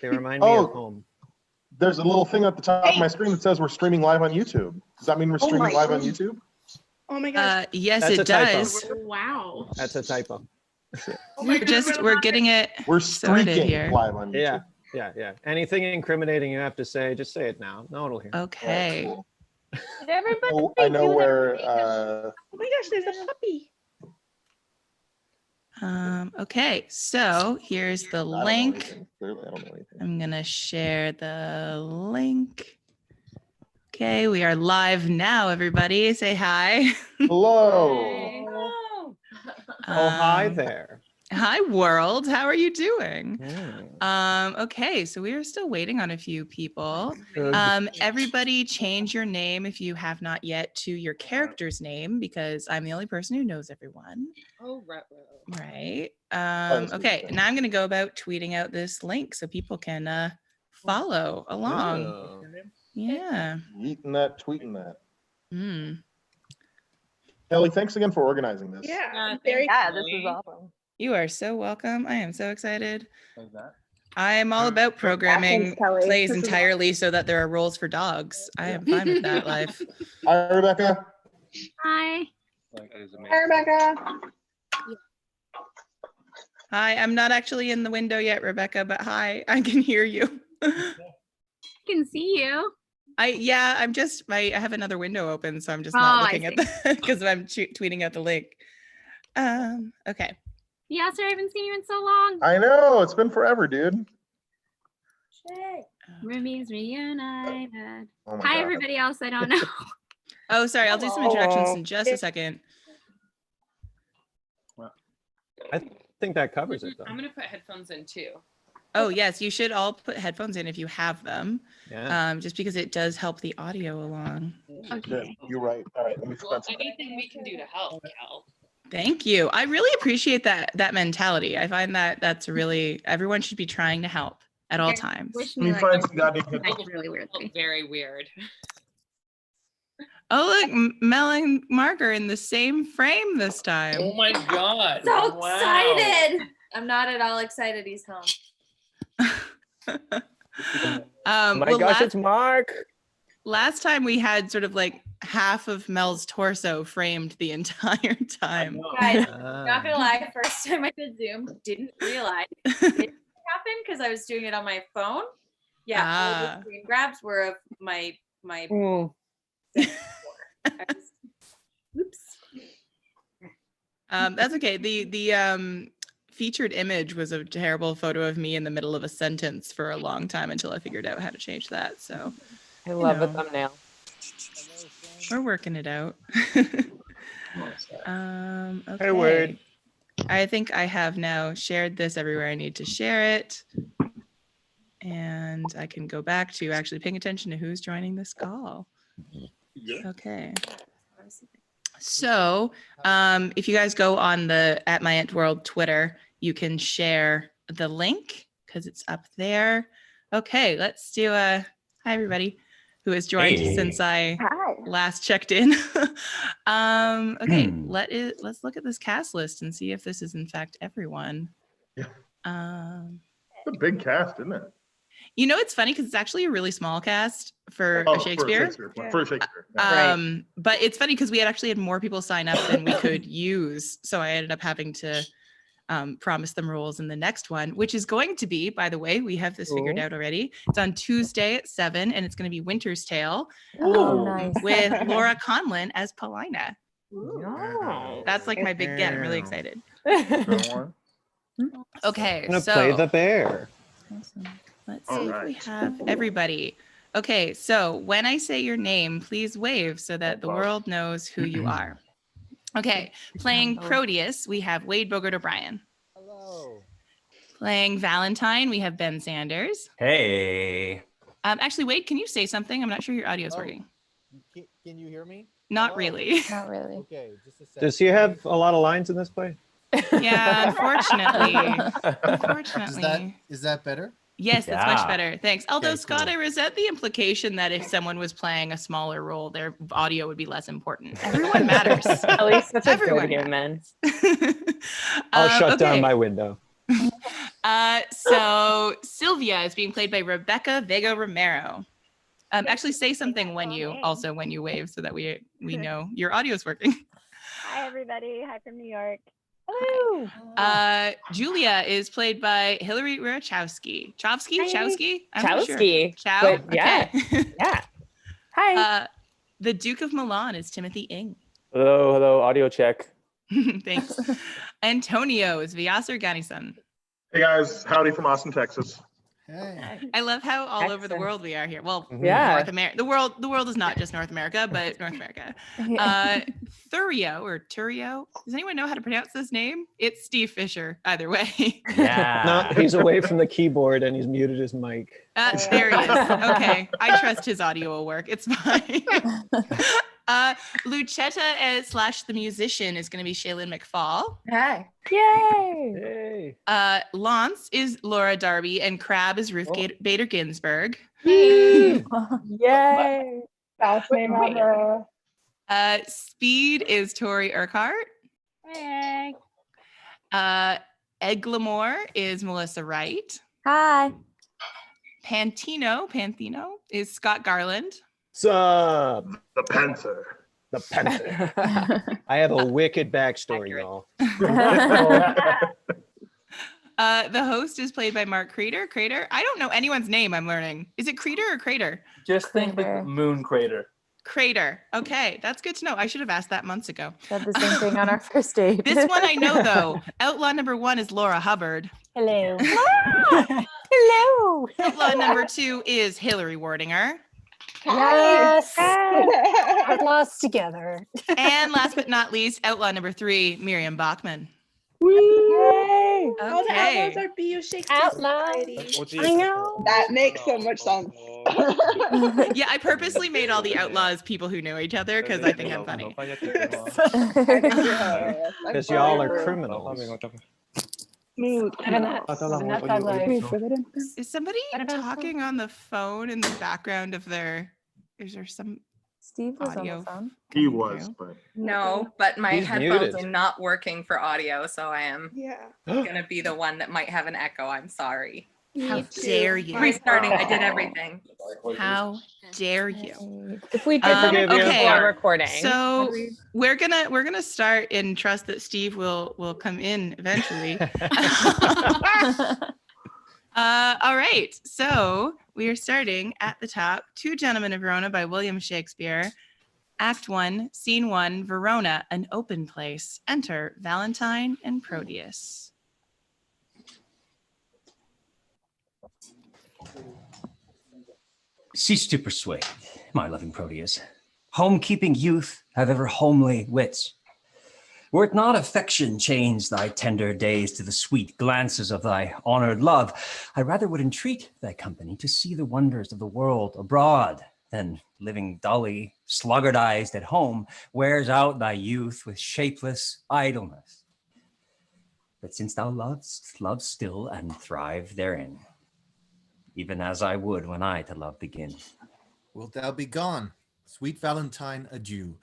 They remind me of home. There's a little thing at the top of my screen that says we're streaming live on YouTube. Does that mean we're streaming live on YouTube? Oh my gosh. Yes, That's it a typo. does. Wow. That's a typo. We're getting it. We're sorted streaking here. live on YouTube. Yeah. Anything incriminating you have to say, just say it now. No one will hear. Okay. Cool. Did everybody I know do where. Oh my gosh, there's a puppy. Okay, so here's the link. Clearly, I don't know anything. I'm gonna share the link. Okay, we are live now, everybody. Say hi. Hello. Hi there. Hi, world. How are you doing? Mm. Okay, so we are still waiting on a few people. Good. Everybody change your name if you have not yet to your character's name, because I'm the only person who knows everyone. Oh, Right. Okay, now I'm going to go about tweeting out this link so people can follow along. Oh. Yeah. Eating that, tweeting that. Mm. Kelly, thanks again for organizing this. Yeah. Very Yeah, this is awesome. You are so welcome. I am so excited. Like that. I am all about programming Thanks, Kelly. plays This is entirely so that there are roles for dogs. I am fine with that life. Hi, Rebecca. Hi. Hi, Rebecca. Hi, I'm not actually in the window yet, Rebecca, but hi, I can hear you. I can see you. I'm just, I have another window open, so I'm just Oh, not I looking at the, because I'm tweeting out the link. Okay. Yeah, sir, I haven't seen you in so long. I know, it's been forever, dude. Ruby's reunited. Oh my Hi, God. everybody else I don't know. Oh, sorry, I'll do some introductions in just a second. I think that covers it, though. I'm gonna put headphones in too. Oh, yes, you should all put headphones in if you have them, Yeah. just because it does help the audio along. Okay. You're right. All right, let me Well, spend some. anything we can do to help, Cal. Thank you. I really appreciate that mentality. I find that that's really, everyone should be trying to help at all times. Wish Let me like find some goddamn like headphones. really weirdly. Felt very weird. Oh, look, Mel and Mark are in the same frame this time. Oh my god. So Wow. excited. I'm not at all excited he's home. Oh my well, gosh, it's Mark. last time we had sort of like half of Mel's torso framed the entire time. Guys, Ah. not gonna lie, first time I did Zoom, didn't realize it didn't happen because I was doing it on my phone. Yeah, all Ah. the screen grabs were of my oops. That's okay. The featured image was a terrible photo of me in the middle of a sentence for a long time until I figured out how to change that. So I love know. the thumbnail. we're working it out. Okay. Hey, Wade. I think I have now shared this everywhere I need to share it. And I can go back to actually paying attention to who's joining this call. Okay. So if you guys go on the @myentworld Twitter, you can share the link because it's up there. Okay, let's do a hi everybody who has joined since I last checked in. Okay, let's look at this cast list and see if this is in fact everyone. Yeah. It's a big cast, isn't it? You know, it's funny because it's actually a really small cast for Oh, a Shakespeare. For Shakespeare. Yeah. But it's funny because we had more people sign up than we could use. So I ended up having to promise them roles in the next one, which is going to be, by the way, we have this figured out already. It's on Tuesday at 7 and it's going to be Winter's Tale Nice. with Laura Conlon as Paulina. Nice. That's like my big get. I'm really excited. Okay, I'm gonna so play the bear. awesome. Let's see if we have everybody. Okay, so when I say your name, please wave so that the world knows who you are. Okay, playing Proteus, we have Wade Bogart O'Brien. Hello. Playing Valentine, we have Ben Sanders. Hey. Actually, Wade, can you say something? I'm not sure your audio is working. Can you hear me? Not really. Not really. Okay, just a second. Does he have a lot of lines in this play? Yeah, unfortunately. Unfortunately. Is that better? Yes, that's Yeah. much better. Thanks. Although, Okay, Scott, cool. I resent the implication that if someone was playing a smaller role, their audio would be less important. Everyone matters. At least such a Everyone good human. I'll shut okay. down my window. So Sylvia is being played by Rebecca Vega Romero. Actually, say something when you wave so that we know your audio is working. Hi, everybody. Hi from New York. Julia is played by Hillary Rachowski. Chowski? I'm not sure. Chowski. Chow? But yeah. Okay. Yeah. Hi. The Duke of Milan is Timothy Ing. Hello, audio check. Thanks. Antonio is Vyasar Ganisan. Hey guys, howdy from Austin, Texas. Hey. I love how all over the Excellent. world we are here. Well, Yeah. North America. The world is not just North America, but North America. Turio. Does anyone know how to pronounce this name? It's Steve Fisher. Either way. No, he's away from the keyboard and he's muted his mic. There he is. Okay, I trust his audio will work. It's fine. Lucetta / the musician is going to be Shaylin McFall. Hi. Yay. Hey. Lance is Laura Darby, and Crab is Ruth Bader Ginsburg. Yay. Best name ever. Speed is Tori Urquhart. Hey. Eglamour is Melissa Wright. Hi. Panthino is Scott Garland. Sup? The Panther. The Panther. I have a wicked backstory, y'all. The host is played by Mark Crater. I don't know anyone's name. I'm learning. Is it Crater or Crater? Just think like the moon crater. Crater. Okay, that's good to know. I should have asked that months ago. Said the same thing on our first date. This one I know though. Outlaw number 1 is Laura Hubbard. Hello. Hello. Outlaw number 2 is Hillary Wardinger. Yes. Outlaws together. And last but not least, outlaw number 3, Miriam Bachman. Yay. All the Okay. outlaws are BU Shakespeare Outlaws. Society. I know. That makes so much sense. Yeah, I purposely made all the outlaws people who know each other because I think I'm funny. Because y'all are criminals. Smooth. Is somebody talking on the phone in the background of their? Is there some Steve was audio? on the phone. He was, but No, but my He's headphones muted. are not working for audio, so I am Yeah. gonna be the one that might have an echo. I'm sorry. How Me too. dare you? Restarting, I did everything. How dare you? If we forgive you. okay, Okay. recording. So we're gonna start and trust that Steve will come in eventually. All right, so we are starting at the top. Two Gentlemen of Verona by William Shakespeare. Act 1, Scene 1, Verona, an open place. Enter Valentine and Proteus. Cease to persuade, my loving Proteus. Home-keeping youth have ever homely wits. Were it not affection chains thy tender days to the sweet glances of thy honored love, I rather would entreat thy company to see the wonders of the world abroad than living dully, sluggardized at home, wears out thy youth with shapeless idleness. But since thou lovest, love still and thrive therein, even as I would when I to love begin. Wilt thou be gone? Sweet Valentine, adieu.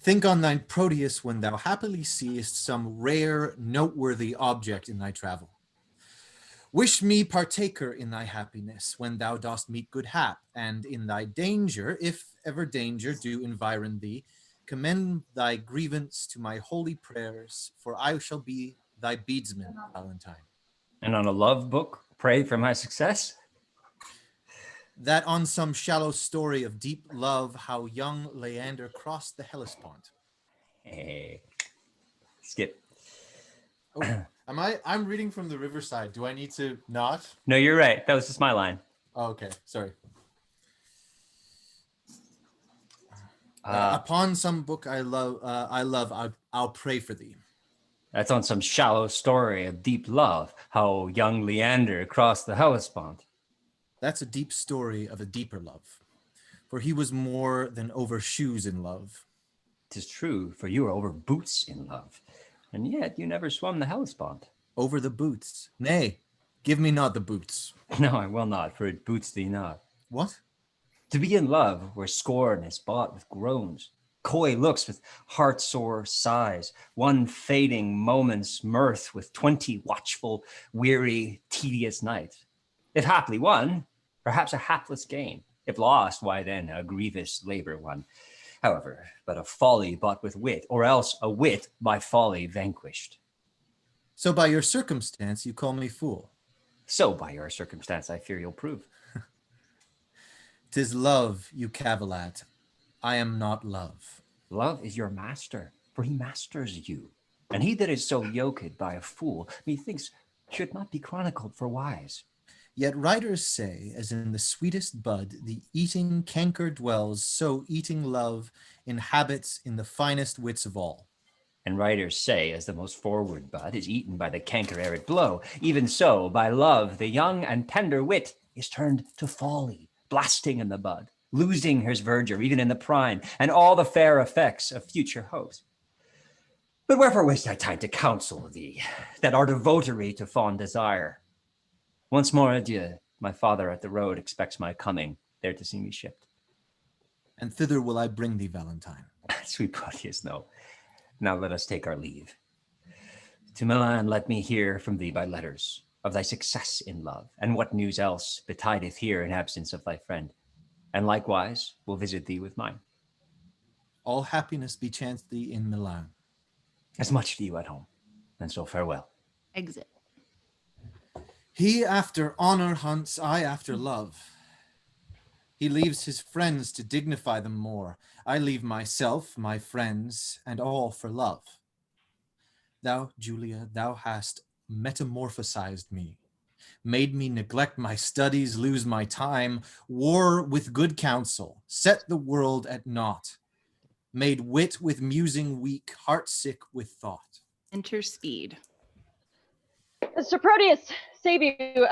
Think on thine Proteus when thou happily seest some rare, noteworthy object in thy travel. Wish me partaker in thy happiness when thou dost meet good hap, and in thy danger, if ever danger do environ thee, commend thy grievance to my holy prayers, for I shall be thy beadsman, Valentine. And on a love book, pray for my success? That on some shallow story of deep love, how young Leander crossed the Hellespont. Hey, skip. Oh, I'm reading from the Riverside. Do I need to not? No, you're right. That was just my line. Oh, okay, sorry. Upon some book I love, I'll pray for thee. That's on some shallow story of deep love, how young Leander crossed the Hellespont. That's a deep story of a deeper love, for he was more than over shoes in love. 'Tis true, for you are over boots in love, and yet you never swum the Hellespont. Over the boots. Nay, give me not the boots. No, I will not, for it boots thee not. What? To be in love where scorn is bought with groans, coy looks with heart-sore sighs, one fading moment's mirth with 20 watchful, weary, tedious nights. If haply won, perhaps a hapless gain. If lost, why then a grievous labor won. However, but a folly bought with wit, or else a wit by folly vanquished. So by your circumstance, you call me fool. So by your circumstance, I fear you'll prove. 'Tis love you cavil at. I am not love. Love is your master, for he masters you. And he that is so yoked by a fool, methinks, should not be chronicled for wise. Yet writers say, as in the sweetest bud, the eating canker dwells, so eating love inhabits in the finest wits of all. And writers say, as the most forward bud is eaten by the canker ere it blow, even so, by love, the young and tender wit is turned to folly, blasting in the bud, losing his verdure even in the prime, and all the fair effects of future hopes. But wherefore waste I time to counsel thee, that art a votary to fond desire? Once more adieu. My father at the road expects my coming, there to see me shipped. And thither will I bring thee, Valentine. Sweet Proteus, no. Now let us take our leave. To Milan let me hear from thee by letters of thy success in love, and what news else betideth here in absence of thy friend. And likewise will visit thee with mine. All happiness bechance thee in Milan. As much to you at home, and so farewell. Exit. He after honor hunts, I after love. He leaves his friends to dignify them more. I leave myself, my friends, and all for love. Thou, Julia, thou hast metamorphosized me, made me neglect my studies, lose my time, war with good counsel, set the world at naught, made wit with musing weak, heart sick with thought. Enter Speed. Sir Proteus, save you.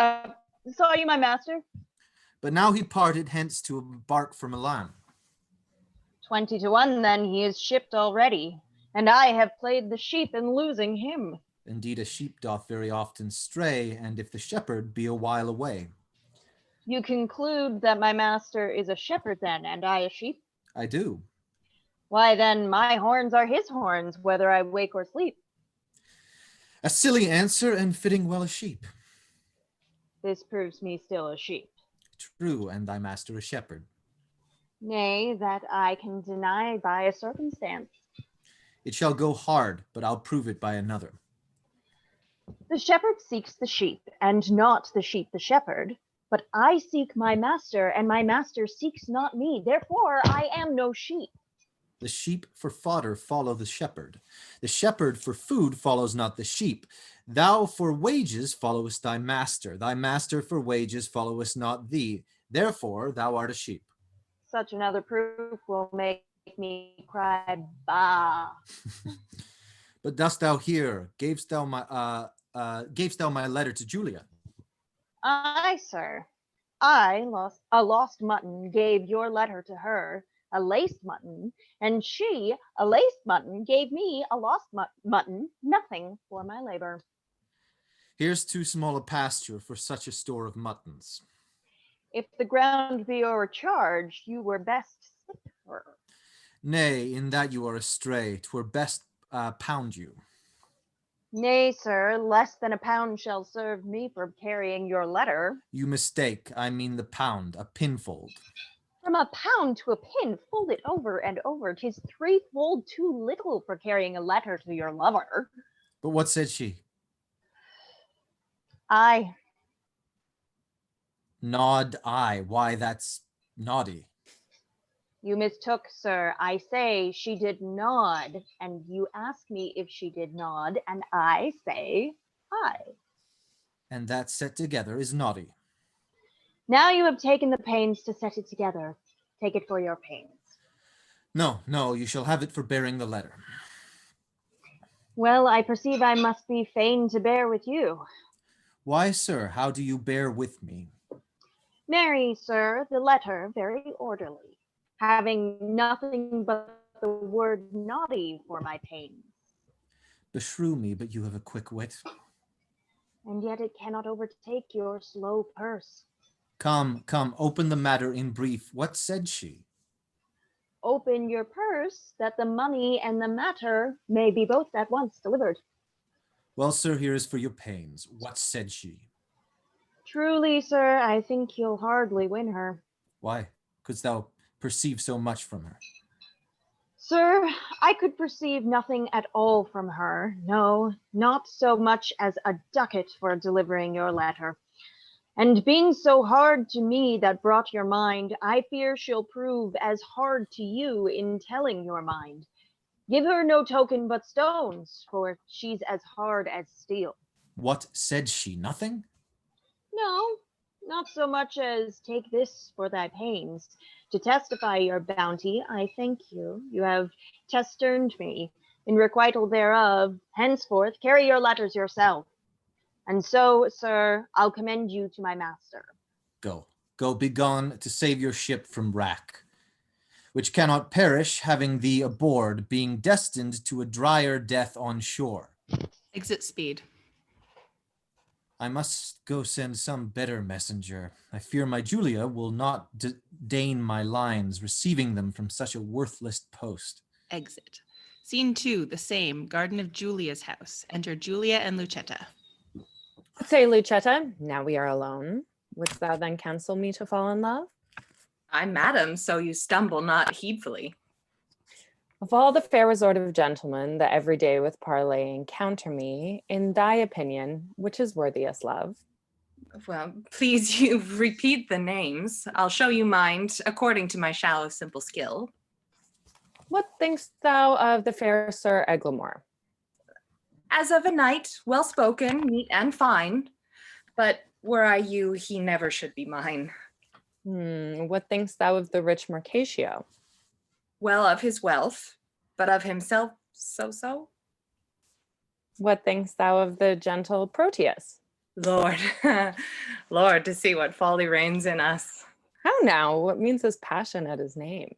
Saw you, my master? But now he parted hence to embark for Milan. 20 to 1, then he is shipped already, and I have played the sheep in losing him. Indeed, a sheep doth very often stray, and if the shepherd be a while away. You conclude that my master is a shepherd then, and I a sheep? I do. Why then, my horns are his horns, whether I wake or sleep. A silly answer, and fitting well a sheep. This proves me still a sheep. True, and thy master a shepherd. Nay, that I can deny by a circumstance. It shall go hard, but I'll prove it by another. The shepherd seeks the sheep, and not the sheep the shepherd. But I seek my master, and my master seeks not me. Therefore, I am no sheep. The sheep for fodder follow the shepherd. The shepherd for food follows not the sheep. Thou for wages followest thy master. Thy master for wages followest not thee. Therefore, thou art a sheep. Such another proof will make me cry, bah. But dost thou hear? Gavest thou my letter to Julia? Aye, sir. I, a lost mutton, gave your letter to her, a laced mutton, and she, a laced mutton, gave me a lost mutton, nothing for my labor. Here's too small a pasture for such a store of muttons. If the ground be o'ercharged, you were best sit her. Nay, in that you are astray, 'twere best pound you. Nay, sir, less than a pound shall serve me for carrying your letter. You mistake, I mean the pound, a pinfold. From a pound to a pin, fold it over and over. 'Tis threefold too little for carrying a letter to your lover. But what said she? I. Nod I. Why, that's naughty. You mistook, sir. I say she did nod, and you ask me if she did nod, and I say aye. And that set together is naughty. Now you have taken the pains to set it together. Take it for your pains. No, no, you shall have it for bearing the letter. Well, I perceive I must be fain to bear with you. Why, sir, how do you bear with me? Marry, sir, the letter very orderly, having nothing but the word naughty for my pains. Beshrew me, but you have a quick wit. And yet it cannot overtake your slow purse. Come, come, open the matter in brief. What said she? open your purse, that the money and the matter may be both at once delivered. Well, sir, here is for your pains. What said she? Truly, sir, I think you'll hardly win her. Why? Couldst thou perceive so much from her? Sir, I could perceive nothing at all from her, no, not so much as a ducat for delivering your letter. And being so hard to me that brought your mind, I fear she'll prove as hard to you in telling your mind. Give her no token but stones, for she's as hard as steel. What said she? Nothing? No, not so much as take this for thy pains. To testify your bounty, I thank you. You have testerned me. In requital thereof, henceforth carry your letters yourself. And so, sir, I'll commend you to my master. Go, go, be gone to save your ship from wrack, which cannot perish, having thee aboard, being destined to a drier death on shore. Exit speed. I must go send some better messenger. I fear my Julia will not deign my lines, receiving them from such a worthless post. Exit. Scene 2, the same, Garden of Julia's house. Enter Julia and Lucetta. Say, Lucetta, now we are alone. Wouldst thou then counsel me to fall in love? I'm madam, so you stumble not heedfully. Of all the fair resort of gentlemen that every day with parley encounter me, in thy opinion, which is worthiest love? Well, please you repeat the names. I'll show you mine according to my shallow, simple skill. What thinkst thou of the fair Sir Eglamour? As of a knight, well spoken, neat and fine, but were I you, he never should be mine. What thinkst thou of the rich Mercatio? Well, of his wealth, but of himself so-so. What thinkst thou of the gentle Proteus? Lord, Lord, to see what folly reigns in us. How now? What means this passion at his name?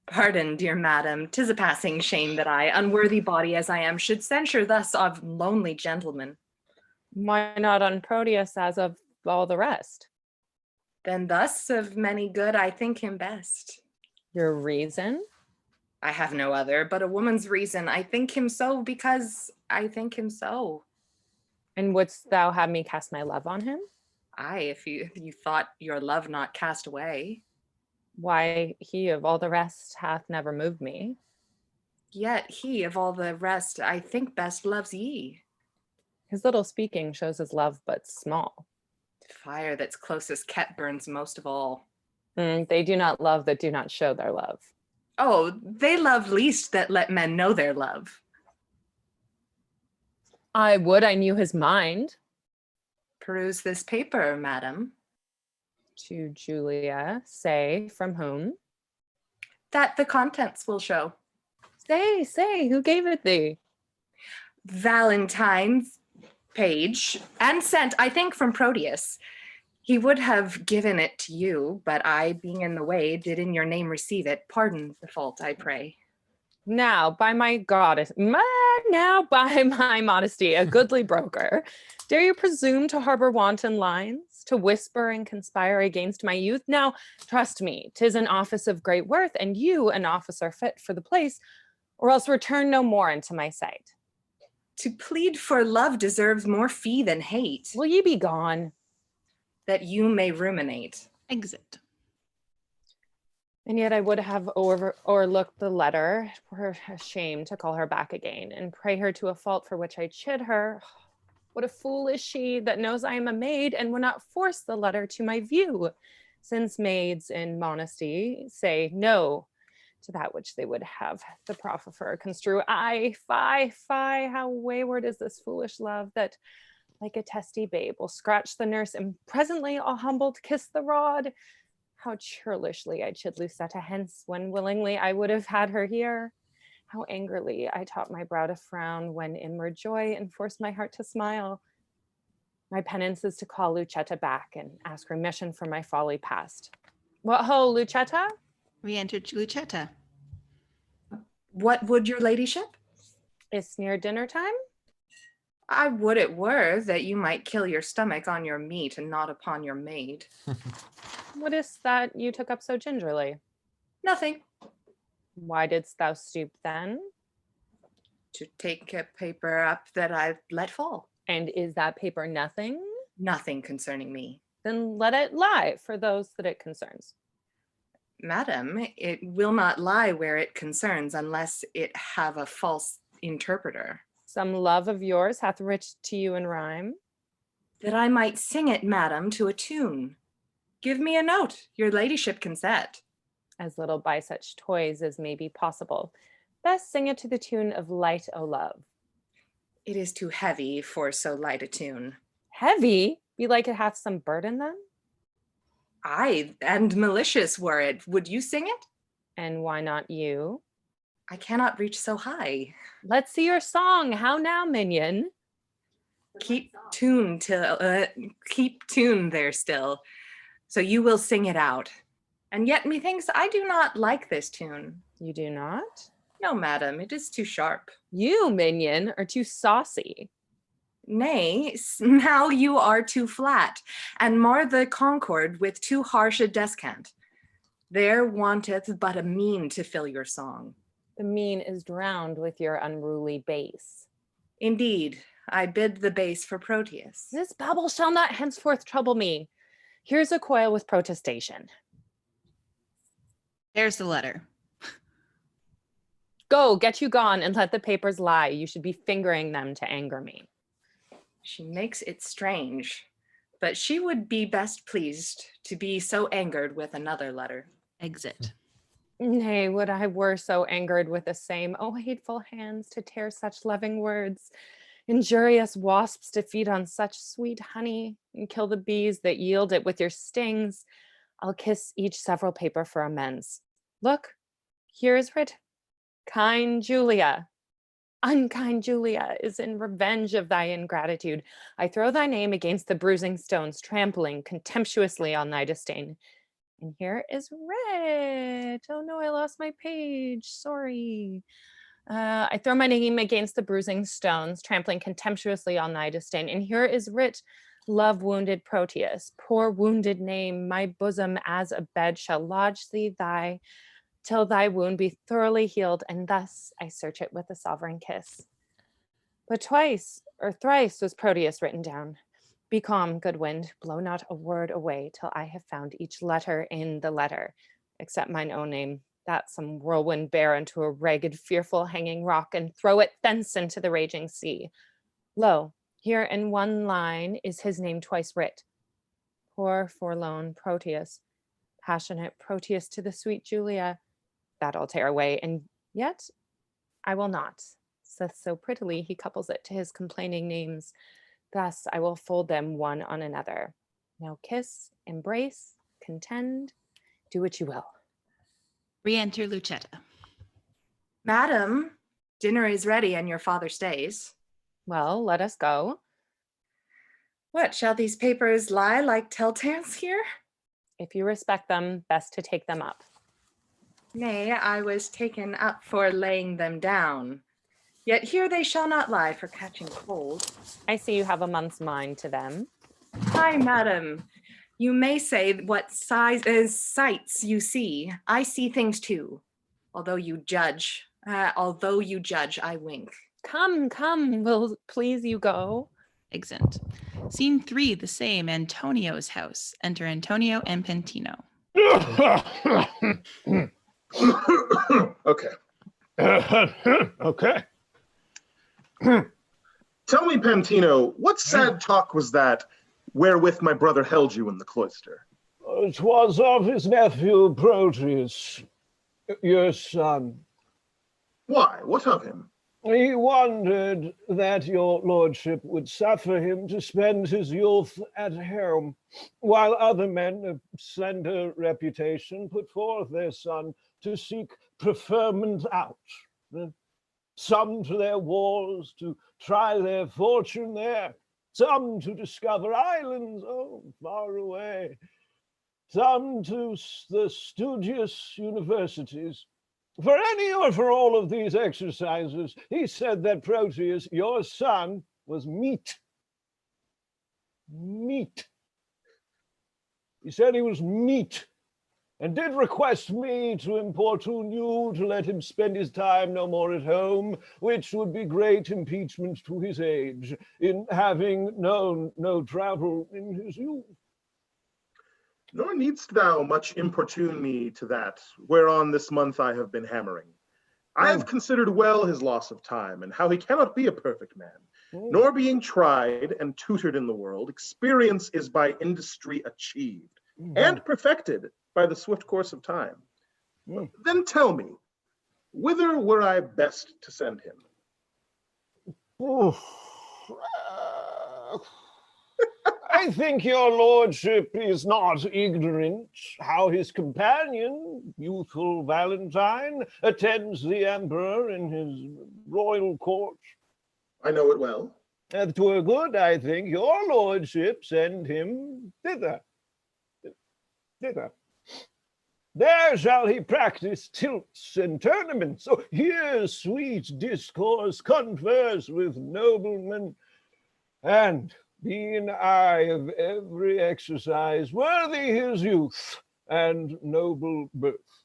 Pardon, dear madam, 'tis a passing shame that I, unworthy body as I am, should censure thus of lonely gentlemen. Why not on Proteus as of all the rest? Then thus of many good I think him best. Your reason? I have no other, but a woman's reason. I think him so because I think him so. And wouldst thou have me cast my love on him? Aye, if you thought your love not cast away. Why, he of all the rest hath never moved me. Yet he of all the rest I think best loves ye. His little speaking shows his love but small. Fire that's closest kept burns most of all. They do not love that do not show their love. Oh, they love least that let men know their love. I would I knew his mind. Peruse this paper, madam. To Julia, say, from whom? That the contents will show. Say, who gave it thee? Valentine's page, and sent, I think, from Proteus. He would have given it to you, but I, being in the way, did in your name receive it. Pardon the fault, I pray. Now, by my goddess, now by my modesty, a goodly broker, dare you presume to harbor wanton lines, to whisper and conspire against my youth? Now, trust me, 'tis an office of great worth, and you an officer fit for the place, or else return no more into my sight. To plead for love deserves more fee than hate. Will ye be gone? That you may ruminate. Exit. And yet I would have overlooked the letter, were ashamed to call her back again, and pray her to a fault for which I chid her. What a fool is she that knows I am a maid, and would not force the letter to my view, since maids in modesty say no to that which they would have the proffer construe. Aye, fie, how wayward is this foolish love, that like a testy babe will scratch the nurse, and presently all humbled kiss the rod. How churlishly I chid Lucetta hence, when willingly I would have had her here. How angrily I taught my brow to frown, when inward joy enforced my heart to smile. My penance is to call Lucetta back, and ask remission for my folly past. What ho, Lucetta? Re-enter Lucetta. What would your ladyship? It's near dinner time? I would it were, that you might kill your stomach on your meat and not upon your maid. What is that you took up so gingerly? Nothing. Why didst thou stoop then? To take a paper up that I let fall. And is that paper nothing? Nothing concerning me. Then let it lie for those that it concerns. Madam, it will not lie where it concerns unless it have a false interpreter. Some love of yours hath writ to you in rhyme. That I might sing it, madam, to a tune. Give me a note, your ladyship can set. As little by such toys as may be possible. Best sing it to the tune of Light, O Love. It is too heavy for so light a tune. Heavy? Be like it hath some burden then? Aye, and malicious were it. Would you sing it? And why not you? I cannot reach so high. Let's see your song. How now, minion? Keep tune there still, so you will sing it out. And yet methinks I do not like this tune. You do not? No, madam, it is too sharp. You, minion, are too saucy. Nay, now you are too flat, and mar the concord with too harsh a descant. There wanteth but a mean to fill your song. The mean is drowned with your unruly bass. Indeed, I bid the bass for Proteus. This babble shall not henceforth trouble me. Here's a coil with protestation. There's the letter. Go, get you gone, and let the papers lie. You should be fingering them to anger me. She makes it strange, but she would be best pleased to be so angered with another letter. Exit. Nay, would I were so angered with the same. Oh, hateful hands to tear such loving words. Injurious wasps to feed on such sweet honey and kill the bees that yield it with your stings. I'll kiss each several paper for amends. Look, here is writ, kind Julia. Unkind Julia is in revenge of thy ingratitude. I throw thy name against the bruising stones, trampling contemptuously on thy disdain. And here is writ. Oh no, I lost my page. Sorry. I throw my name against the bruising stones, trampling contemptuously on thy disdain. And here is writ, love wounded Proteus, poor wounded name, my bosom as a bed shall lodge thee till thy wound be thoroughly healed, and thus I search it with a sovereign kiss. But twice or thrice was Proteus written down. Be calm, good wind, blow not a word away till I have found each letter in the letter, except mine own name, that some whirlwind bear unto a ragged, fearful hanging rock, and throw it thence into the raging sea. Lo, here in one line is his name twice writ. Poor forlorn Proteus, passionate Proteus to the sweet Julia, that I'll tear away, and yet I will not. So prettily he couples it to his complaining names. Thus I will fold them one on another. Now kiss, embrace, contend, do what you will. Re-enter Lucetta. Madam, dinner is ready and your father stays. Well, let us go. What, shall these papers lie like telltales here? If you respect them, best to take them up. Nay, I was taken up for laying them down. Yet here they shall not lie for catching cold. I see you have a month's mind to them. Hi, madam. You may say what sights you see. I see things too. Although you judge, I wink. Come, will please you go. Exit. Scene 3, the same, Antonio's house. Enter Antonio and Pentino. Okay. Okay. Tell me, Pantino, what sad talk was that wherewith my brother held you in the cloister? 'Twas of his nephew Proteus, your son. Why? What of him? He wondered that your lordship would suffer him to spend his youth at home, while other men of slender reputation put forth their son to seek preferment out. Some to their wars, to try their fortune there, some to discover islands, far away, some to the studious universities. For any or for all of these exercises, he said that Proteus, your son, was meat. Meat. He said he was meat. and did request me to importune you to let him spend his time no more at home, which would be great impeachment to his age, in having known no travel in his youth. Nor needst thou much importune me to that, whereon this month I have been hammering. I have considered well his loss of time, and how he cannot be a perfect man, nor being tried and tutored in the world, experience is by industry achieved, and perfected by the swift course of time. Then tell me, whither were I best to send him? I think your lordship is not ignorant how his companion, youthful Valentine, attends the emperor in his royal court. I know it well. And 'twere good, I think, your lordship send him thither. There shall he practice tilts and tournaments, hear sweet discourse, converse with noblemen, and be an eye of every exercise worthy his youth and noble birth.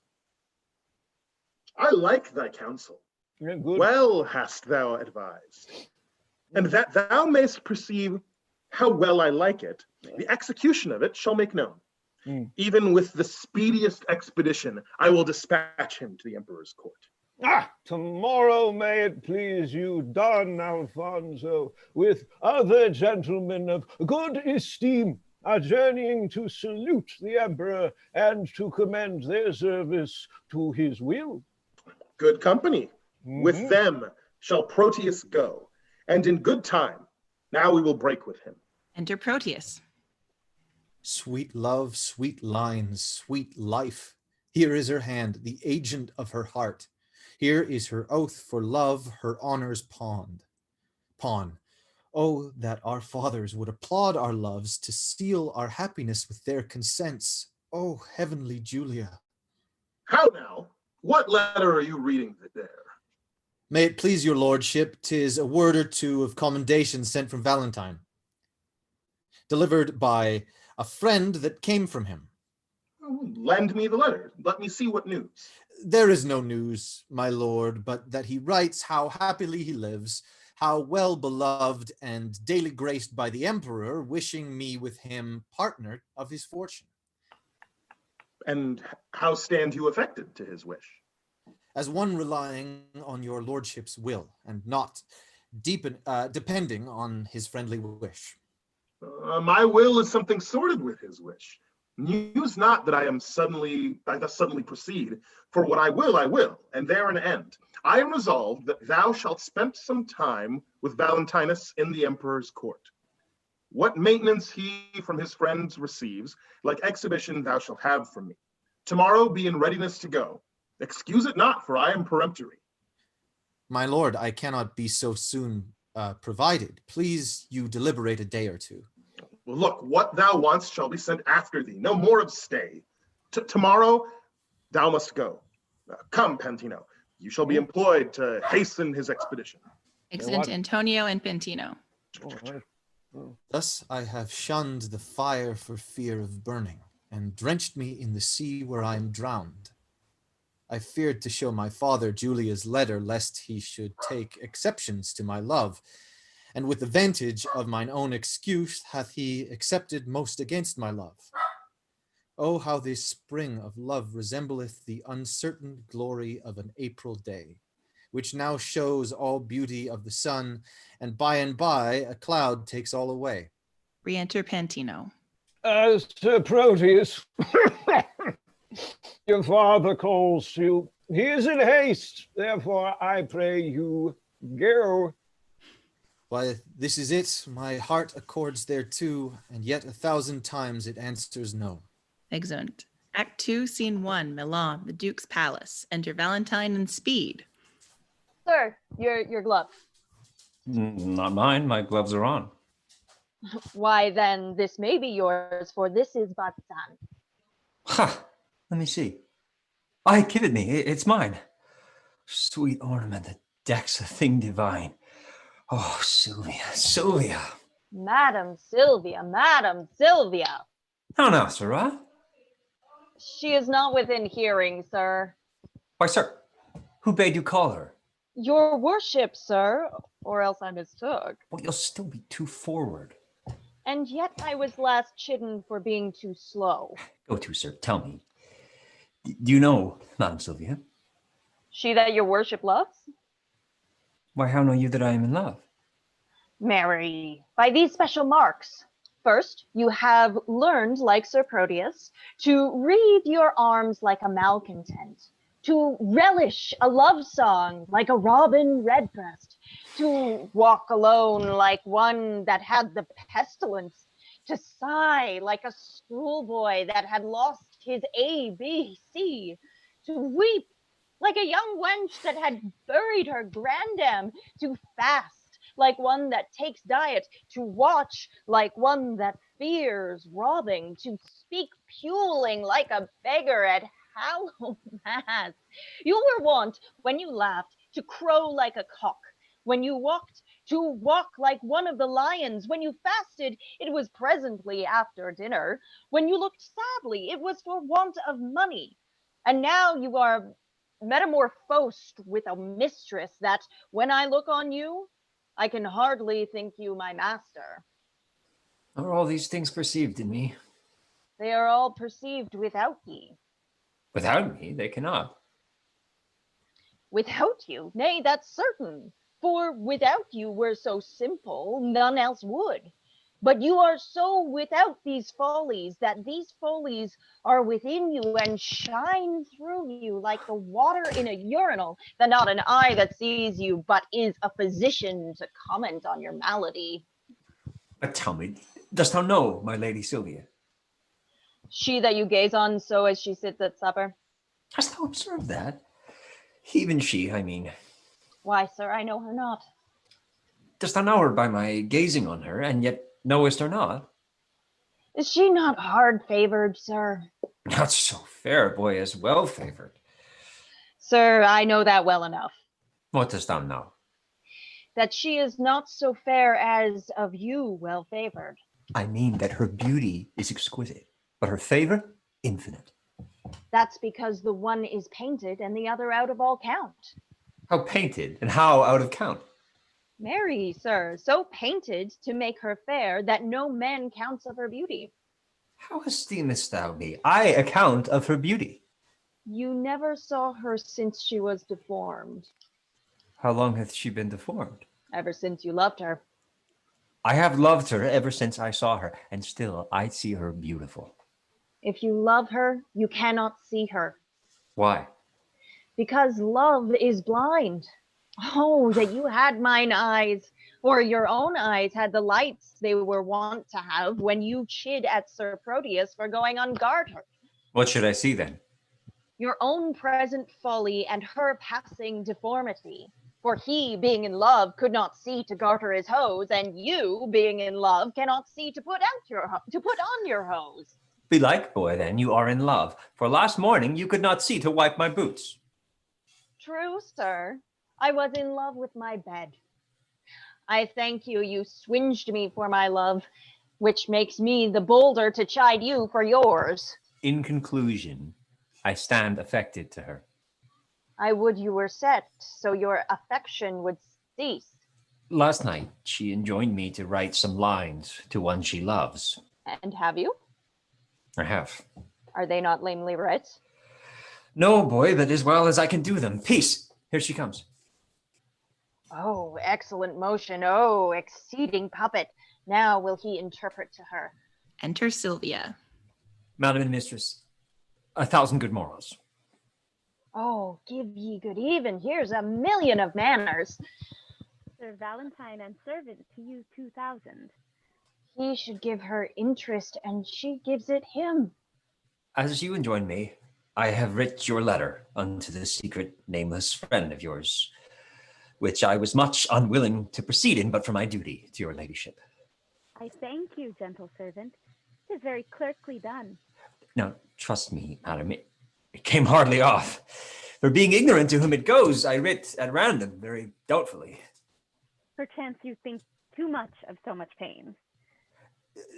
I like thy counsel. Yeah, good. Well hast thou advised. And that thou mayst perceive how well I like it, the execution of it shall make known. Even with the speediest expedition, I will dispatch him to the emperor's court. Tomorrow may it please you, Don Alfonso, with other gentlemen of good esteem, are journeying to salute the emperor and to commend their service to his will. Good company. With them shall Proteus go, and in good time. Now we will break with him. Enter Proteus. Sweet love, sweet lines, sweet life. Here is her hand, the agent of her heart. Here is her oath for love, her honor's pawn. Oh, that our fathers would applaud our loves to seal our happiness with their consents. Oh, heavenly Julia. How now? What letter are you reading there? May it please your lordship, 'tis a word or two of commendation sent from Valentine, delivered by a friend that came from him. Lend me the letter. Let me see what news. There is no news, my lord, but that he writes how happily he lives, how well beloved and daily graced by the emperor, wishing me with him partner of his fortune. And how stand you affected to his wish? As one relying on your lordship's will, and not depending on his friendly wish. My will is something sorted with his wish. Muse not that I thus suddenly proceed, for what I will, and there an end. I am resolved that thou shalt spend some time with Valentinus in the emperor's court. What maintenance he from his friends receives, like exhibition thou shalt have from me. Tomorrow be in readiness to go. Excuse it not, for I am peremptory. My lord, I cannot be so soon provided. Please you deliberate a day or two. Well, look, what thou wantst shall be sent after thee. No more of stay. Tomorrow thou must go. Come, Pantino. You shall be employed to hasten his expedition. Exeunt Antonio and Pantino. Thus I have shunned the fire for fear of burning, and drenched me in the sea where I am drowned. I feared to show my father Julia's letter, lest he should take exceptions to my love, and with the vantage of mine own excuse hath he accepted most against my love. Oh, how this spring of love resembleth the uncertain glory of an April day, which now shows all beauty of the sun, and by a cloud takes all away. Re-enter Pantino. As to Proteus, your father calls you. He is in haste, therefore I pray you go. Why, this is it. My heart accords thereto, and yet 1,000 times it answers no. Exeunt. Act 2, Scene 1, Milan, the Duke's Palace. Enter Valentine and Speed. Sir, your glove. Not mine. My gloves are on. Why then, this may be yours, for this is but son. Ha! Let me see. I give it me. It's mine. Sweet ornament that decks a thing divine. Oh, Sylvia. Madam Sylvia. How now, sirrah? She is not within hearing, sir. Why, sir, who bade you call her? Your worship, sir, or else I mistook. Well, you'll still be too forward. And yet I was last chidden for being too slow. Go to, sir, tell me. Do you know Madame Sylvia? She that your worship loves? Why, how know you that I am in love? Marry, by these special marks. First, you have learned, like Sir Proteus, to wreathe your arms like a malcontent, to relish a love song like a robin redbreast, to walk alone like one that had the pestilence, to sigh like a schoolboy that had lost his ABC, to weep like a young wench that had buried her grandam, to fast like one that takes diet, to watch like one that fears robbing, to speak puling like a beggar at Hallow Mass. You were wont, when you laughed, to crow like a cock. When you walked, to walk like one of the lions. When you fasted, it was presently after dinner. When you looked sadly, it was for want of money. And now you are metamorphosed with a mistress that, when I look on you, I can hardly think you my master. Are all these things perceived in me? They are all perceived without ye. Without me, they cannot. Without you? Nay, that's certain. For without you were so simple, none else would. But you are so without these follies, that these follies are within you and shine through you like the water in a urinal, that not an eye that sees you, but is a physician to comment on your malady. But tell me, dost thou know my lady Sylvia? She that you gaze on so as she sits at supper? Hast thou observed that? Even she, I mean. Why, sir, I know her not. Dost thou know her by my gazing on her, and yet knowest her not? Is she not hard favored, sir? Not so fair, boy, as well favored. Sir, I know that well enough. What dost thou know? That she is not so fair as of you well favored. I mean that her beauty is exquisite, but her favor, infinite. That's because the one is painted and the other out of all count. How painted, and how out of count? Marry, sir, so painted to make her fair that no man counts of her beauty. How esteemest thou me? I account of her beauty. You never saw her since she was deformed. How long hath she been deformed? Ever since you loved her. I have loved her ever since I saw her, and still I see her beautiful. If you love her, you cannot see her. Why? Because love is blind. Oh, that you had mine eyes, or your own eyes had the lights they were wont to have when you chid at Sir Proteus for going ungartered. What should I see then? Your own present folly and her passing deformity. For he, being in love, could not see to garter his hose, and you, being in love, cannot see to put on your hose. Belike, boy, then, you are in love, for last morning you could not see to wipe my boots. True, sir. I was in love with my bed. I thank you, you swinged me for my love, which makes me the bolder to chide you for yours. In conclusion, I stand affected to her. I would you were set, so your affection would cease. Last night, she enjoined me to write some lines to one she loves. And have you? I have. Are they not lamely writ? No, boy, but as well as I can do them. Peace! Here she comes. Oh, excellent motion. Oh, exceeding puppet. Now will he interpret to her. Enter Sylvia. Madam and mistress, 1,000 good morals. Oh, give ye good even. Here's a million of manners. Sir Valentine and servant to you 2,000. He should give her interest, and she gives it him. As you enjoin me, I have writ your letter unto the secret nameless friend of yours, which I was much unwilling to proceed in, but for my duty to your ladyship. I thank you, gentle servant. 'Tis very clerkly done. Now, trust me, madam, it came hardly off. For being ignorant to whom it goes, I writ at random, very doubtfully. Perchance you think too much of so much pains.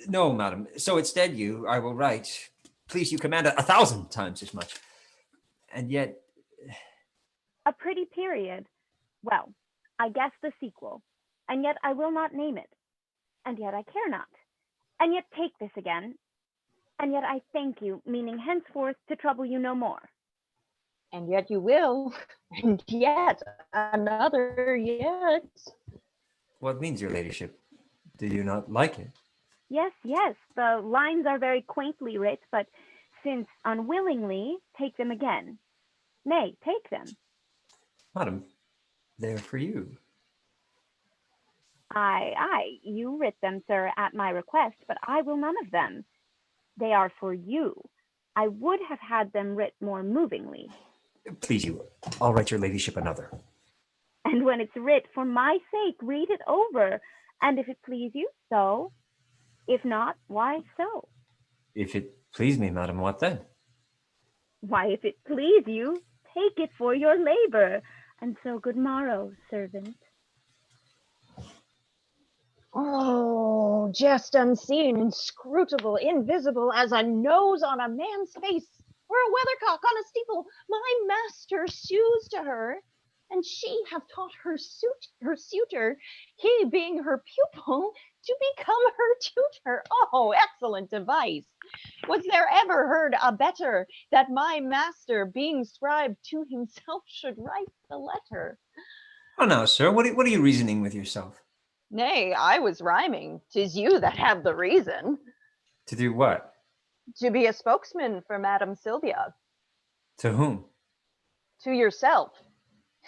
No, madam, so instead I will write Please, you command 1,000 times as much. And yet, A pretty period. Well, I guess the sequel. And yet I will not name it. And yet I care not. And yet take this again. And yet I thank you, meaning henceforth to trouble you no more. And yet you will. And yet another yet. what means your ladyship? Do you not like it? Yes, yes, the lines are very quaintly writ, but since unwillingly, take them again. Nay, take them. Madam, they're for you. Aye, you writ them, sir, at my request, but I will none of them. They are for you. I would have had them writ more movingly. Please you, I'll write your ladyship another. And when it's writ, for my sake, read it over. And if it please you, so. If not, why so? If it please me, madam, what then? Why, if it please you, take it for your labor. And so good morrow, servant. Oh, just unseen, inscrutable, invisible as a nose on a man's face, or a weathercock on a steeple, my master sues to her, and she hath taught her suitor, he being her pupil, to become her tutor. Oh, excellent device! Was there ever heard a better, that my master, being scribe to himself, should write the letter? Oh, now, sir, what are you reasoning with yourself? Nay, I was rhyming. 'Tis you that have the reason. To do what? To be a spokesman for Madame Sylvia. To whom? To yourself.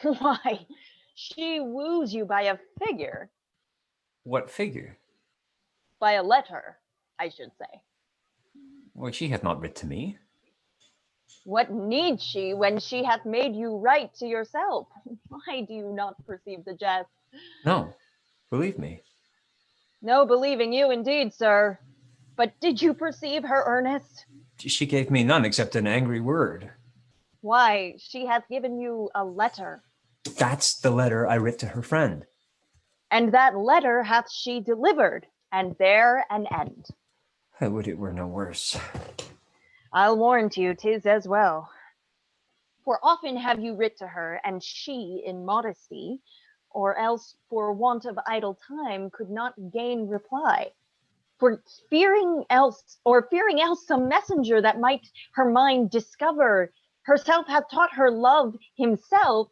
Why, she woos you by a figure. What figure? By a letter, I should say. Well, she hath not writ to me. What needs she when she hath made you write to yourself? Why do you not perceive the jest? No, believe me. No believing you indeed, sir. But did you perceive her earnest? She gave me none except an angry word. Why, she hath given you a letter. That's the letter I writ to her friend. And that letter hath she delivered, and there an end. I would it were no worse. I'll warrant you 'tis as well. For often have you writ to her, and she in modesty, or else for want of idle time, could not gain reply. For fearing else some messenger that might her mind discover, herself hath taught her love himself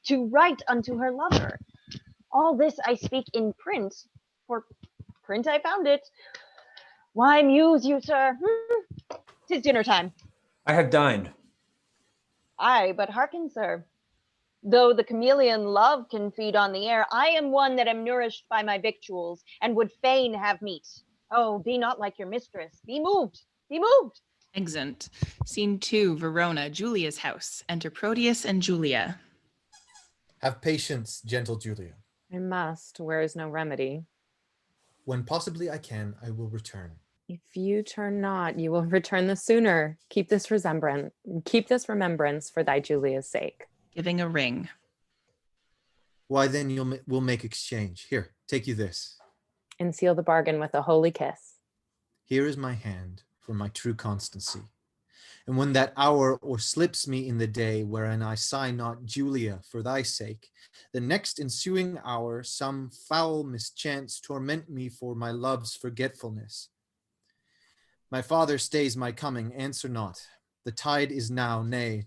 to write unto her lover. All this I speak in print, for print I found it. Why muse you, sir? 'Tis dinner time. I have dined. Aye, but hearken, sir. Though the chameleon love can feed on the air, I am one that am nourished by my victuals, and would fain have meat. Oh, be not like your mistress. Be moved. Be moved. Exeunt. Scene 2, Verona, Julia's house. Enter Proteus and Julia. Have patience, gentle Julia. I must, where is no remedy. When possibly I can, I will return. If you turn not, you will return the sooner. Keep this remembrance for thy Julia's sake. Giving a ring. Why then we'll make exchange. Here, take you this. And seal the bargain with a holy kiss. Here is my hand for my true constancy. And when that hour o'erslips me in the day wherein I sigh not Julia for thy sake, the next ensuing hour some foul mischance torment me for my love's forgetfulness. My father stays my coming, answer not. The tide is now, nay,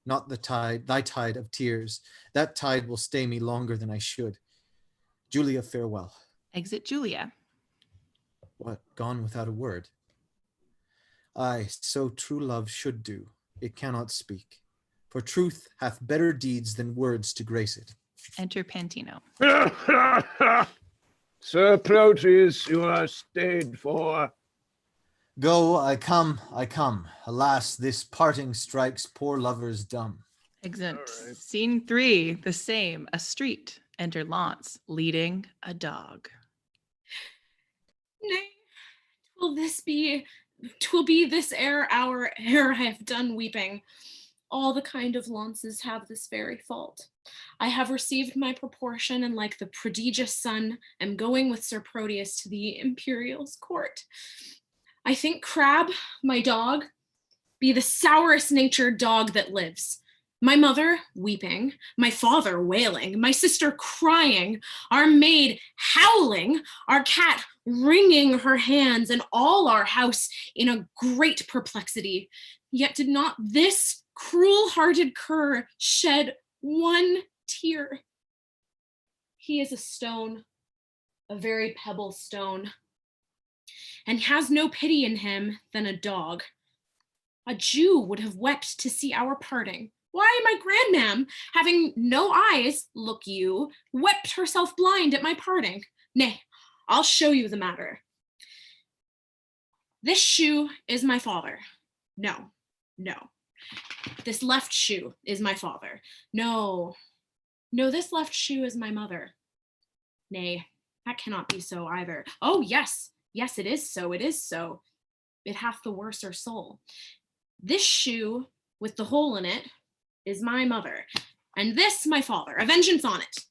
not the tide, thy tide of tears. That tide will stay me longer than I should. Julia, farewell. Exit Julia. What, gone without a word? Aye, so true love should do. It cannot speak. For truth hath better deeds than words to grace it. Enter Pantino. Sir Proteus, you are stayed for. Go, I come. Alas, this parting strikes poor lovers dumb. Exeunt. All right. Scene 3, the same, a street. Enter Launce, leading a dog. Nay, twill be this hour ere I have done weeping. All the kind of lances have this very fault. I have received my proportion, and like the prodigious son, am going with Sir Proteus to the Imperial's court. I think Crab, my dog, be the sourest natured dog that lives. My mother weeping, my father wailing, my sister crying, our maid howling, our cat wringing her hands, and all our house in a great perplexity. Yet did not this cruel-hearted cur shed one tear. He is a stone, a very pebble stone, and has no pity in him than a dog. A Jew would have wept to see our parting. Why, my grandmam, having no eyes, look you, wept herself blind at my parting. Nay, I'll show you the matter. This shoe is my father. No. This left shoe is my father. No, this left shoe is my mother. Nay, that cannot be so either. Oh, yes, it is so, It hath the worser soul. This shoe with the hole in it is my mother, and this my father, a vengeance on it.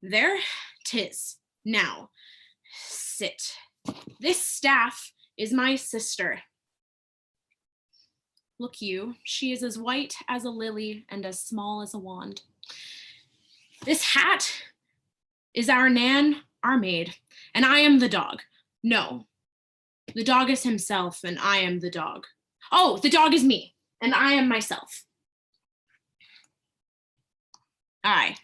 There 'tis. Now, sit. This staff is my sister. Look you, she is as white as a lily and as small as a wand. This hat is our Nan, our maid, and I am the dog. No, the dog is himself, and I am the dog. Oh, the dog is me, and I am myself. Aye,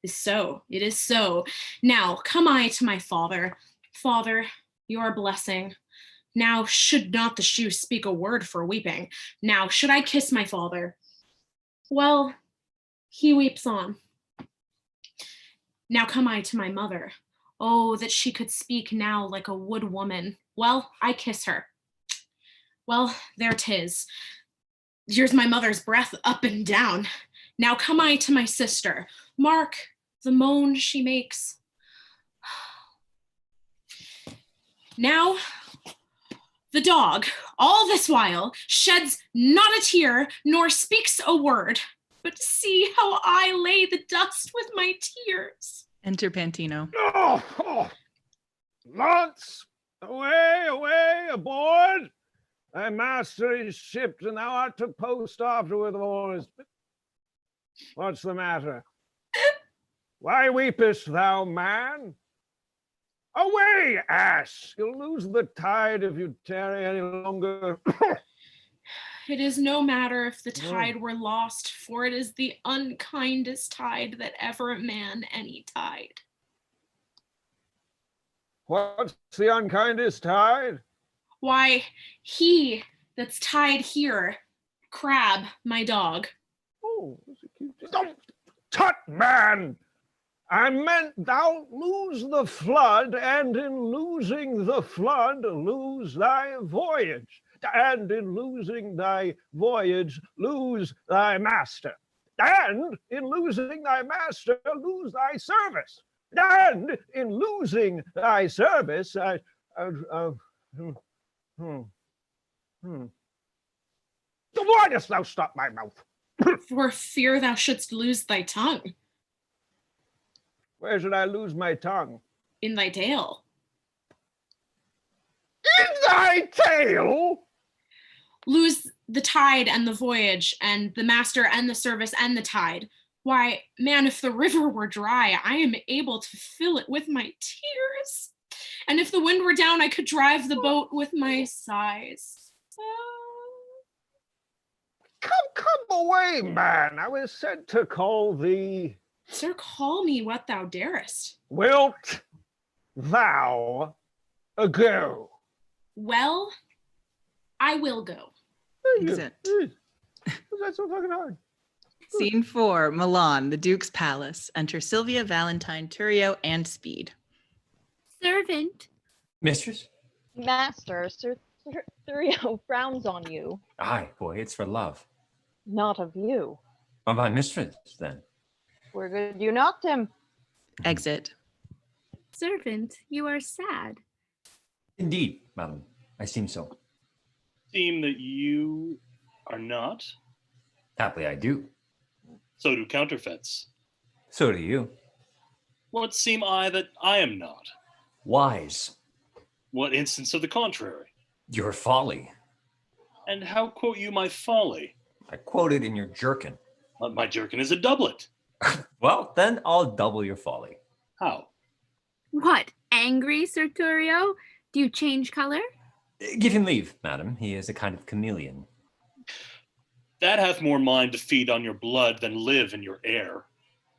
it is so. Now come I to my father. Father, your blessing. Now should not the shoe speak a word for weeping. Now should I kiss my father. Well, he weeps on. Now come I to my mother. Oh, that she could speak now like a wood woman. Well, I kiss her. Well, there 'tis. Here's my mother's breath up and down. Now come I to my sister. Mark the moan she makes. Now the dog, all this while, sheds not a tear, nor speaks a word. But see how I lay the dust with my tears. Enter Pantino. Oh, Lance, away, aboard. Thy master is shipped, and thou art to post afterward with all his... What's the matter? Why weepest thou, man? Away, ass! You'll lose the tide if you tarry any longer. It is no matter if the tide were lost, for it is the unkindest tide that ever a man any tide. What's the unkindest tide? Why, he that's tied here, Crab, my dog. Oh, don't tut, man! I meant thou lose the flood, and in losing the flood, lose thy voyage. And in losing thy voyage, lose thy master. And in losing thy master, lose thy service. And in losing thy service, Why dost thou stop my mouth? For fear thou shouldst lose thy tongue. Where should I lose my tongue? In thy tail. In thy tail? Lose the tide and the voyage, and the master and the service and the tide. Why, man, if the river were dry, I am able to fill it with my tears. And if the wind were down, I could drive the boat with my sighs. Come away, man. I was sent to call thee. Sir, call me what thou darest. Wilt thou go? Well, I will go. Exit. That's so fucking hard. Scene 4, Milan, the Duke's Palace. Enter Sylvia, Valentine, Turio, and Speed. Servant. Mistress? Master, Sir Thurio frowns on you. Aye, boy, it's for love. Not of you. Of my mistress, then. We're good you knocked him. Exit. Servant, you are sad. Indeed, madam, I seem so. Seem that you are not? Haply I do. So do counterfeits. So do you. What seem I that I am not? Wise. What instance of the contrary? Your folly. And how quote you my folly? I quoted in your jerkin. My jerkin is a doublet. Well, then I'll double your folly. How? What, angry, Sir Thurio? Do you change color? Give him leave, madam. He is a kind of chameleon. That hath more mind to feed on your blood than live in your air.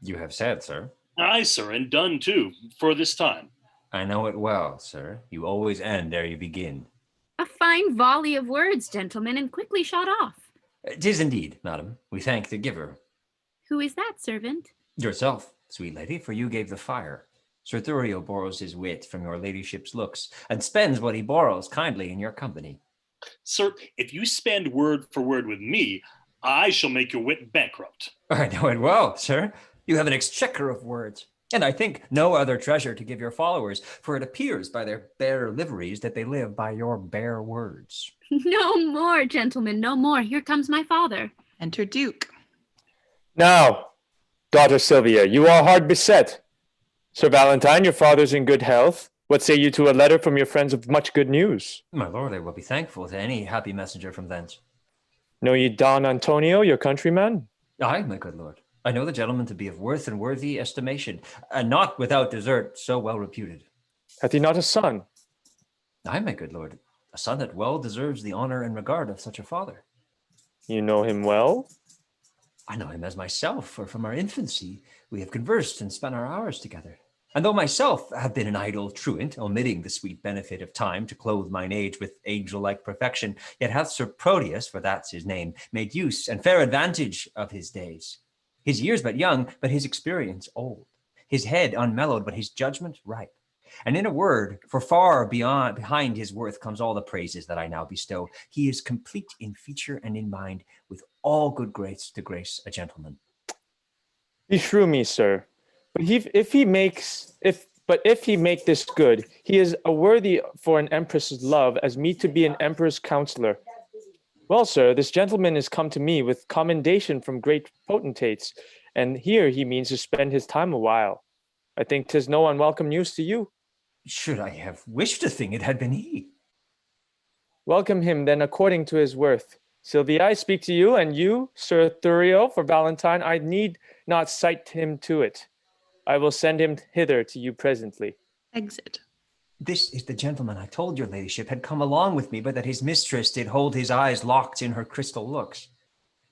You have said, sir. Aye, sir, and done too, for this time. I know it well, sir. You always end ere you begin. A fine volley of words, gentlemen, and quickly shot off. 'Tis indeed, madam. We thank the giver. Who is that, servant? Yourself, sweet lady, for you gave the fire. Sir Thurio borrows his wit from your ladyship's looks, and spends what he borrows kindly in your company. Sir, if you spend word for word with me, I shall make your wit bankrupt. I know it well, sir. You have an exchequer of words, and I think no other treasure to give your followers, for it appears by their bare liveries that they live by your bare words. No more, gentlemen, no more. Here comes my father. Enter Duke. Now, daughter Sylvia, you are hard beset. Sir Valentine, your father's in good health. What say you to a letter from your friends of much good news? My lord, I will be thankful to any happy messenger from thence. Know ye Don Antonio, your countryman? Aye, my good lord. I know the gentleman to be of worth and worthy estimation, and not without desert so well reputed. Hath he not a son? Aye, my good lord. A son that well deserves the honor and regard of such a father. You know him well? I know him as myself, for from our infancy we have conversed and spent our hours together. And though myself have been an idle truant, omitting the sweet benefit of time to clothe mine age with angel-like perfection, yet hath Sir Proteus, for that's his name, made use and fair advantage of his days. His years but young, but his experience old. His head unmellowed, but his judgment ripe. And in a word, for far behind his worth comes all the praises that I now bestow. He is complete in feature and in mind, with all good grace to grace a gentleman. Beshrew me, sir. But if he make this good, he is a worthy for an empress's love as me to be an emperor's counselor. Well, sir, this gentleman is come to me with commendation from great potentates, and here he means to spend his time a while. I think 'tis no unwelcome news to you. Should I have wished a thing, it had been he. Welcome him then according to his worth. Sylvia, I speak to you, and you, Sir Thurio, for Valentine, I need not cite him to it. I will send him hither to you presently. Exit. This is the gentleman I told your ladyship had come along with me, but that his mistress did hold his eyes locked in her crystal looks.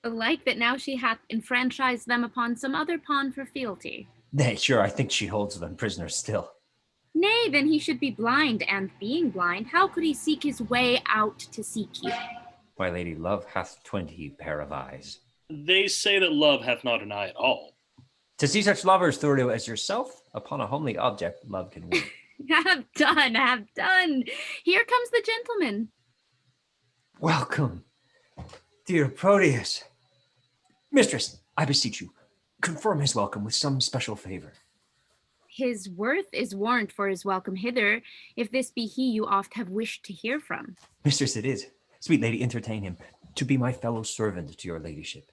Belike that now she hath enfranchised them upon some other pawn for fealty. Nay, sure, I think she holds them prisoners still. Nay, then he should be blind, and being blind, how could he seek his way out to seek you? My lady love hath 20 pair of eyes. They say that love hath not an eye at all. To see such lovers, Thurio, as yourself, upon a homely object love can win. Have done, have done. Here comes the gentleman. Welcome, dear Proteus. Mistress, I beseech you, confirm his welcome with some special favor. His worth is warrant for his welcome hither, if this be he you oft have wished to hear from. Mistress, it is. Sweet lady, entertain him, to be my fellow servant to your ladyship.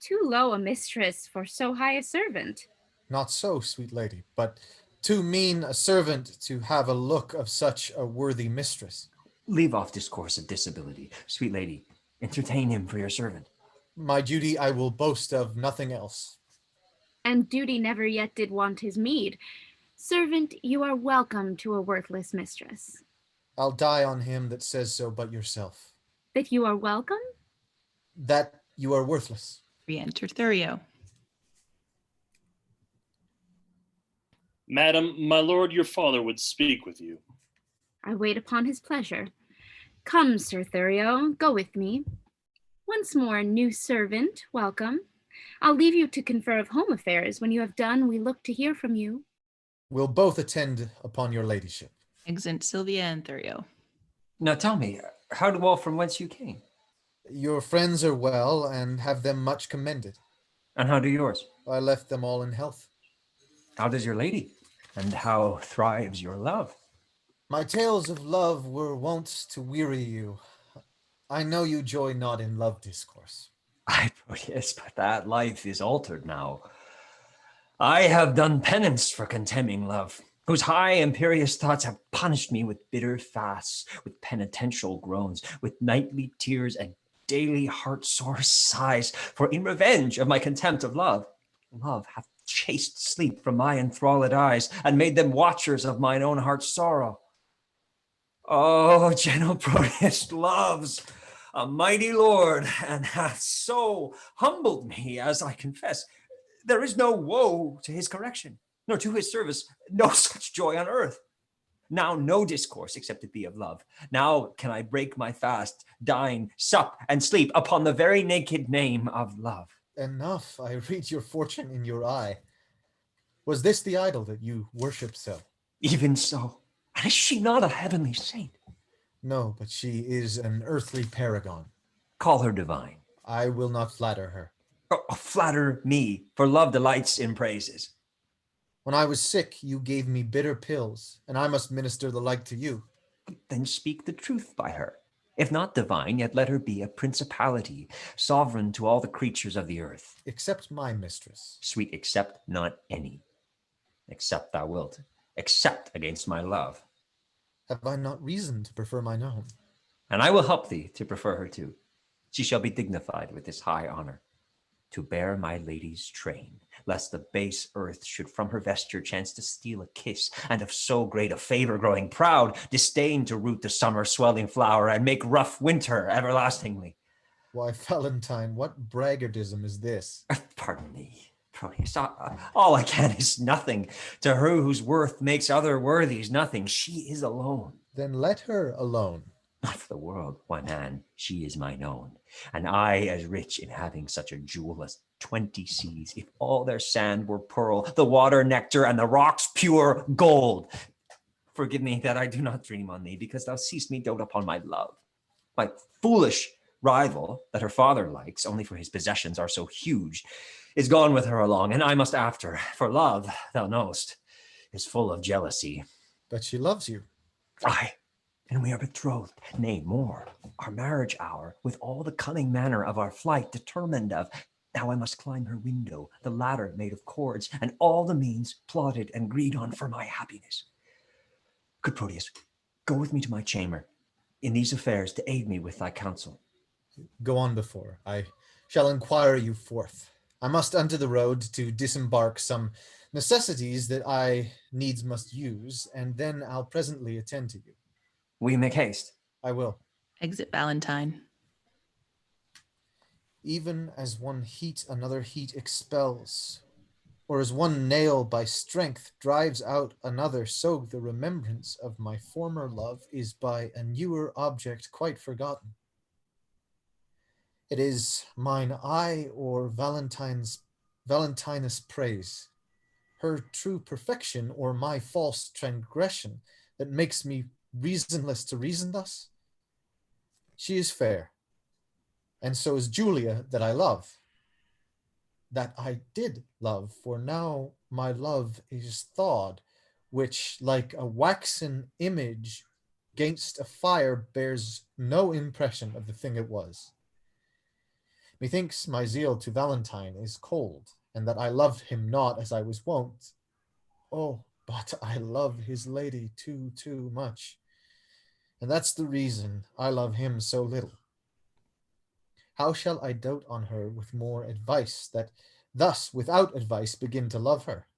Too low a mistress for so high a servant. Not so, sweet lady, but too mean a servant to have a look of such a worthy mistress. Leave off discourse of disability. Sweet lady, entertain him for your servant. My duty I will boast of, nothing else. And duty never yet did want his meed. Servant, you are welcome to a worthless mistress. I'll die on him that says so but yourself. That you are welcome? That you are worthless. Re-enter Thurio. Madam, my lord your father would speak with you. I wait upon his pleasure. Come, Sir Thurio, go with me. Once more, new servant, welcome. I'll leave you to confer of home affairs. When you have done, we look to hear from you. We'll both attend upon your ladyship. Exit Sylvia and Thurio. Now tell me, how do all from whence you came? Your friends are well, and have them much commended. And how do yours? I left them all in health. How does your lady? And how thrives your love? My tales of love were wont to weary you. I know you joy not in love discourse. Ay, Proteus, but that life is altered now. I have done penance for contemning love, whose high imperious thoughts have punished me with bitter fasts, with penitential groans, with nightly tears and daily heart-sore sighs, for in revenge of my contempt of love, love hath chased sleep from my enthralled eyes, and made them watchers of mine own heart's sorrow. Oh, gentle Proteus loves a mighty lord, and hath so humbled me, as I confess, there is no woe to his correction, nor to his service no such joy on earth. Now no discourse except it be of love. Now can I break my fast, dine, sup, and sleep upon the very naked name of love. Enough, I read your fortune in your eye. Was this the idol that you worship so? Even so. And is she not a heavenly saint? No, but she is an earthly paragon. Call her divine. I will not flatter her. Oh, flatter me, for love delights in praises. When I was sick, you gave me bitter pills, and I must minister the like to you. Then speak the truth by her. If not divine, yet let her be a principality, sovereign to all the creatures of the earth. Except my mistress. Sweet, except not any. Except thou wilt. Except against my love. Have I not reason to prefer mine own? And I will help thee to prefer her too. She shall be dignified with this high honor, to bear my lady's train, lest the base earth should from her vesture chance to steal a kiss, and of so great a favor growing proud, disdain to root the summer swelling flower, and make rough winter everlastingly. Why, Valentine, what braggartism is this? Pardon me, Proteus. All I can is nothing. To her whose worth makes other worthies nothing, she is alone. Then let her alone. Not for the world, why man, she is mine own, and I as rich in having such a jewel as 20 seas, if all their sand were pearl, the water nectar, and the rocks pure gold. Forgive me that I do not dream on thee, because thou seest me dote upon my love. My foolish rival, that her father likes, only for his possessions are so huge, is gone with her along, and I must after, for love, thou knowest, is full of jealousy. But she loves you. Aye. And we are betrothed, nay, more, our marriage hour, with all the cunning manner of our flight determined of. Now I must climb her window, the ladder made of cords, and all the means plotted and agreed on for my happiness. Good Proteus, go with me to my chamber, in these affairs to aid me with thy counsel. Go on before, I shall inquire you forth. I must unto the road to disembark some necessities that I needs must use, and then I'll presently attend to you. We make haste. I will. Exit Valentine. Even as one heat another heat expels, or as one nail by strength drives out another, so the remembrance of my former love is by a newer object quite forgotten. It is mine eye or Valentine's praise, her true perfection or my false transgression that makes me reasonless to reason thus? She is fair, and so is Julia that I love, that I did love, for now my love is thawed, which like a waxen image gainst a fire bears no impression of the thing it was. Methinks my zeal to Valentine is cold, and that I love him not as I was wont. Oh, but I love his lady too much. And that's the reason I love him so little. How shall I dote on her with more advice, that thus without advice begin to love her?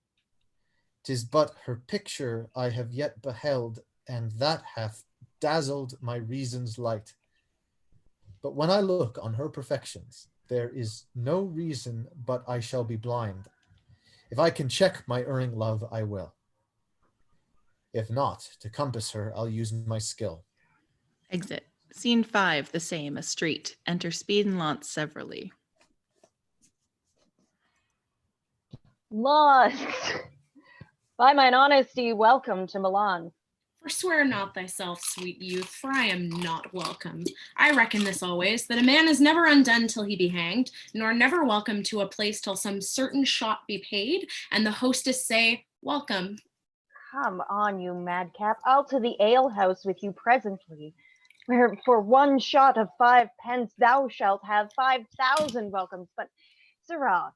'Tis but her picture I have yet beheld, and that hath dazzled my reason's light. But when I look on her perfections, there is no reason but I shall be blind. If I can check my erring love, I will. If not, to compass her, I'll use my skill. Exit. Scene 5, the same, a street. Enter Speed and Launce severally. Launce, by mine honesty, welcome to Milan. Forswear not thyself, sweet youth, for I am not welcome. I reckon this always, that a man is never undone till he be hanged, nor never welcome to a place till some certain shot be paid, and the hostess say, welcome. Come on, you madcap, I'll to the alehouse with you presently. where for one shot of 5 pence thou shalt have 5,000 welcomes. But, sirrah,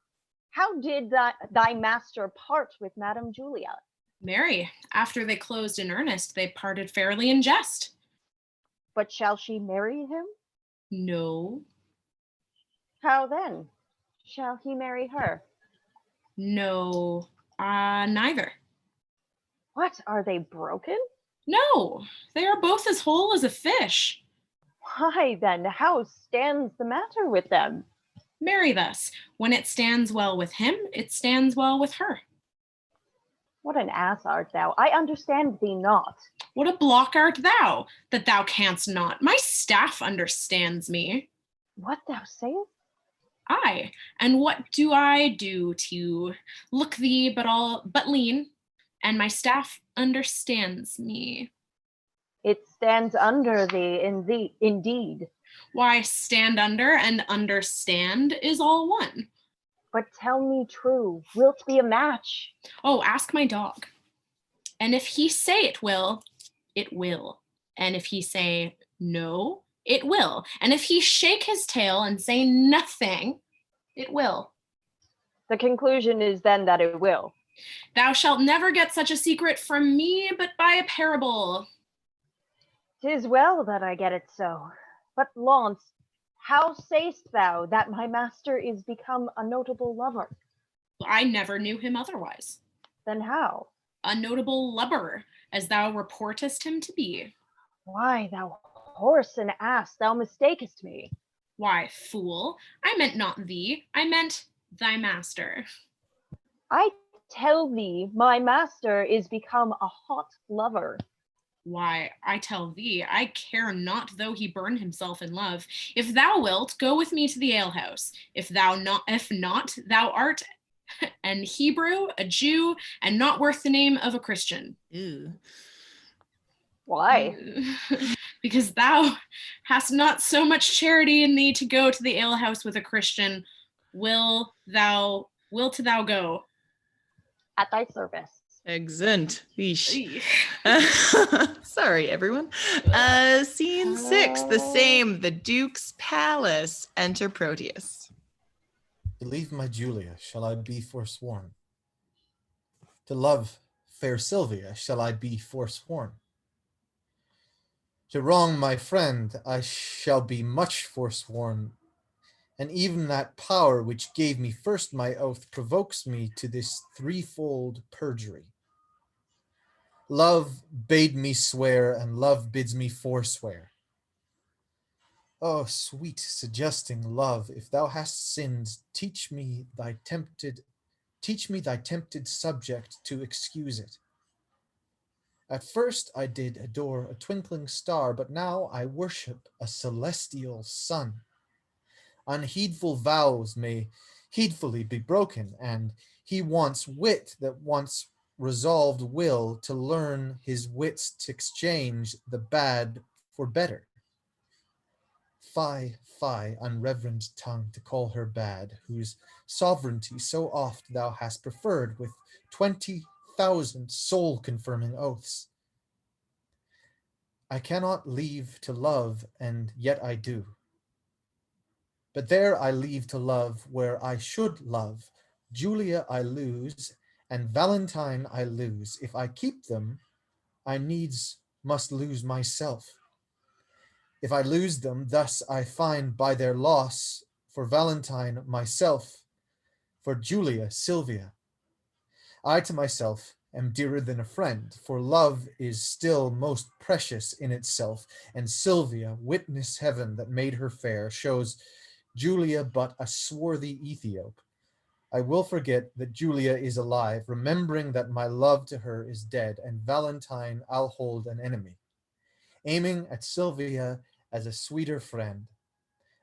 how did thy master part with Madame Julia? Marry, after they closed in earnest, they parted fairly in jest. But shall she marry him? No. How then? Shall he marry her? No, neither. What, are they broken? No, they are both as whole as a fish. Why then, how stands the matter with them? Marry thus, when it stands well with him, it stands well with her. What an ass art thou! I understand thee not. What a block art thou, that thou canst not? My staff understands me. What thou sayest? Aye, and what do I do to look thee but lean, and my staff understands me. It stands under thee, indeed. Why, stand under and understand is all one. But tell me true, wilt be a match? Oh, ask my dog. And if he say it will, it will. And if he say no, it will. And if he shake his tail and say nothing, it will. The conclusion is then that it will. Thou shalt never get such a secret from me, but by a parable. 'Tis well that I get it so. But, Launce, how sayst thou that my master is become a notable lover? I never knew him otherwise. Then how? A notable lubber, as thou reportest him to be. Why, thou horse and ass, thou mistakest me. Why, fool, I meant not thee, I meant thy master. I tell thee, my master is become a hot lover. Why, I tell thee, I care not though he burn himself in love. If thou wilt, go with me to the alehouse. If not, thou art an Hebrew, a Jew, and not worth the name of a Christian. Ew. Why? Because thou hast not so much charity in thee to go to the alehouse with a Christian. Wilt thou go? At thy service. Excellent. Yeesh. Sorry, everyone. Scene 6, the same, the Duke's palace. Enter Proteus. To leave my Julia shall I be forsworn. To love fair Sylvia shall I be forsworn. To wrong my friend I shall be much forsworn, and even that power which gave me first my oath provokes me to this threefold perjury. Love bade me swear, and love bids me forswear. Oh, sweet suggesting love, if thou hast sinned, teach me thy tempted subject to excuse it. At first I did adore a twinkling star, but now I worship a celestial sun. Unheedful vows may heedfully be broken, and he wants wit that once resolved will to learn his wits to exchange the bad for better. Fie, fie, unreverend tongue, to call her bad, whose sovereignty so oft thou hast preferred with 20,000 soul-confirming oaths. I cannot leave to love, and yet I do. But there I leave to love where I should love. Julia I lose, and Valentine I lose. If I keep them, I needs must lose myself. If I lose them, thus I find by their loss, for Valentine myself, for Julia Sylvia. I to myself am dearer than a friend, for love is still most precious in itself, and Sylvia, witness heaven that made her fair, shows Julia but a swarthy Ethiop. I will forget that Julia is alive, remembering that my love to her is dead, and Valentine I'll hold an enemy, aiming at Sylvia as a sweeter friend.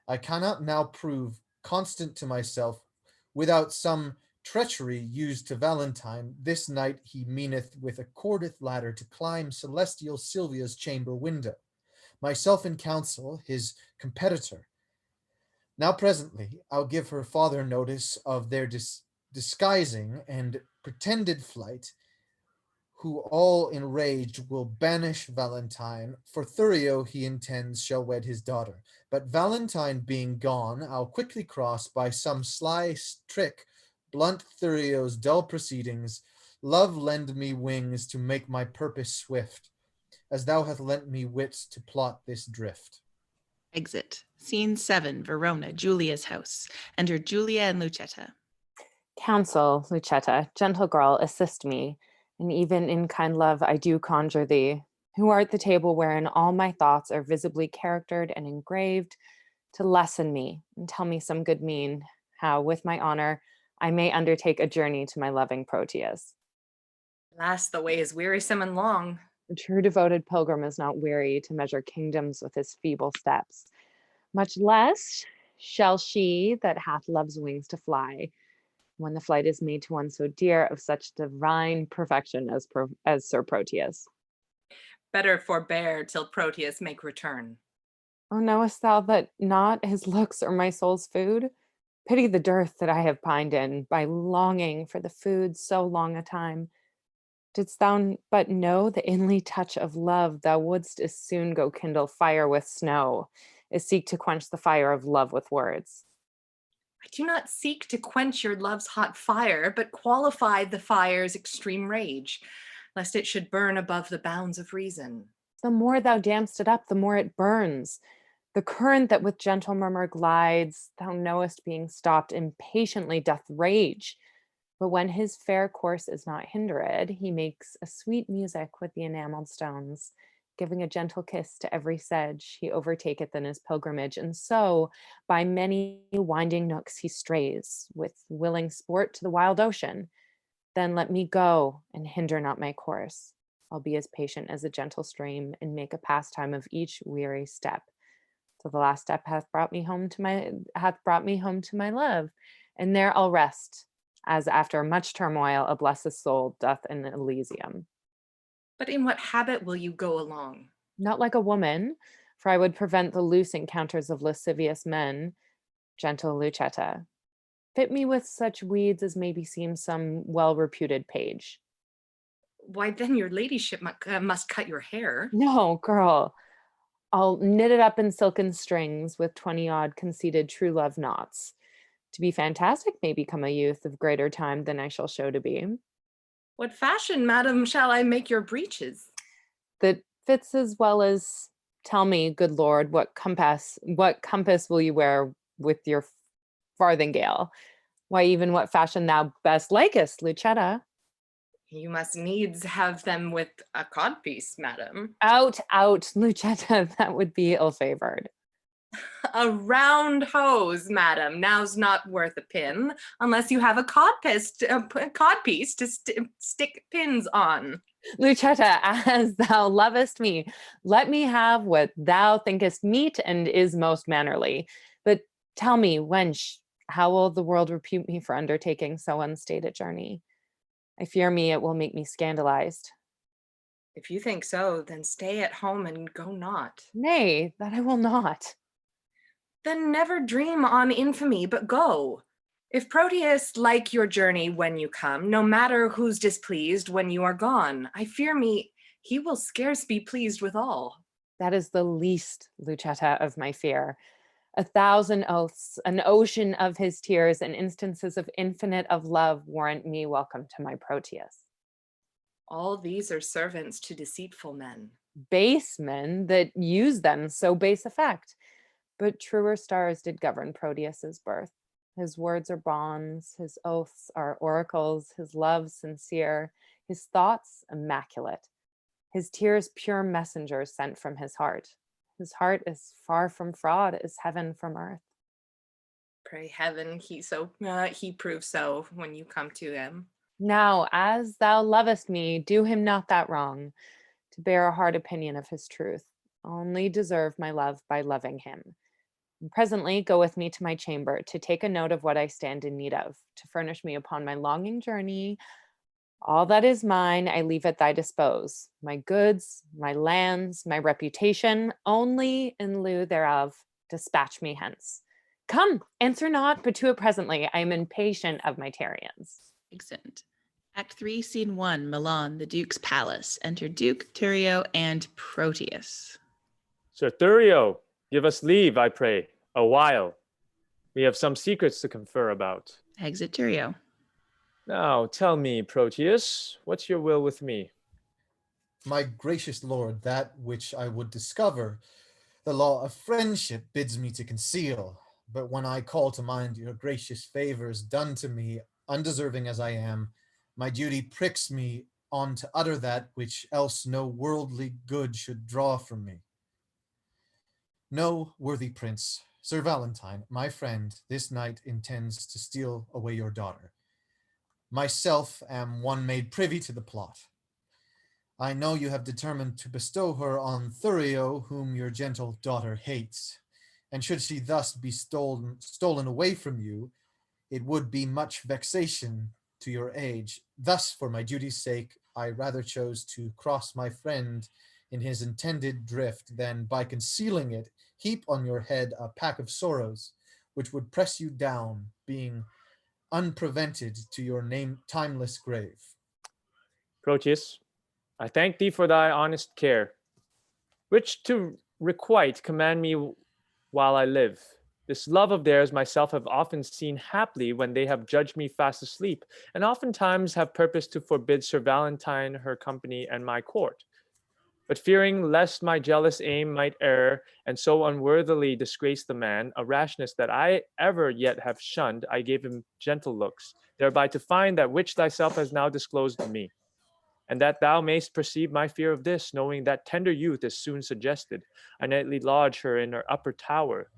I cannot now prove constant to myself without some treachery used to Valentine. This night he meaneth with a corded ladder to climb celestial Sylvia's chamber window. Myself in counsel, his competitor. Now presently I'll give her father notice of their disguising and pretended flight, who all enraged will banish Valentine, for Thurio he intends shall wed his daughter. But Valentine being gone, I'll quickly cross by some sly trick, blunt Thurio's dull proceedings. Love lend me wings to make my purpose swift, as thou hast lent me wits to plot this drift. Exit. Scene 7, Verona, Julia's house. Enter Julia and Lucetta. Counsel, Lucetta, gentle girl, assist me, and even in kind love I do conjure thee, who art the table wherein all my thoughts are visibly charactered and engraved, to lesson me and tell me some good mean, how with my honor I may undertake a journey to my loving Proteus. Alas, the way is wearisome and long. The true devoted pilgrim is not weary to measure kingdoms with his feeble steps, much less shall she that hath love's wings to fly, when the flight is made to one so dear, of such divine perfection as Sir Proteus. Better forbear till Proteus make return. Oh, knowest thou that not his looks are my soul's food? Pity the dearth that I have pined in, by longing for the food so long a time. Didst thou but know the inly touch of love, thou wouldst as soon go kindle fire with snow, as seek to quench the fire of love with words. I do not seek to quench your love's hot fire, but qualify the fire's extreme rage, lest it should burn above the bounds of reason. The more thou damst it up, the more it burns. The current that with gentle murmur glides, thou knowest being stopped impatiently doth rage. But when his fair course is not hindered, he makes a sweet music with the enameled stones. Giving a gentle kiss to every sedge, he overtaketh in his pilgrimage, and so by many winding nooks he strays, with willing sport to the wild ocean. Then let me go, and hinder not my course. I'll be as patient as a gentle stream, and make a pastime of each weary step. Till the last step hath brought me home to my love, and there I'll rest, as after much turmoil a blessed soul doth in Elysium. But in what habit will you go along? Not like a woman, for I would prevent the loose encounters of lascivious men. Gentle Lucetta, fit me with such weeds as may beseem some well-reputed page. Why then your ladyship must cut your hair. No, girl, I'll knit it up in silken strings with 20-odd conceited true love knots. To be fantastic may become a youth of greater time than I shall show to be. What fashion, madam, shall I make your breeches? That fits as well as, tell me, good lord, what compass will you wear with your farthingale? Why, even what fashion thou best likest, Lucetta? You must needs have them with a codpiece, madam. Out, Lucetta, that would be ill-favored. A round hose, madam, now's not worth a pin, unless you have a codpiece to stick pins on. Lucetta, as thou lovest me, let me have what thou thinkest meet and is most mannerly. But tell me, wench, how will the world repute me for undertaking so unstated journey? I fear me it will make me scandalized. If you think so, then stay at home and go not. Nay, that I will not. Then never dream on infamy, but go. If Proteus like your journey when you come, no matter who's displeased when you are gone, I fear me he will scarce be pleased withal. That is the least, Lucetta, of my fear. 1,000 oaths, an ocean of his tears, and instances of infinite of love warrant me welcome to my Proteus. All these are servants to deceitful men. Base men that use them so base effect. But truer stars did govern Proteus's birth. His words are bonds, his oaths are oracles, his love sincere, his thoughts immaculate, his tears pure messengers sent from his heart. His heart is far from fraud as heaven from earth. Pray heaven he prove so when you come to him. Now, as thou lovest me, do him not that wrong, to bear a hard opinion of his truth. Only deserve my love by loving him. And presently go with me to my chamber to take a note of what I stand in need of, to furnish me upon my longing journey. All that is mine I leave at thy dispose, my goods, my lands, my reputation, only in lieu thereof dispatch me hence. Come, answer not, but to it presently. I am impatient of my tarriance. Excellent. Act 3, Scene 1, Milan, the Duke's Palace. Enter Duke, Thurio, and Proteus. Sir Thurio, give us leave, I pray, a while. We have some secrets to confer about. Exit Thurio. Now, tell me, Proteus, what's your will with me? My gracious lord, that which I would discover, the law of friendship bids me to conceal. But when I call to mind your gracious favors done to me, undeserving as I am, my duty pricks me on to utter that which else no worldly good should draw from me. No, worthy prince, Sir Valentine, my friend, this night intends to steal away your daughter. Myself am one made privy to the plot. I know you have determined to bestow her on Thurio, whom your gentle daughter hates. And should she thus be stolen away from you, it would be much vexation to your age. Thus, for my duty's sake, I rather chose to cross my friend in his intended drift than by concealing it, heap on your head a pack of sorrows, which would press you down, being unprevented to your timeless grave. Proteus, I thank thee for thy honest care, which to requite command me while I live. This love of theirs myself have often seen haply when they have judged me fast asleep, and oftentimes have purposed to forbid Sir Valentine her company and my court. But fearing lest my jealous aim might err, and so unworthily disgrace the man, a rashness that I ever yet have shunned, I gave him gentle looks, thereby to find that which thyself has now disclosed to me. And that thou mayst perceive my fear of this, knowing that tender youth is soon suggested, I nightly lodge her in her upper tower,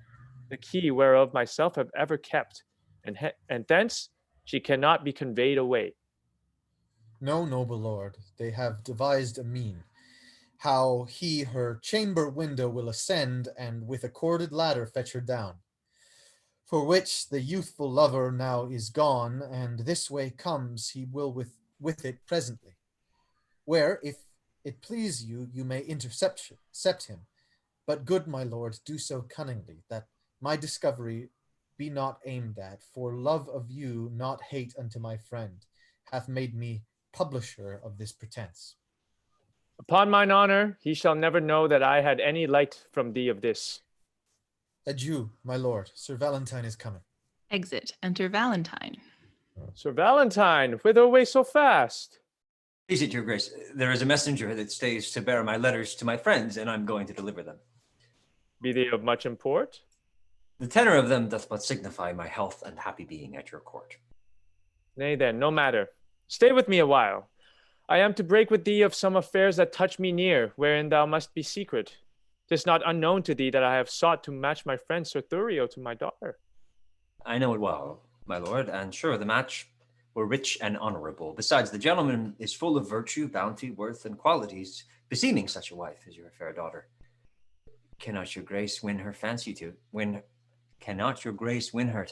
the key whereof myself have ever kept, and thence she cannot be conveyed away. No, noble lord, they have devised a mean, how he her chamber window will ascend, and with a corded ladder fetch her down. For which the youthful lover now is gone, and this way comes he will with it presently. Where, if it please you, you may intercept him. But good my lord, do so cunningly, that my discovery be not aimed at, for love of you, not hate unto my friend, hath made me publisher of this pretense. Upon mine honor, he shall never know that I had any light from thee of this. Adieu, my lord, Sir Valentine is coming. Exit. Enter Valentine. Sir Valentine, whither away so fast? Please it, your grace. There is a messenger that stays to bear my letters to my friends, and I'm going to deliver them. Be they of much import? The tenor of them doth but signify my health and happy being at your court. Nay then, no matter. Stay with me a while. I am to break with thee of some affairs that touch me near, wherein thou must be secret. 'Tis not unknown to thee that I have sought to match my friend Sir Thurio to my daughter. I know it well, my lord, and sure the match were rich and honorable. Besides, the gentleman is full of virtue, bounty, worth, and qualities beseeming such a wife as your fair daughter. Cannot your grace win her to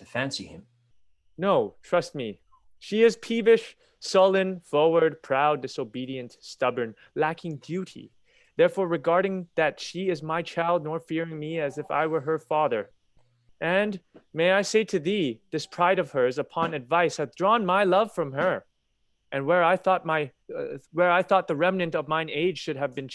fancy him? No, trust me. She is peevish, sullen, forward, proud, disobedient, stubborn, lacking duty. Therefore, regarding that she is my child, nor fearing me as if I were her father. And, may I say to thee, this pride of hers, upon advice, hath drawn my love from her. And where I thought the remnant of mine age should have been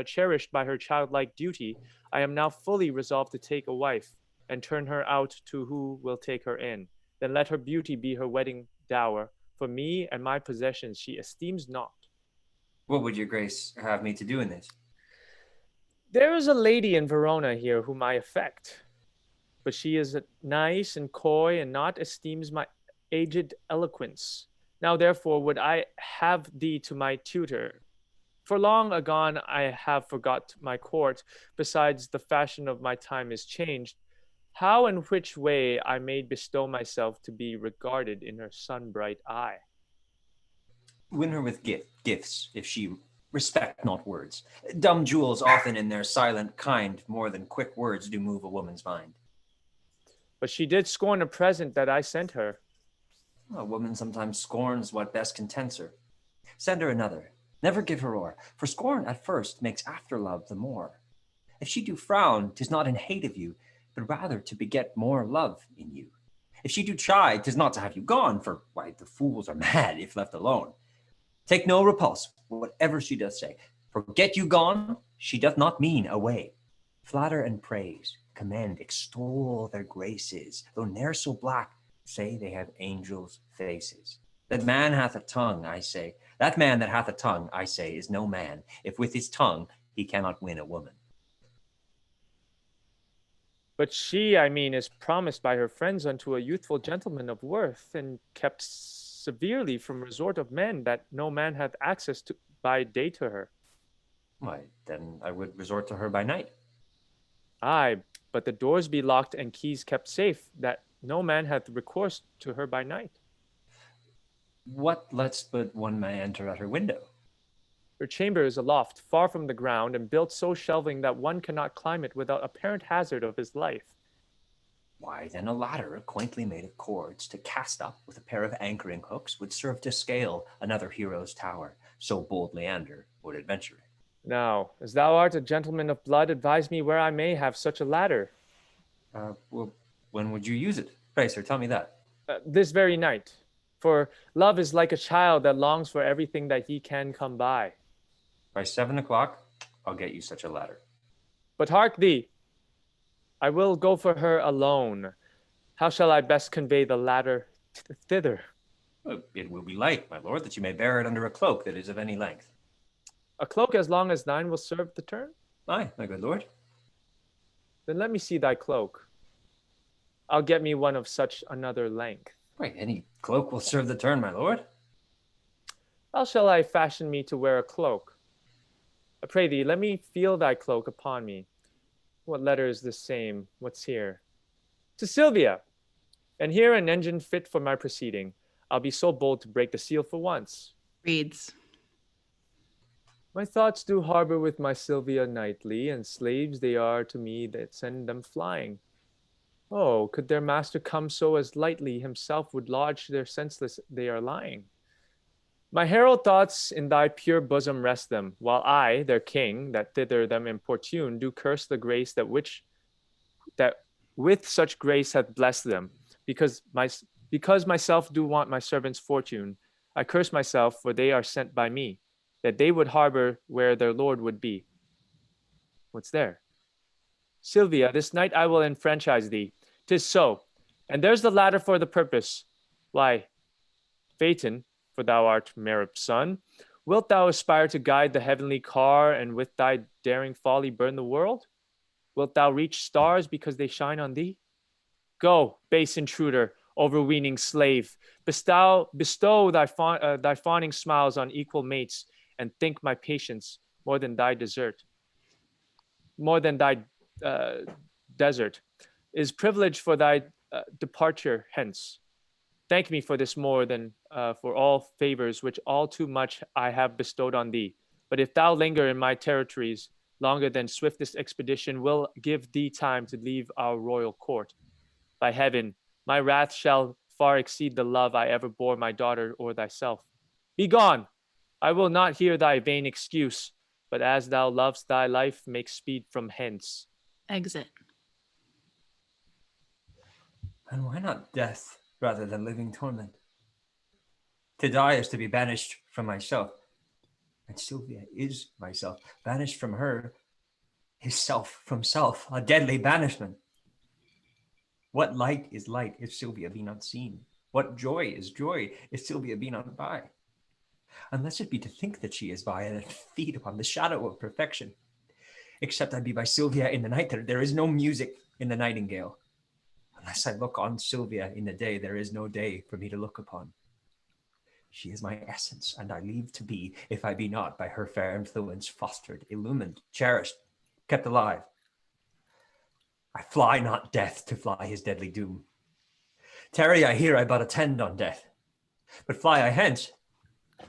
cherished by her childlike duty, I am now fully resolved to take a wife, and turn her out to who will take her in. Then let her beauty be her wedding dower. For me and my possessions she esteems not. What would your grace have me to do in this? There is a lady in Verona here whom I affect, but she is nice and coy, and not esteems my aged eloquence. Now therefore would I have thee to my tutor. For long agone I have forgot my court, besides the fashion of my time is changed. How and which way I may bestow myself to be regarded in her sun-bright eye? Win her with gifts, if she respect not words. Dumb jewels often in their silent kind more than quick words do move a woman's mind. But she did scorn a present that I sent her. A woman sometimes scorns what best contents her. Send her another. Never give her o'er, for scorn at first makes after love the more. If she do frown, 'tis not in hate of you, but rather to beget more love in you. If she do chide, 'tis not to have you gone, for why, the fools are mad if left alone. Take no repulse, whatever she doth say. Forget you gone, she doth not mean away. Flatter and praise, commend, extol their graces, though ne'er so black, say they have angels' faces. That man hath a tongue, I say. That man that hath a tongue, I say, is no man, if with his tongue he cannot win a woman. But she, I mean, is promised by her friends unto a youthful gentleman of worth, and kept severely from resort of men, that no man hath access to by day to her. Why, then I would resort to her by night. Aye, but the doors be locked and keys kept safe, that no man hath recourse to her by night. What lets but one man enter at her window? Her chamber is aloft, far from the ground, and built so shelving that one cannot climb it without apparent hazard of his life. Why, then a ladder, quaintly made of cords, to cast up with a pair of anchoring hooks, would serve to scale another hero's tower, so bold Leander would adventure it. Now, as thou art a gentleman of blood, advise me where I may have such a ladder. Well, when would you use it? Pray, sir, tell me that. This very night. For love is like a child that longs for everything that he can come by. By 7 o'clock, I'll get you such a ladder. But hark thee, I will go for her alone. How shall I best convey the ladder thither? It will be light, my lord, that you may bear it under a cloak that is of any length. A cloak as long as thine will serve the turn? Aye, my good lord. Then let me see thy cloak. I'll get me one of such another length. Right, any cloak will serve the turn, my lord. How shall I fashion me to wear a cloak? I pray thee, let me feel thy cloak upon me. What letter is this same? What's here? To Sylvia. And here an engine fit for my proceeding. I'll be so bold to break the seal for once. Reads. My thoughts do harbor with my Sylvia nightly, and slaves they are to me that send them flying. Oh, could their master come so as lightly himself would lodge their senseless they are lying. My herald thoughts in thy pure bosom rest them, while I, their king, that thither them importune, do curse the grace that with such grace hath blessed them. Because myself do want my servants' fortune, I curse myself, for they are sent by me, that they would harbor where their lord would be. What's there? Sylvia, this night I will enfranchise thee. 'Tis so, and there's the ladder for the purpose. Why, Phaeton, for thou art Merip's son, wilt thou aspire to guide the heavenly car, and with thy daring folly burn the world? Wilt thou reach stars because they shine on thee? Go, base intruder, overweening slave, bestow thy fawning smiles on equal mates, and think my patience more than thy desert. Desert is privilege for thy departure hence. Thank me for this more than for all favors which all too much I have bestowed on thee. But if thou linger in my territories longer than swiftest expedition will give thee time to leave our royal court, by heaven, my wrath shall far exceed the love I ever bore my daughter or thyself. Be gone! I will not hear thy vain excuse, but as thou lovest thy life, make speed from hence. Exit. And why not death rather than living torment? To die is to be banished from myself. And Sylvia is myself. Banished from her is self from self, a deadly banishment. What light is light if Sylvia be not seen? What joy is joy if Sylvia be not by? Unless it be to think that she is by and feed upon the shadow of perfection. Except I be by Sylvia in the night, there is no music in the nightingale. Unless I look on Sylvia in the day, there is no day for me to look upon. She is my essence, and I leave to be, if I be not by her fair influence fostered, illumined, cherished, kept alive. I fly not death to fly his deadly doom. Tarry I here, I but attend on death. But fly I hence,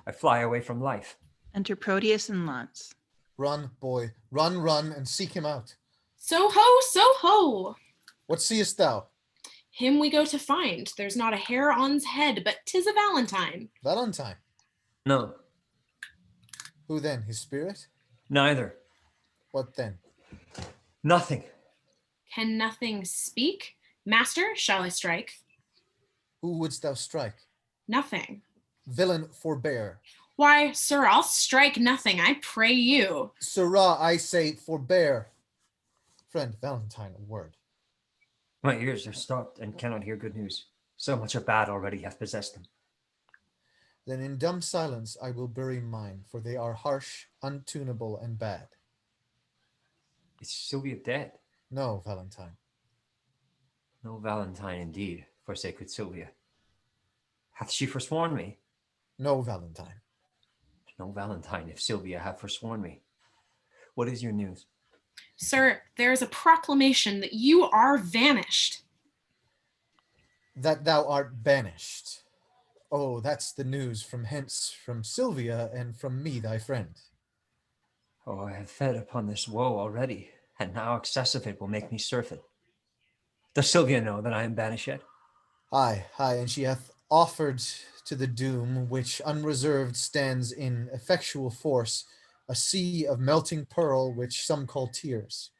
I fly away from life. Enter Proteus and Launce. Run, boy, run, run, and seek him out. So ho, so ho! What seest thou? Him we go to find. There's not a hair on's head, but 'tis a Valentine. Valentine? No. Who then, his spirit? Neither. What then? Nothing. Can nothing speak? Master, shall I strike? Who wouldst thou strike? Nothing. Villain, forbear. Why, sir, I'll strike nothing, I pray you. Sirrah, I say, forbear. Friend Valentine, a word. My ears are stopped and cannot hear good news. So much of bad already hath possessed them. Then in dumb silence I will bury mine, for they are harsh, untunable, and bad. Is Sylvia dead? No, Valentine. No Valentine indeed, for sacred Sylvia. Hath she forsworn me? No, Valentine. No Valentine, if Sylvia have forsworn me. What is your news? Sir, there is a proclamation that you are vanished. That thou art banished. Oh, that's the news from hence, from Sylvia, and from me, thy friend. Oh, I have fed upon this woe already, and now excess of it will make me surfeit. Does Sylvia know that I am banished yet? Aye, and she hath offered to the doom which unreserved stands in effectual force, a sea of melting pearl which some call tears.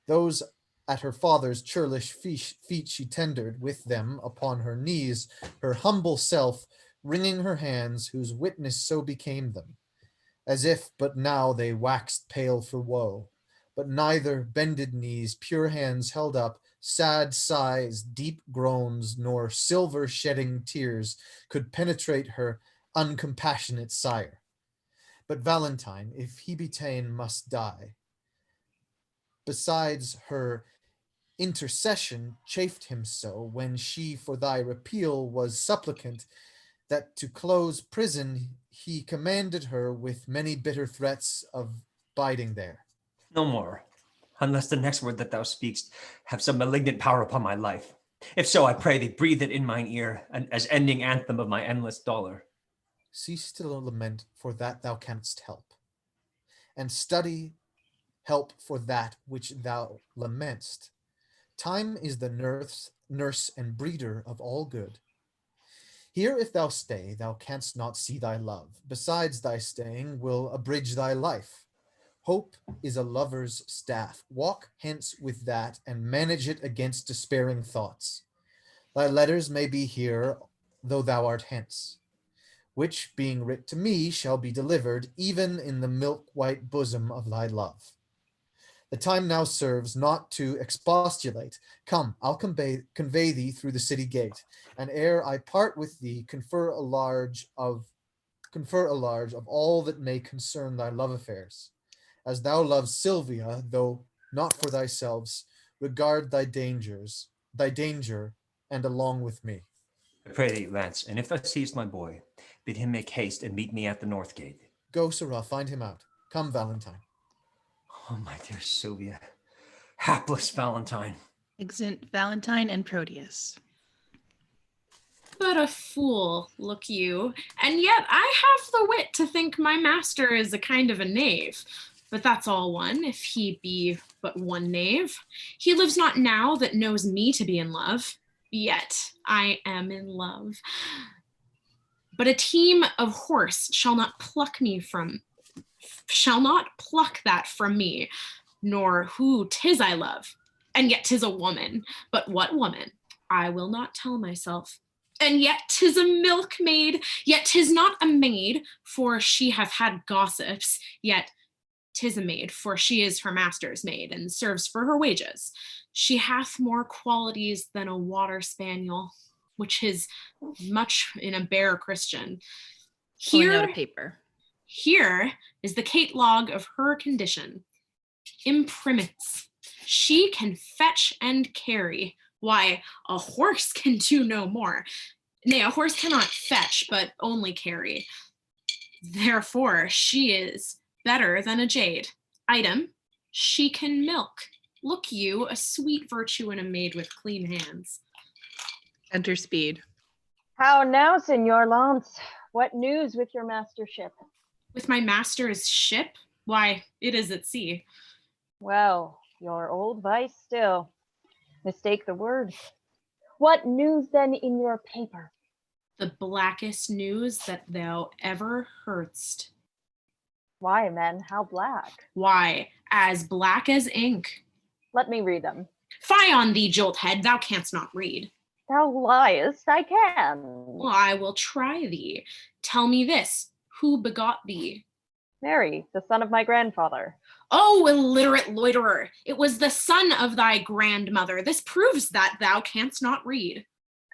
Those at her father's churlish feet she tendered with them upon her knees, her humble self, wringing her hands, whose witness so became them, as if but now they waxed pale for woe. But neither bended knees, pure hands held up, sad sighs, deep groans, nor silver shedding tears could penetrate her uncompassionate sire. But Valentine, if he be ta'en, must die. Besides, her intercession chafed him so, when she for thy repeal was supplicant, that to close prison he commanded her with many bitter threats of biding there. No more, unless the next word that thou speakst have some malignant power upon my life. If so, I pray thee, breathe it in mine ear, and as ending anthem of my endless dolor. Cease to lament for that thou canst help, and study help for that which thou lamentst. Time is the nurse and breeder of all good. Here if thou stay, thou canst not see thy love. Besides, thy staying will abridge thy life. Hope is a lover's staff. Walk hence with that, and manage it against despairing thoughts. Thy letters may be here, though thou art hence, which, being writ to me, shall be delivered, even in the milk-white bosom of thy love. The time now serves not to expostulate. Come, I'll convey thee through the city gate, and ere I part with thee, confer a large of all that may concern thy love affairs. As thou lovest Sylvia, though not for thyself, regard thy danger, and along with me. I pray thee, Lance, and if thou seest my boy, bid him make haste and meet me at the north gate. Go, Sirrah, find him out. Come, Valentine. Oh, my dear Sylvia, hapless Valentine. Exeunt Valentine and Proteus. But a fool, look you, and yet I have the wit to think my master is a kind of a knave. But that's all one, if he be but one knave. He lives not now that knows me to be in love, yet I am in love. But a team of horse shall not pluck that from me, nor who 'tis I love. And yet 'tis a woman, but what woman? I will not tell myself. And yet 'tis a milkmaid, yet 'tis not a maid, for she hath had gossips, yet 'tis a maid, for she is her master's maid, and serves for her wages. She hath more qualities than a water spaniel, which is much in a bare Christian. Pulling out a paper. Here is the catalogue of her condition. Impriments. She can fetch and carry. Why, a horse can do no more. Nay, a horse cannot fetch, but only carry. Therefore, she is better than a jade. Item, she can milk. Look you, a sweet virtue in a maid with clean hands. Enter Speed. How now, Signor Lance? What news with your mastership? With my master's ship? Why, it is at sea. Well, your old vice still. Mistake the word. What news then in your paper? The blackest news that thou ever heardst. Why, men, how black? Why, as black as ink. Let me read them. Fie on thee, jolt head, thou canst not read. Thou liest, I can. Well, I will try thee. Tell me this, Who begot thee? Mary, the son of my grandfather. Oh, illiterate loiterer! It was the son of thy grandmother. This proves that thou canst not read.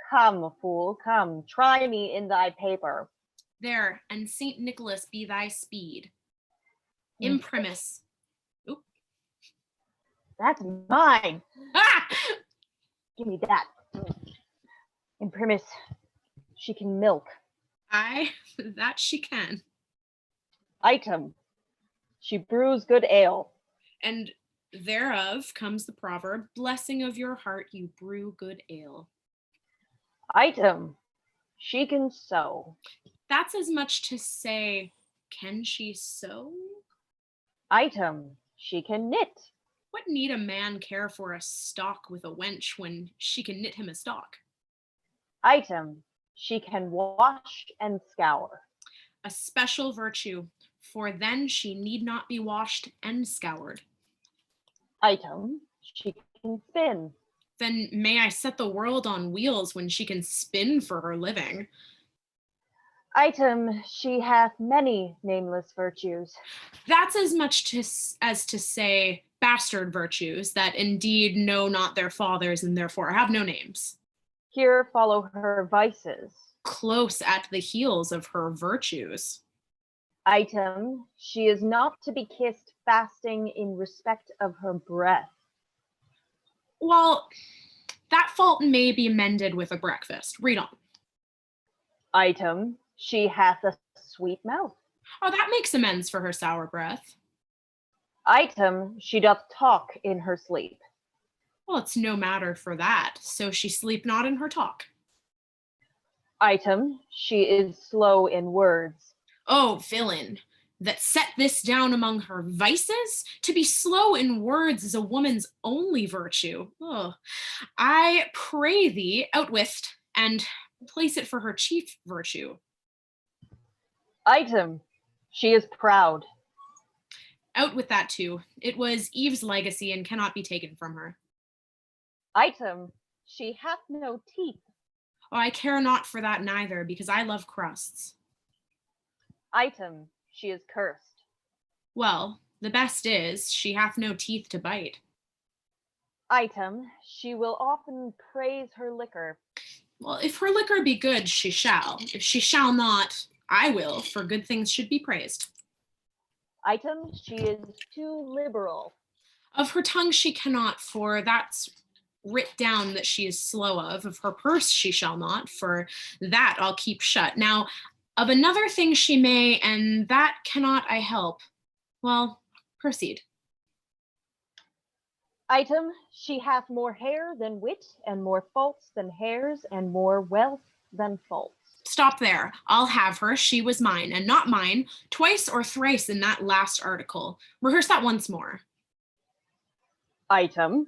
Come, fool, come, try me in thy paper. There, and Saint Nicholas be thy speed. Imprimis. Oop. That's mine. Ah! Give me that. Imprimis, she can milk. Aye, that she can. Item, she brews good ale. And thereof comes the proverb, blessing of your heart, you brew good ale. Item, she can sew. That's as much to say, can she sew? Item, she can knit. What need a man care for a stock with a wench when she can knit him a stock? Item, she can wash and scour. A special virtue, for then she need not be washed and scoured. Item, she can spin. Then may I set the world on wheels when she can spin for her living. Item, she hath many nameless virtues. That's as much as to say bastard virtues that indeed know not their fathers and therefore have no names. Here follow her vices. Close at the heels of her virtues. Item, she is not to be kissed fasting in respect of her breath. Well, that fault may be mended with a breakfast. Read on. Item, she hath a sweet mouth. Oh, that makes amends for her sour breath. Item, she doth talk in her sleep. Well, it's no matter for that, so she sleep not in her talk. Item, she is slow in words. Oh, villain, that set this down among her vices? To be slow in words is a woman's only virtue. Oh, I pray thee, outwist, and place it for her chief virtue. Item, she is proud. Out with that too. It was Eve's legacy and cannot be taken from her. Item, she hath no teeth. Oh, I care not for that neither, because I love crusts. Item, she is cursed. Well, the best is, she hath no teeth to bite. Item, she will often praise her liquor. Well, if her liquor be good, she shall. If she shall not, I will, for good things should be praised. Item, she is too liberal. Of her tongue she cannot, for that's writ down that she is slow of. Of her purse she shall not, for that I'll keep shut. Now, of another thing she may, and that cannot I help. Well, proceed. Item, she hath more hair than wit, and more faults than hairs, and more wealth than faults. Stop there. I'll have her. She was mine, and not mine, twice or thrice in that last article. Rehearse that once more. Item,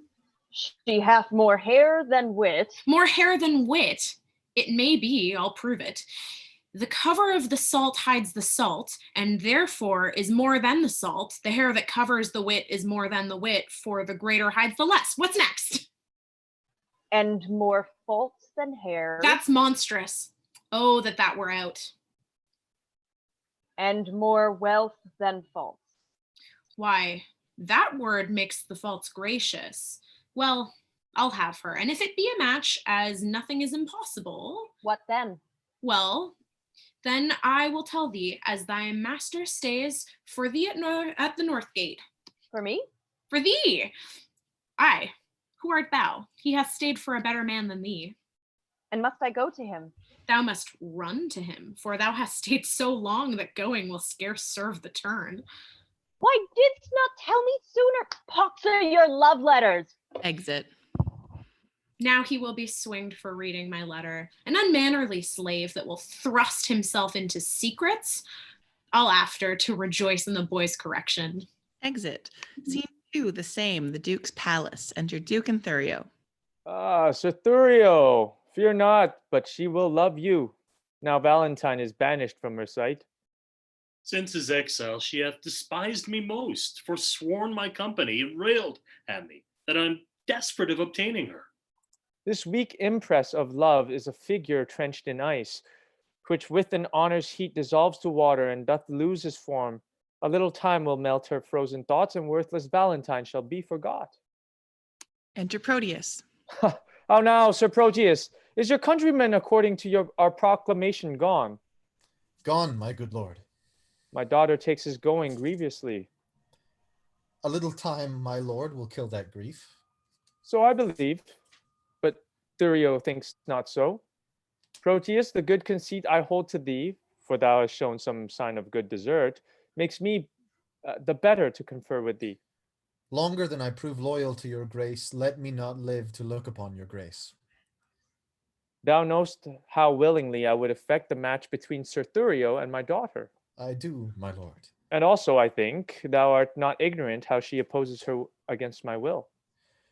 she hath more hair than wit. More hair than wit? It may be, I'll prove it. The cover of the salt hides the salt, and therefore is more than the salt. The hair that covers the wit is more than the wit, for the greater hides the less. What's next? And more faults than hairs. That's monstrous. Oh, that were out. And more wealth than faults. Why, that word makes the faults gracious. Well, I'll have her, and if it be a match, as nothing is impossible. What then? Well, then I will tell thee, as thy master stays, for thee at the north gate. For me? For thee! Aye, who art thou? He hath stayed for a better man than thee. And must I go to him? Thou must run to him, for thou hast stayed so long that going will scarce serve the turn. Why didst not tell me sooner? Pox are your love letters. Exit. Now he will be swinged for reading my letter. An unmannerly slave that will thrust himself into secrets. I'll after to rejoice in the boy's correction. Exit. Scene 2, the same, the Duke's palace. Enter Duke and Thurio. Ah, Sir Thurio, fear not, but she will love you. Now Valentine is banished from her sight. Since his exile, she hath despised me most, forsworn my company, and railed at me, that I'm desperate of obtaining her. This weak impress of love is a figure trenched in ice. which with an honor's heat dissolves to water and doth lose his form. A little time will melt her frozen thoughts, and worthless Valentine shall be forgot. Enter Proteus. How now, Sir Proteus, is your countryman according to our proclamation gone? Gone, my good lord. My daughter takes his going grievously. A little time, my lord, will kill that grief. So I believe, but Thurio thinks not so. Proteus, the good conceit I hold to thee, for thou hast shown some sign of good desert, makes me the better to confer with thee. Longer than I prove loyal to your grace, let me not live to look upon your grace. Thou knowst how willingly I would effect the match between Sir Thurio and my daughter. I do, my lord. And also, I think, thou art not ignorant how she opposes her against my will.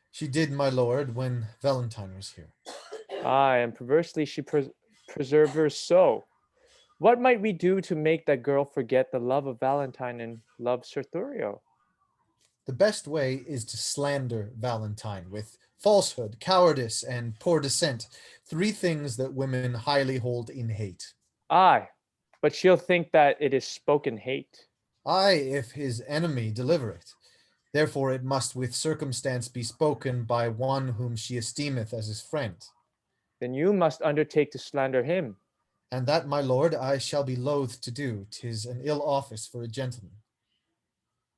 She did, my lord, when Valentine was here. Aye, and perversely she preservers so. What might we do to make that girl forget the love of Valentine and love Sir Thurio? The best way is to slander Valentine with falsehood, cowardice, and poor descent, 3 things that women highly hold in hate. Aye, but she'll think that it is spoken hate. Aye, if his enemy deliver it. Therefore it must with circumstance be spoken by one whom she esteemeth as his friend. Then you must undertake to slander him. And that, my lord, I shall be loath to do. 'Tis an ill office for a gentleman,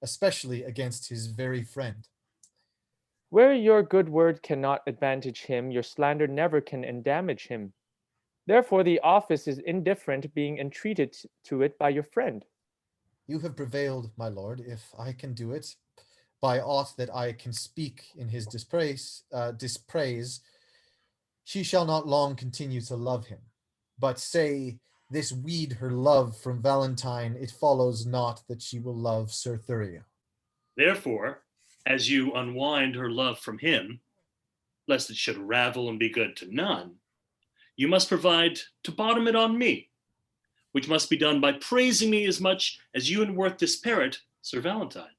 especially against his very friend. Where your good word cannot advantage him, your slander never can endamage him. Therefore the office is indifferent, being entreated to it by your friend. You have prevailed, my lord, if I can do it, by aught that I can speak in his dispraise, she shall not long continue to love him. But say this weed her love from Valentine, it follows not that she will love Sir Thurio. Therefore, as you unwind her love from him, lest it should ravel and be good to none, you must provide to bottom it on me, which must be done by praising me as much as you in worth disparate Sir Valentine.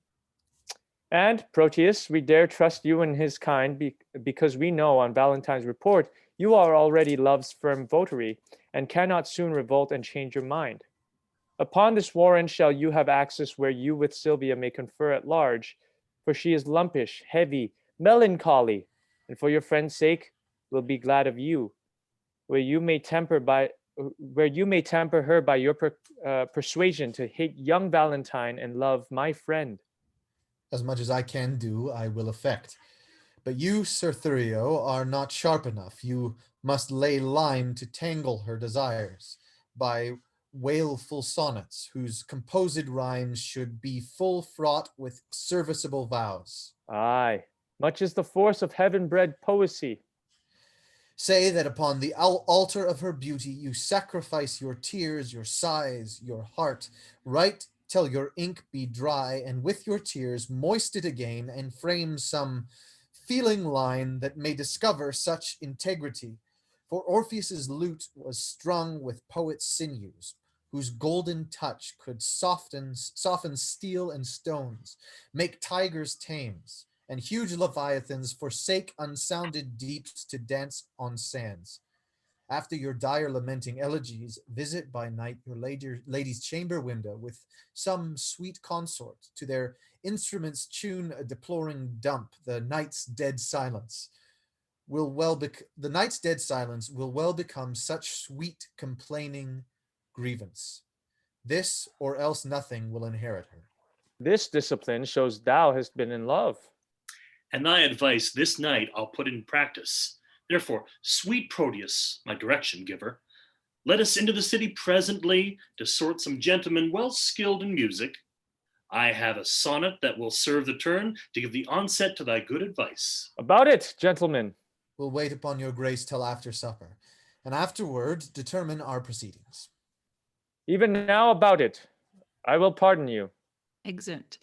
And, Proteus, we dare trust you and his kind, because we know on Valentine's report you are already love's firm votary, and cannot soon revolt and change your mind. Upon this warrant shall you have access where you with Sylvia may confer at large, for she is lumpish, heavy, melancholy, and for your friend's sake will be glad of you, where you may temper her by your persuasion to hate young Valentine and love my friend. As much as I can do, I will effect. But you, Sir Thurio, are not sharp enough. You must lay lime to tangle her desires by wailful sonnets, whose composed rhymes should be full fraught with serviceable vows. Aye, much is the force of heaven-bred poesy. Say that upon the altar of her beauty you sacrifice your tears, your sighs, your heart. Write till your ink be dry, and with your tears moist it again, and frame some feeling line that may discover such integrity. For Orpheus's lute was strung with poet's sinews, whose golden touch could soften steel and stones, make tigers tames, and huge leviathans forsake unsounded deeps to dance on sands. After your dire lamenting elegies, visit by night your lady's chamber window with some sweet consort. To their instruments tune a deploring dump. The night's dead silence will well become such sweet complaining grievance. This or else nothing will inherit her. This discipline shows thou hast been in love. And thy advice this night I'll put in practice. Therefore, sweet Proteus, my direction giver, let us into the city presently to sort some gentlemen well skilled in music. I have a sonnet that will serve the turn to give the onset to thy good advice. About it, gentlemen. We'll wait upon your grace till after supper, and afterward determine our proceedings. Even now about it. I will pardon you. Exeunt.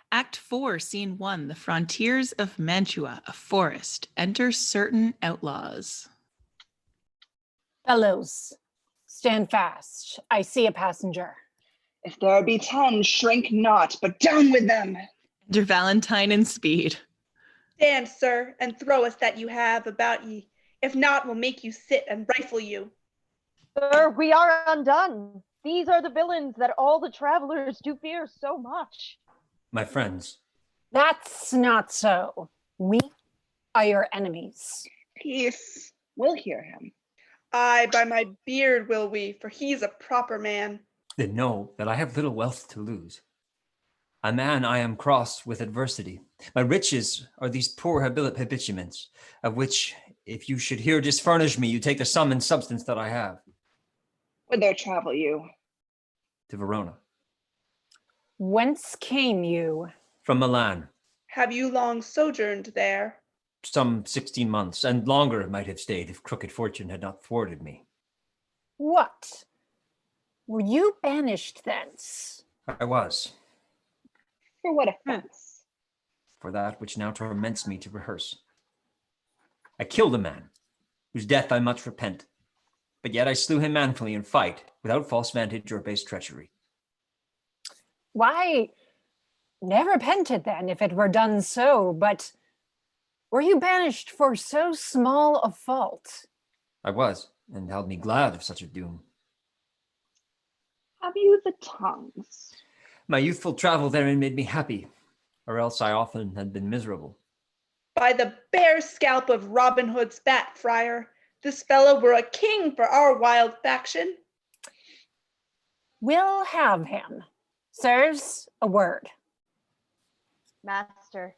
Act 4, Scene 1, the frontiers of Mantua, a forest. Enter certain outlaws. Fellows, stand fast. I see a passenger. If there be 10, shrink not, but down with them. Enter Valentine and Speed. Stand, sir, and throw us that you have about ye. If not, we'll make you sit and rifle you. Sir, we are undone. These are the villains that all the travelers do fear so much. My friends. That's not so. We are your enemies. Peace. We'll hear him. Aye, by my beard will we, for he's a proper man. Then know that I have little wealth to lose. A man I am crossed with adversity. My riches are these poor habituaments, of which, if you should here disfurnish me, you take the sum and substance that I have. Whither travel you? To Verona. Whence came you? From Milan. Have you long sojourned there? Some 16 months, and longer might have stayed if crooked fortune had not thwarted me. What? Were you banished thence? I was. For what offense? For that which now torments me to rehearse. I killed a man, whose death I much repent, but yet I slew him manfully in fight, without false vantage or base treachery. Why, never repented then, if it were done so, but were you banished for so small a fault? I was, and held me glad of such a doom. Have you the tongues? My youthful travel therein made me happy, or else I often had been miserable. By the bare scalp of Robin Hood's bat, friar, this fellow were a king for our wild faction. We'll have him. Sirs, a word. Master,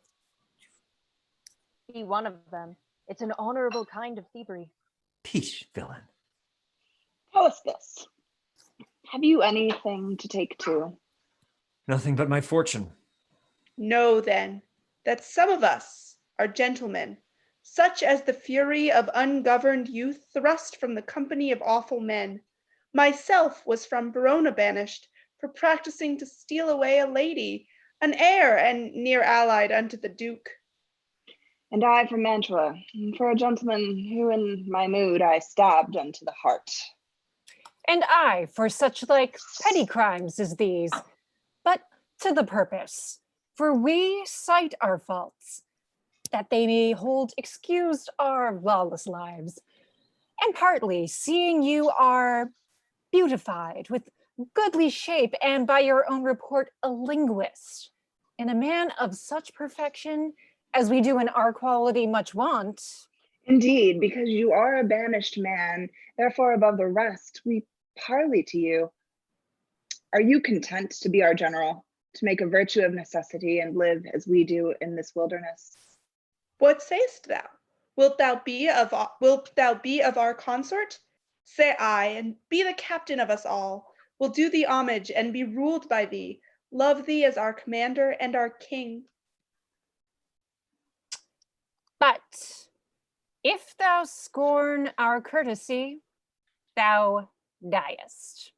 be one of them. It's an honorable kind of thievery. Peace, villain. Tell us this. Have you anything to take to? Nothing but my fortune. Know then, that some of us are gentlemen, such as the fury of ungoverned youth thrust from the company of awful men. Myself was from Verona banished, for practicing to steal away a lady, an heir and near allied unto the Duke. And I from Mantua, for a gentleman who in my mood I stabbed unto the heart. And I for such like petty crimes as these, but to the purpose, for we cite our faults, that they may hold excused our lawless lives, and partly seeing you are beautified with goodly shape, and by your own report a linguist, and a man of such perfection as we do in our quality much want. Indeed, because you are a banished man, therefore above the rest, we parley to you. Are you content to be our general, to make a virtue of necessity and live as we do in this wilderness? What sayest thou? Wilt thou be of our consort? Say I, and be the captain of us all. Will do thee homage and be ruled by thee, love thee as our commander and our king. But if thou scorn our courtesy, thou diest.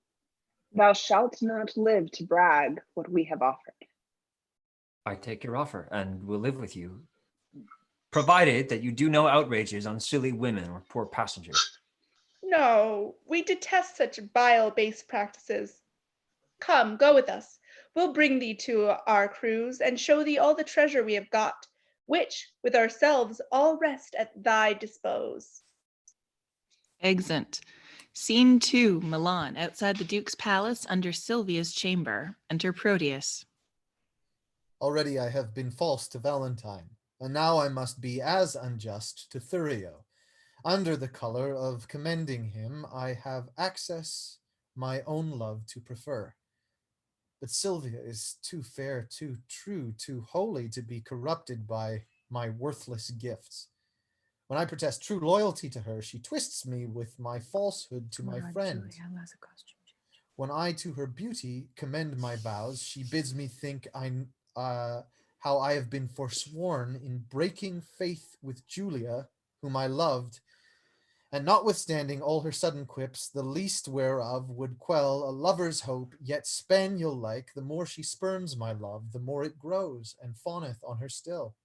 Thou shalt not live to brag what we have offered. I take your offer and will live with you, provided that you do no outrages on silly women or poor passengers. No, we detest such vile base practices. Come, go with us. We'll bring thee to our cruise and show thee all the treasure we have got, which, with ourselves, all rest at thy dispose. Exeunt. Scene 2, Milan, outside the Duke's palace under Silvia's chamber. Enter Proteus. Already I have been false to Valentine, and now I must be as unjust to Thurio. Under the color of commending him, I have access my own love to prefer. But Silvia is too fair, too true, too holy to be corrupted by my worthless gifts. When I protest true loyalty to her, she twists me with my falsehood to my friend. When I to her beauty commend my vows, she bids me think how I have been forsworn in breaking faith with Julia, whom I loved, and notwithstanding all her sudden quips, the least whereof would quell a lover's hope, yet spaniel-like, the more she spurns my love, the more it grows, and fawneth on her still.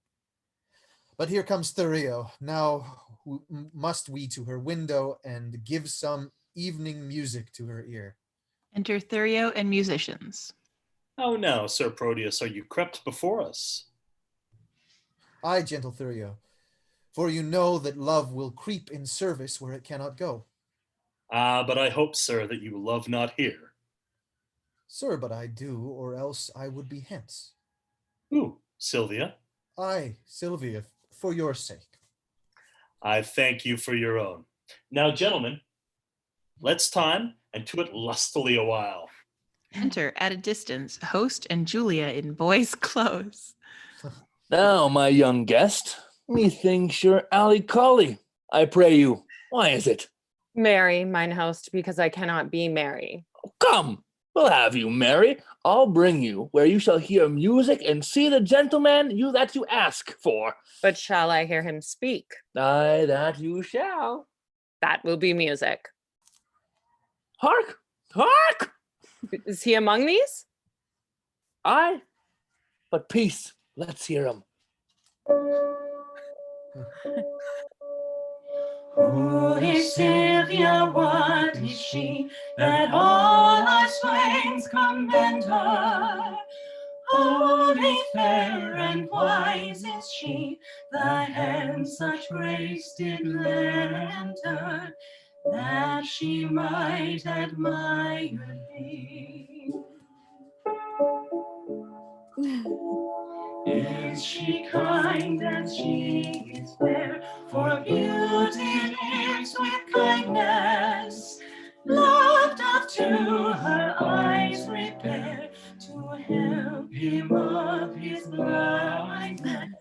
But here comes Thurio. Now must we to her window and give some evening music to her ear. Enter Thurio and musicians. How now, Sir Proteus, are you crept before us? Aye, gentle Thurio, for you know that love will creep in service where it cannot go. But I hope, sir, that you love not here. Sir, but I do, or else I would be hence. Who, Sylvia? I, Sylvia, for your sake. I thank you for your own. Now, gentlemen, let's time and to it lustily a while. Enter at a distance, host and Julia in boys' clothes. Now, my young guest, methinks you're Ali Collie. I pray you, why is it? Mary, mine host, because I cannot be Mary. Come, we'll have you, Mary. I'll bring you where you shall hear music and see the gentleman that you ask for. But shall I hear him speak? Aye, that you shall. That will be music. Hark! Hark! Is he among these? Aye, but peace. Let's hear him. Who is Sylvia? What is she? That all our swains commend her. Holy, fair, and wise is she. Thy hand such grace did lend her, that she might admire thee. Is she kind and she is fair? For beauty lives with kindness. Love doth to her eyes repair, to help him of his blindness,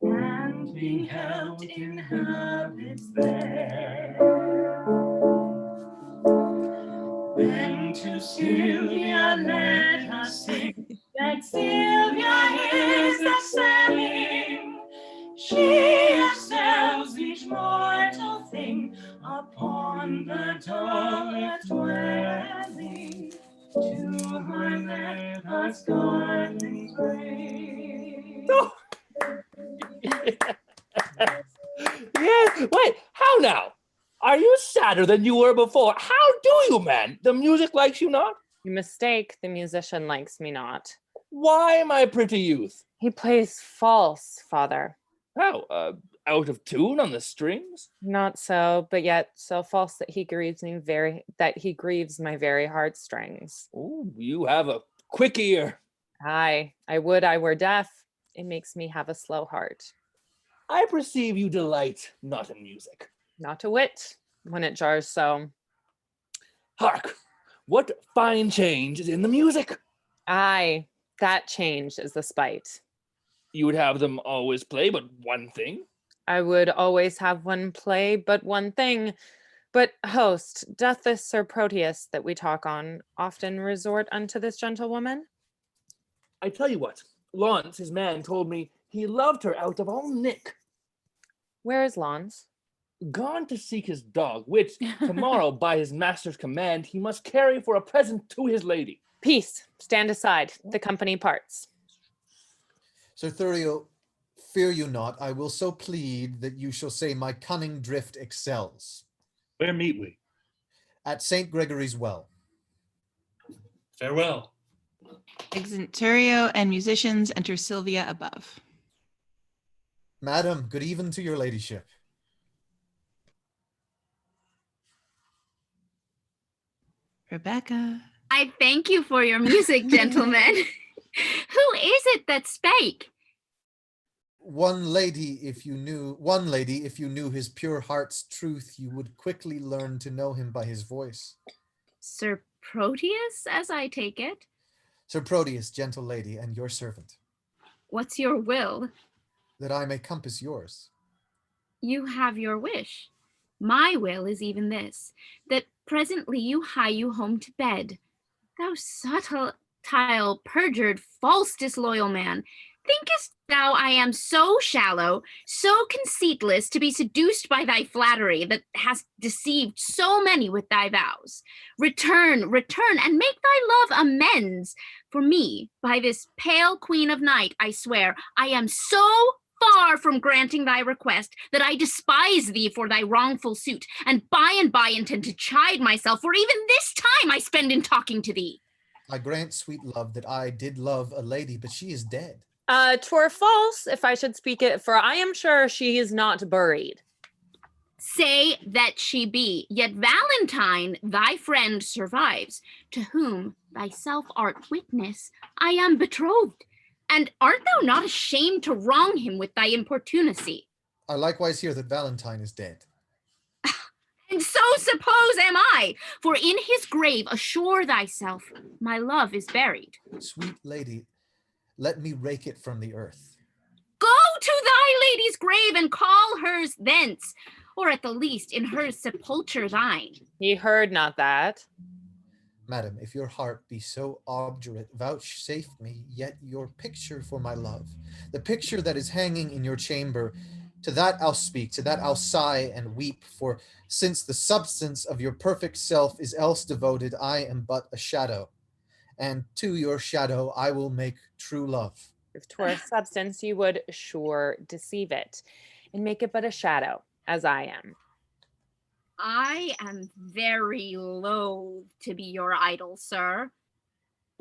and being held in habits there. Then to Sylvia let us sing, that Sylvia is the same. She excels each mortal thing upon the dullest dwelling. To her let us garlands bring. Yes, wait, how now? Are you sadder than you were before? How do you, man? The music likes you not? You mistake, the musician likes me not. Why, my pretty youth? He plays false, father. How, out of tune on the strings? Not so, but yet so false that he grieves my very heartstrings. Oh, you have a quick ear. Aye, I would I were deaf. It makes me have a slow heart. I perceive you delight not in music. Not a whit, when it jars so. Hark! What fine change is in the music? Aye, that change is the spite. You would have them always play but one thing? I would always have one play but one thing. But host, doth this Sir Proteus that we talk on often resort unto this gentlewoman? I tell you what, Launce, his man, told me he loved her out of all nick. Where is Launce? Gone to seek his dog, which tomorrow by his master's command he must carry for a present to his lady. Peace, stand aside, the company parts. Sir Thurio, fear you not, I will so plead that you shall say my cunning drift excels. Where meet we? At St. Gregory's Well. Farewell. Exit Turio and musicians, enter Sylvia above. Madam, good even to your ladyship. Rebecca. I thank you for your music, gentlemen. Who is it that spake? One lady, if you knew his pure heart's truth, you would quickly learn to know him by his voice. Sir Proteus, as I take it. Sir Proteus, gentle lady, and your servant. What's your will? That I may compass yours. You have your wish. My will is even this, that presently you hie you home to bed. Thou subtile, perjured, false, disloyal man, thinkest thou I am so shallow, so conceitless to be seduced by thy flattery that hast deceived so many with thy vows? Return, and make thy love amends. For me, by this pale queen of night, I swear, I am so far from granting thy request that I despise thee for thy wrongful suit, and by intend to chide myself for even this time I spend in talking to thee. I grant, sweet love, that I did love a lady, but she is dead. 'Twere false, if I should speak it, for I am sure she is not buried. Say that she be, yet Valentine, thy friend, survives, to whom thyself art witness, I am betrothed. And art thou not ashamed to wrong him with thy importunacy? I likewise hear that Valentine is dead. And so suppose am I, for in his grave assure thyself, my love is buried. Sweet lady, let me rake it from the earth. Go to thy lady's grave and call hers thence, or at the least in her sepulture thine. He heard not that. Madam, if your heart be so obdurate, vouchsafe me yet your picture for my love. The picture that is hanging in your chamber, to that I'll speak, to that I'll sigh and weep, for since the substance of your perfect self is else devoted, I am but a shadow, and to your shadow I will make true love. If 'twere substance, you would sure deceive it, and make it but a shadow, as I am. I am very loath to be your idol, sir.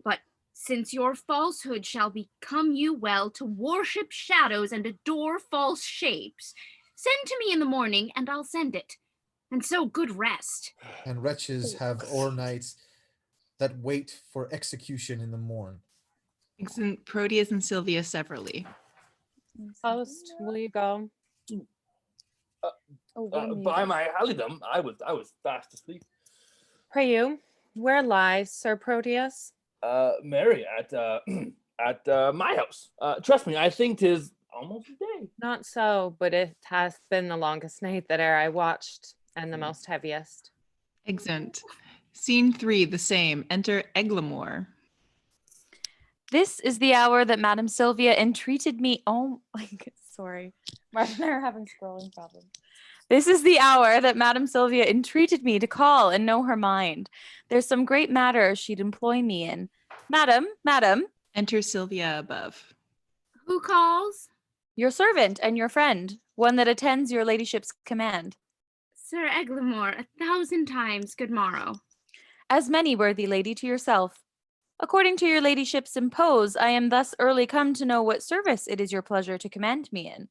But since your falsehood shall become you well to worship shadows and adore false shapes, send to me in the morning, and I'll send it. And so good rest. And wretches have o'ernights that wait for execution in the morn. Exeunt Proteus and Sylvia severally. Host, will you go? By my halidom, I was fast asleep. Pray you, where lies Sir Proteus? Mary, at my house. Trust me, I think 'tis almost a day. Not so, but it hath been the longest night that e'er I watched, and the most heaviest. Exeunt. Scene 3, the same. Enter Eglamour. This is the hour that Madame Sylvia entreated me. Oh, sorry. Martha and I are having scrolling problems. This is the hour that Madame Sylvia entreated me to call and know her mind. There's some great matter she'd employ me in. Madam. Enter Sylvia above. Who calls? Your servant and your friend, one that attends your ladyship's command. Sir Eglamour, 1,000 times good morrow. As many, worthy lady, to yourself. According to your ladyship's impose, I am thus early come to know what service it is your pleasure to command me in.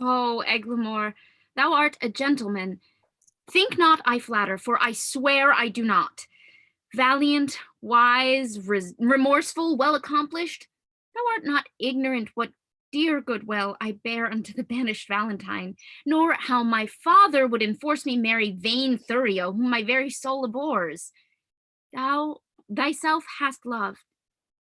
Oh, Eglamour, thou art a gentleman. Think not I flatter, for I swear I do not. Valiant, wise, remorseful, well accomplished, thou art not ignorant what dear goodwill I bear unto the banished Valentine, nor how my father would enforce me marry vain Thurio, whom my very soul abhors. Thou thyself hast loved,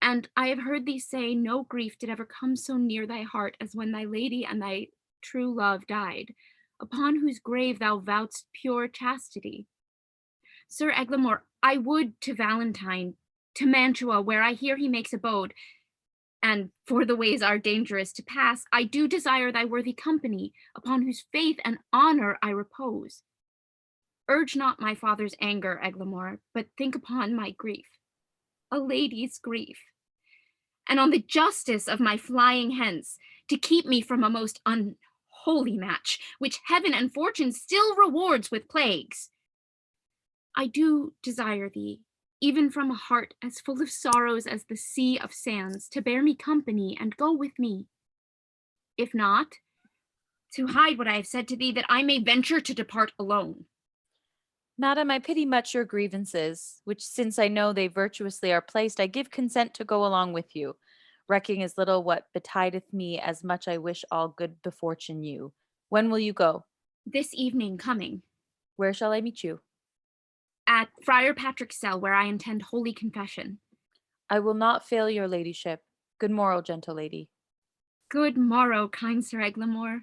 and I have heard thee say no grief did ever come so near thy heart as when thy lady and thy true love died, upon whose grave thou vowedst pure chastity. Sir Eglamour, I would to Valentine, to Mantua, where I hear he makes abode, and for the ways are dangerous to pass, I do desire thy worthy company, upon whose faith and honor I repose. Urge not my father's anger, Eglamour, but think upon my grief, a lady's grief, and on the justice of my flying hence, to keep me from a most unholy match, which heaven and fortune still rewards with plagues. I do desire thee, even from a heart as full of sorrows as the sea of sands, to bear me company and go with me. If not, to hide what I have said to thee, that I may venture to depart alone. Madam, I pity much your grievances, which since I know they virtuously are placed, I give consent to go along with you, recking as little what betideth me as much I wish all good befortune you. When will you go? This evening coming. Where shall I meet you? At Friar Patrick's cell, where I intend holy confession. I will not fail your ladyship. Good morrow, gentle lady. Good morrow, kind Sir Eglamour.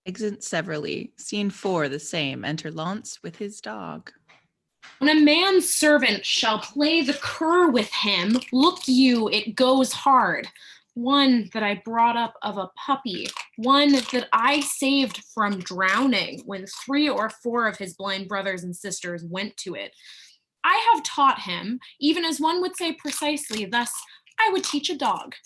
Exeunt severally. Scene 4, the same. Enter Launce with his dog. When a man's servant shall play the cur with him, look you, it goes hard. One that I brought up of a puppy, one that I saved from drowning when 3 or 4 of his blind brothers and sisters went to it. I have taught him, even as one would say precisely, thus I would teach a dog.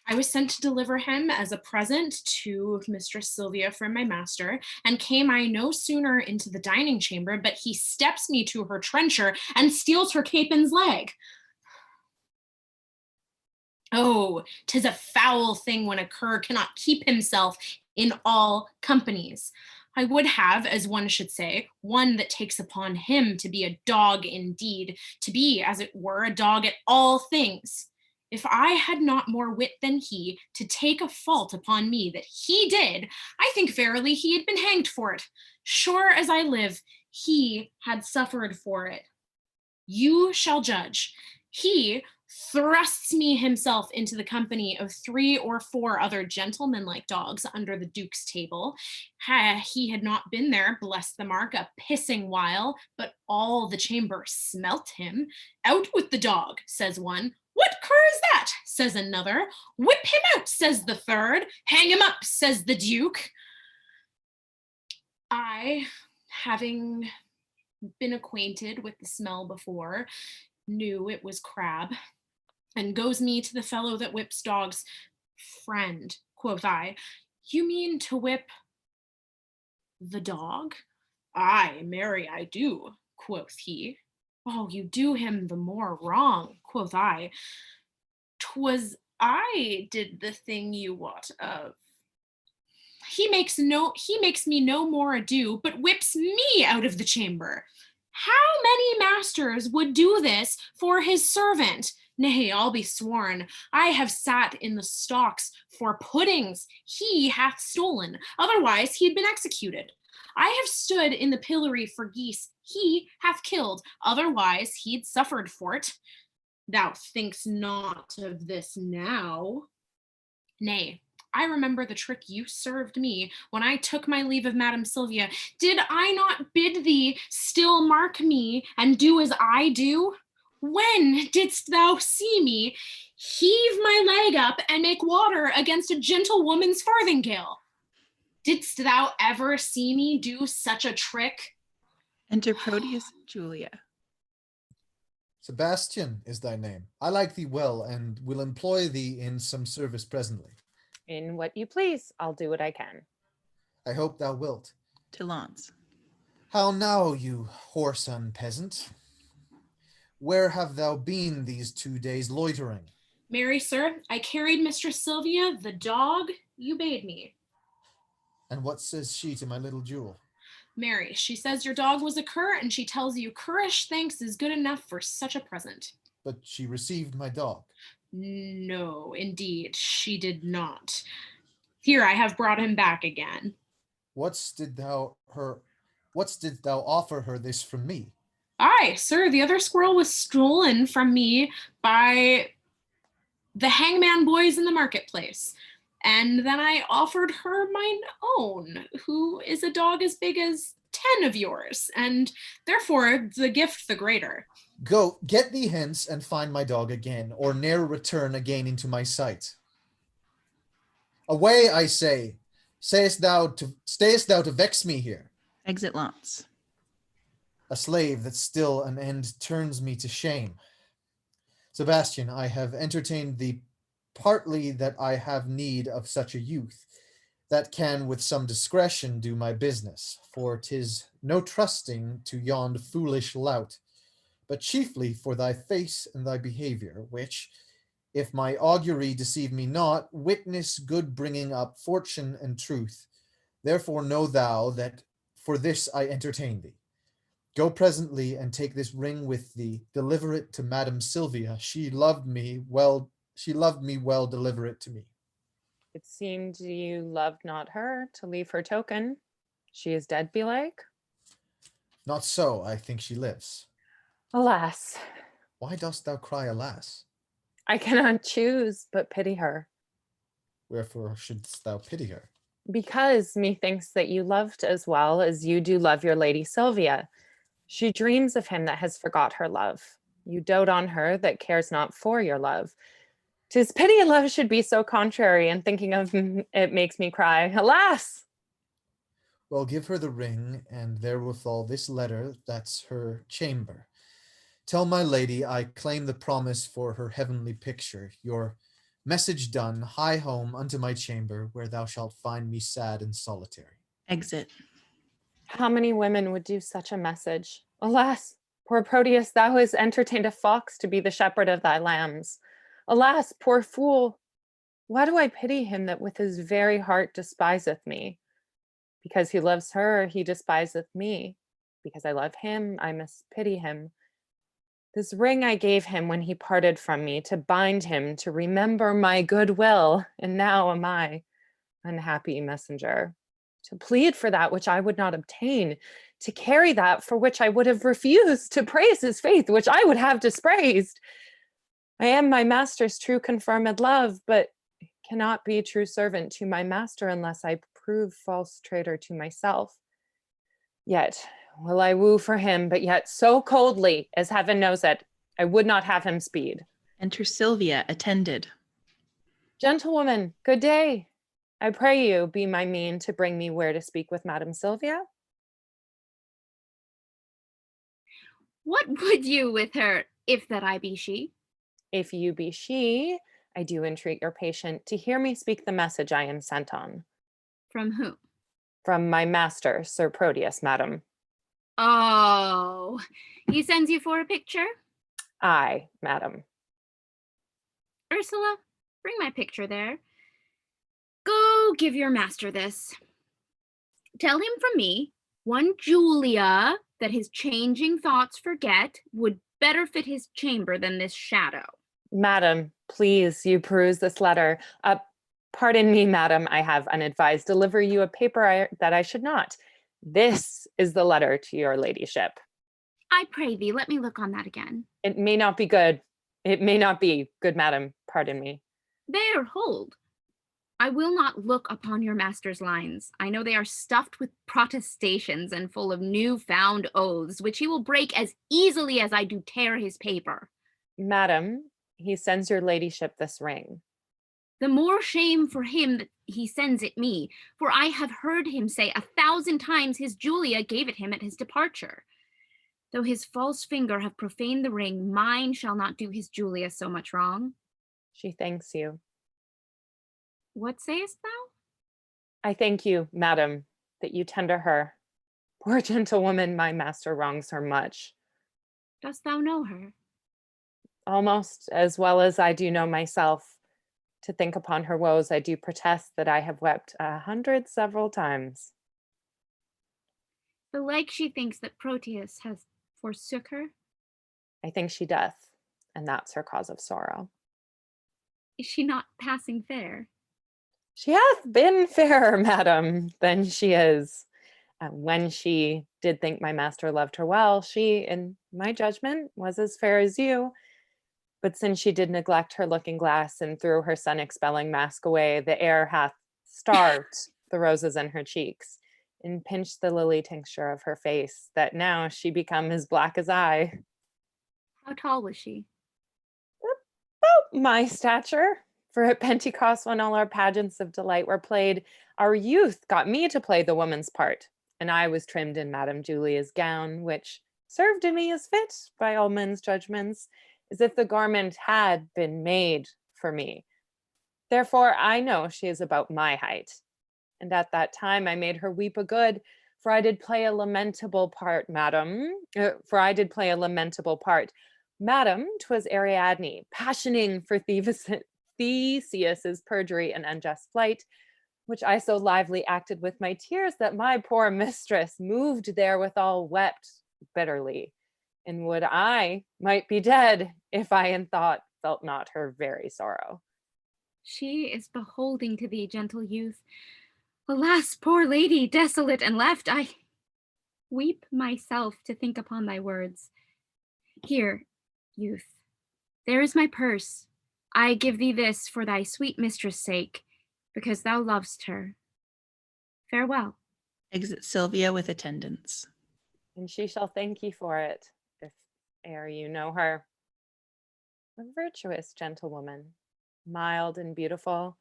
I was sent to deliver him as a present to Mistress Sylvia from my master, and came I no sooner into the dining chamber, but he steps me to her trencher and steals her capon's leg. Oh, 'tis a foul thing when a cur cannot keep himself in all companies. I would have, as one should say, one that takes upon him to be a dog indeed, to be, as it were, a dog at all things. If I had not more wit than he, to take a fault upon me that he did, I think verily he had been hanged for it. Sure as I live, he had suffered for it. You shall judge. He thrusts me himself into the company of 3 or 4 other gentleman-like dogs under the Duke's table. He had not been there, bless the mark, a pissing while, but all the chamber smelt him. Out with the dog, says one. What cur is that? Says another. Whip him out, says the third. Hang him up, says the Duke. I, having been acquainted with the smell before, knew it was crab, and goes me to the fellow that whips dogs. Friend, quoth I, you mean to whip the dog? Aye, marry, I do, quoth he. Oh, you do him the more wrong, quoth I. 'Twas I did the thing you wot of. He makes me no more ado, but whips me out of the chamber. How many masters would do this for his servant? Nay, I'll be sworn, I have sat in the stocks for puddings he hath stolen, otherwise he had been executed. I have stood in the pillory for geese he hath killed, otherwise he'd suffered for't. Thou think'st not of this now. Nay, I remember the trick you served me when I took my leave of Madame Sylvia. Did I not bid thee still mark me and do as I do? When didst thou see me heave my leg up and make water against a gentlewoman's farthingale? Didst thou ever see me do such a trick? Enter Proteus and Julia. Sebastian is thy name. I like thee well, and will employ thee in some service presently. In what you please, I'll do what I can. I hope thou wilt. To Lance. How now, you whoreson peasant? Where have thou been these 2 days loitering? Marry, sir, I carried Mistress Sylvia, the dog you bade me. And what says she to my little jewel? Mary, she says your dog was a cur, and she tells you currish thanks is good enough for such a present. But she received my dog. No, indeed, she did not. Here, I have brought him back again. What did thou offer her this from me? Aye, sir, the other squirrel was stolen from me by the hangman boys in the marketplace. And then I offered her mine own, who is a dog as big as 10 of yours, and therefore the gift the greater. Go, get thee hence, and find my dog again, or ne'er return again into my sight. Away, I say. Stayest thou to vex me here? Exit Lance. A slave that still an end turns me to shame. Sebastian, I have entertained thee partly that I have need of such a youth, that can with some discretion do my business, for 'tis no trusting to yond foolish lout, but chiefly for thy face and thy behavior, which, if my augury deceive me not, witness good bringing up fortune and truth. Therefore know thou that for this I entertain thee. Go presently and take this ring with thee, deliver it to Madame Sylvia. She loved me well, deliver it to me. It seemed you loved not her to leave her token. She is dead, belike? Not so, I think she lives. Alas. Why dost thou cry alas? I cannot choose but pity her. Wherefore shouldst thou pity her? Because methinks that you loved as well as you do love your lady Sylvia. She dreams of him that has forgot her love. You dote on her that cares not for your love. 'Tis pity love should be so contrary, and thinking of it makes me cry, alas! Well, give her the ring, and therewithal this letter, that's her chamber. Tell my lady I claim the promise for her heavenly picture. Your message done, hie home unto my chamber, where thou shalt find me sad and solitary. Exit. How many women would do such a message? Alas, poor Proteus, thou hast entertained a fox to be the shepherd of thy lambs. Alas, poor fool, why do I pity him that with his very heart despiseth me? Because he loves her, he despiseth me. Because I love him, I must pity him. This ring I gave him when he parted from me, to bind him, to remember my goodwill, and now am I, unhappy messenger, to plead for that which I would not obtain, to carry that for which I would have refused, to praise his faith, which I would have dispraised. I am my master's true confirmed love, but cannot be true servant to my master unless I prove false traitor to myself. Yet will I woo for him, but yet so coldly, as heaven knows it, I would not have him speed. Enter Sylvia, attended. Gentlewoman, good day. I pray you be my mean to bring me where to speak with Madam Sylvia. What would you with her, if that I be she? If you be she, I do entreat your patient to hear me speak the message I am sent on. From whom? From my master, Sir Proteus, madam. Oh, he sends you for a picture? Aye, madam. Ursula, bring my picture there. Go give your master this. Tell him from me, one Julia that his changing thoughts forget would better fit his chamber than this shadow. Madam, please, you peruse this letter. Pardon me, madam, I have unadvised. Deliver you a paper that I should not. This is the letter to your ladyship. I pray thee, let me look on that again. It may not be good. It may not be, good madam, pardon me. There, hold. I will not look upon your master's lines. I know they are stuffed with protestations and full of new-found oaths, which he will break as easily as I do tear his paper. Madam, he sends your ladyship this ring. The more shame for him that he sends it me, for I have heard him say 1,000 times his Julia gave it him at his departure. Though his false finger have profaned the ring, mine shall not do his Julia so much wrong. She thanks you. What sayest thou? I thank you, madam, that you tender her. Poor gentlewoman, my master wrongs her much. Dost thou know her? Almost as well as I do know myself. To think upon her woes, I do protest that I have wept 100 several times. Belike she thinks that Proteus has forsook her. I think she doth, and that's her cause of sorrow. Is she not passing fair? She hath been fairer, madam, than she is. When she did think my master loved her well, she, in my judgment, was as fair as you. But since she did neglect her looking glass and threw her sun-expelling mask away, the air hath starved the roses in her cheeks and pinched the lily tincture of her face, that now she become as black as I. How tall was she? About my stature. For at Pentecost, when all our pageants of delight were played, our youth got me to play the woman's part, and I was trimmed in Madame Julia's gown, which served in me as fit by all men's judgments, as if the garment had been made for me. Therefore I know she is about my height. And at that time I made her weep a good, for I did play a lamentable part, madam. Madam, 'twas Ariadne, passioning for Theseus's perjury and unjust flight, which I so lively acted with my tears that my poor mistress, moved therewithal, wept bitterly. And would I might be dead if I in thought felt not her very sorrow. She is beholding to thee, gentle youth. Alas, poor lady, desolate and left, I weep myself to think upon thy words. Here, youth, there is my purse. I give thee this for thy sweet mistress' sake, because thou lovest her. Farewell. Exit Sylvia with attendants. And she shall thank ye for it, if e'er you know her. A virtuous gentlewoman, mild and beautiful.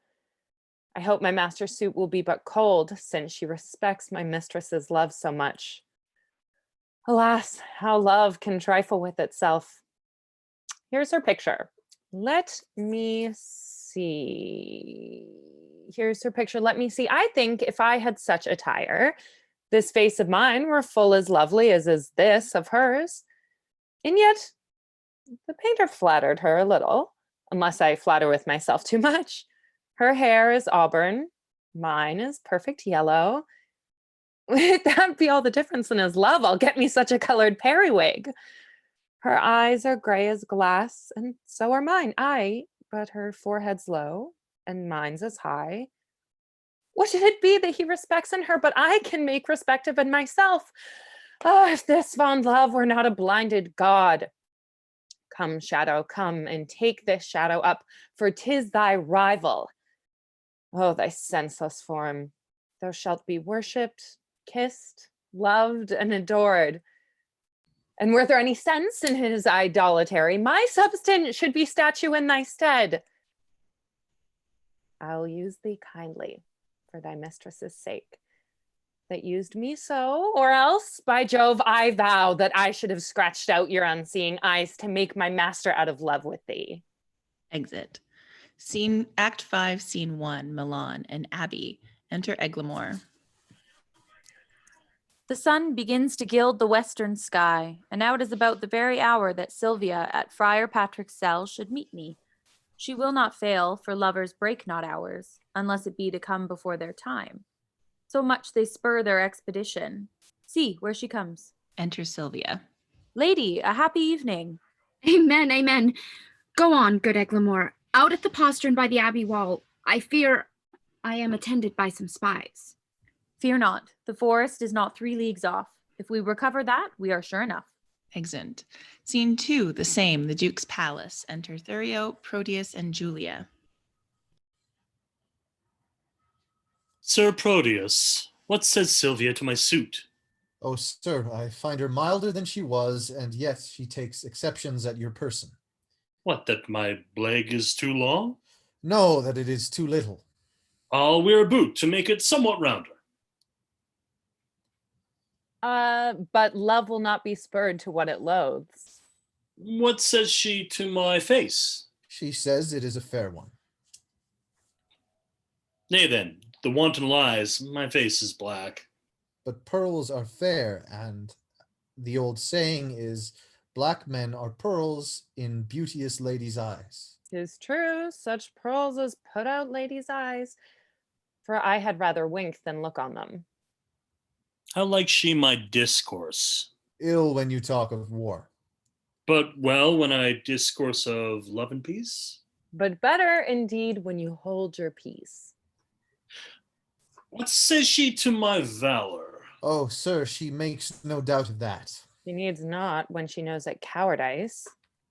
I hope my master's suit will be but cold, since she respects my mistress's love so much. Alas, how love can trifle with itself. Here's her picture. Let me see. Here's her picture. Let me see. I think if I had such attire, this face of mine were full as lovely as is this of hers. And yet, the painter flattered her a little, unless I flatter with myself too much. Her hair is auburn, mine is perfect yellow, Would that be all the difference in his love? I'll get me such a colored periwig. Her eyes are gray as glass, and so are mine. But her forehead's low, and mine's as high. What should it be that he respects in her, but I can make respective in myself? Oh, if this fond love were not a blinded god. Come, shadow, come and take this shadow up, for 'tis thy rival. Oh, thy senseless form. Thou shalt be worshipped, kissed, loved, and adored. And were there any sense in his idolatry, my substance should be statue in thy stead. I'll use thee kindly for thy mistress's sake, that used me so, or else, by Jove, I vow that I should have scratched out your unseeing eyes to make my master out of love with thee. Exit. Act 5, Scene 1, Milan and Abbey. Enter Eglamour. The sun begins to gild the western sky, and now it is about the very hour that Sylvia at Friar Patrick's cell should meet me. She will not fail, for lovers break not hours, unless it be to come before their time. So much they spur their expedition. See, where she comes. Enter Sylvia. Lady, a happy evening. Amen, amen. Go on, good Eglamour. Out at the postern by the abbey wall, I fear I am attended by some spies. Fear not, the forest is not 3 leagues off. If we recover that, we are sure enough. Exit. Scene 2, the same, the Duke's palace. Enter Thurio, Proteus, and Julia. Sir Proteus, what says Sylvia to my suit? Oh, sir, I find her milder than she was, and yet she takes exceptions at your person. What, that my bleg is too long? No, that it is too little. I'll wear a boot to make it somewhat rounder. But love will not be spurred to what it loathes. What says she to my face? She says it is a fair one. Nay then, the wanton lies, my face is black. But pearls are fair, and the old saying is, black men are pearls in beauteous ladies' eyes. 'Tis true, such pearls as put out ladies' eyes, for I had rather wink than look on them. How likes she my discourse? Ill when you talk of war. But well when I discourse of love and peace? But better indeed when you hold your peace. What says she to my valor? Oh, sir, she makes no doubt of that. She needs not when she knows that cowardice.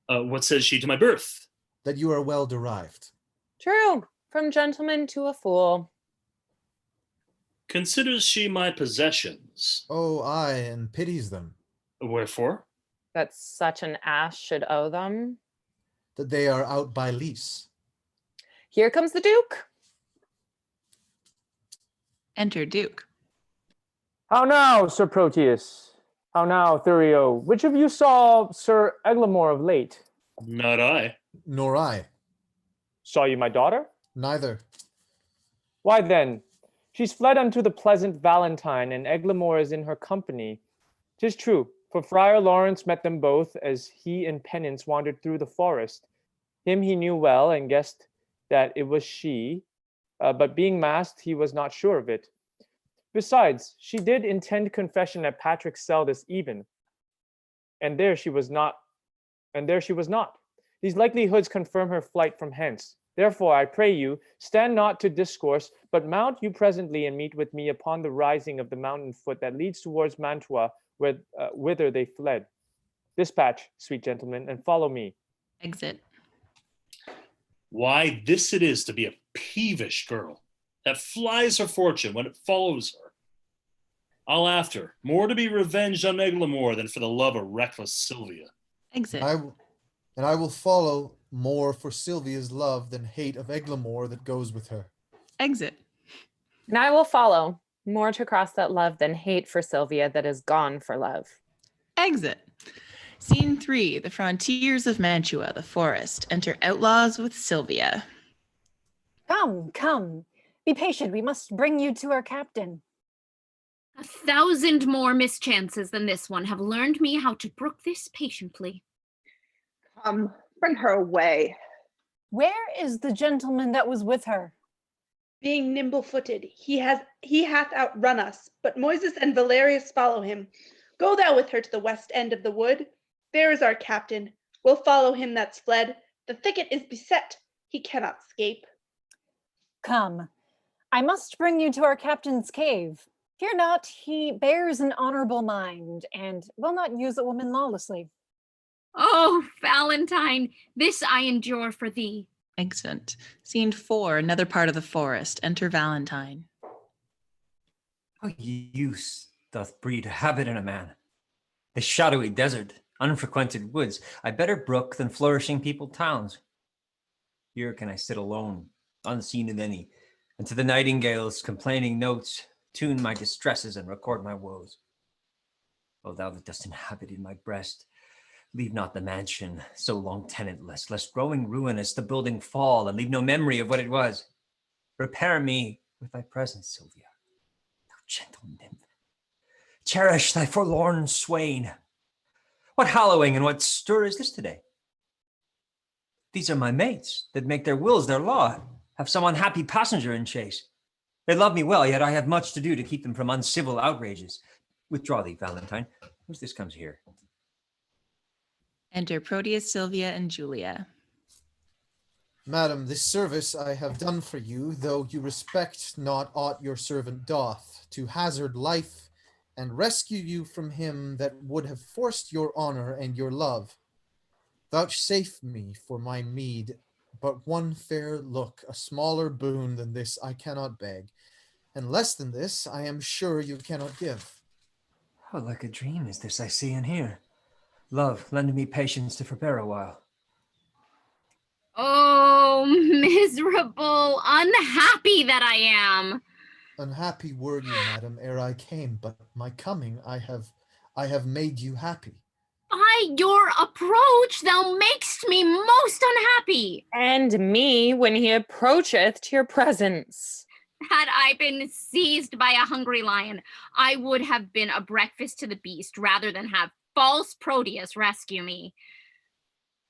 What says she to my birth? That you are well derived. True, from gentleman to a fool. Considers she my possessions? Oh, aye, and pities them. Wherefore? That such an ass should owe them. That they are out by lease. Here comes the Duke. Enter Duke. How now, Sir Proteus? How now, Thurio? Which of you saw Sir Eglamour of late? Not I. Nor I. Saw you my daughter? Neither. Why then, she's fled unto the pleasant Valentine, and Eglamour is in her company. 'Tis true, for Friar Lawrence met them both as he in penance wandered through the forest. Him he knew well, and guessed that it was she, but being masked, he was not sure of it. Besides, she did intend confession at Patrick's cell this even, and there she was not. These likelihoods confirm her flight from hence. Therefore, I pray you, stand not to discourse, but mount you presently and meet with me upon the rising of the mountain foot that leads towards Mantua, whither they fled. Dispatch, sweet gentlemen, and follow me. Exit. Why, this it is to be a peevish girl, that flies her fortune when it follows her. I'll after, more to be revenged on Eglamour than for the love of reckless Sylvia. Exit. And I will follow more for Sylvia's love than hate of Eglamour that goes with her. Exit. And I will follow, more to cross that love than hate for Sylvia that is gone for love. Exit. Scene 3, the frontiers of Mantua, the forest. Enter outlaws with Sylvia. Come, come. Be patient. We must bring you to our captain. 1,000 more mischances than this one have learned me how to brook this patiently. Bring her away. Where is the gentleman that was with her? Being nimble-footed, he hath outrun us, but Moises and Valerius follow him. Go thou with her to the west end of the wood. There is our captain. We'll follow him that's fled. The thicket is beset. He cannot escape. Come, I must bring you to our captain's cave. Fear not, he bears an honorable mind and will not use a woman lawlessly. Oh, Valentine, this I endure for thee. Excellent. Scene 4, another part of the forest. Enter Valentine. How use doth breed habit in a man? This shadowy desert, unfrequented woods, I better brook than flourishing peopled towns. Here can I sit alone, unseen of any, and to the nightingale's complaining notes tune my distresses and record my woes. O thou that dost inhabit in my breast, leave not the mansion so long tenantless, lest growing ruinous the building fall and leave no memory of what it was. Repair me with thy presence, Sylvia, thou gentle nymph. Cherish thy forlorn swain. What hallowing and what stir is this today? These are my mates that make their wills their law, have some unhappy passenger in chase. They love me well, yet I have much to do to keep them from uncivil outrages. Withdraw thee, Valentine. Who's this comes here? Enter Proteus, Sylvia, and Julia. Madam, this service I have done for you, though you respect not aught your servant doth, to hazard life and rescue you from him that would have forced your honor and your love. Vouchsafe me for my meed but one fair look, a smaller boon than this I cannot beg, and less than this I am sure you cannot give. How like a dream is this I see and hear. Love, lend me patience to forbear a while. Oh, miserable, unhappy that I am. Unhappy were you, madam, ere I came, but my coming I have made you happy. By your approach thou makest me most unhappy. And me when he approacheth to your presence. Had I been seized by a hungry lion, I would have been a breakfast to the beast rather than have false Proteus rescue me.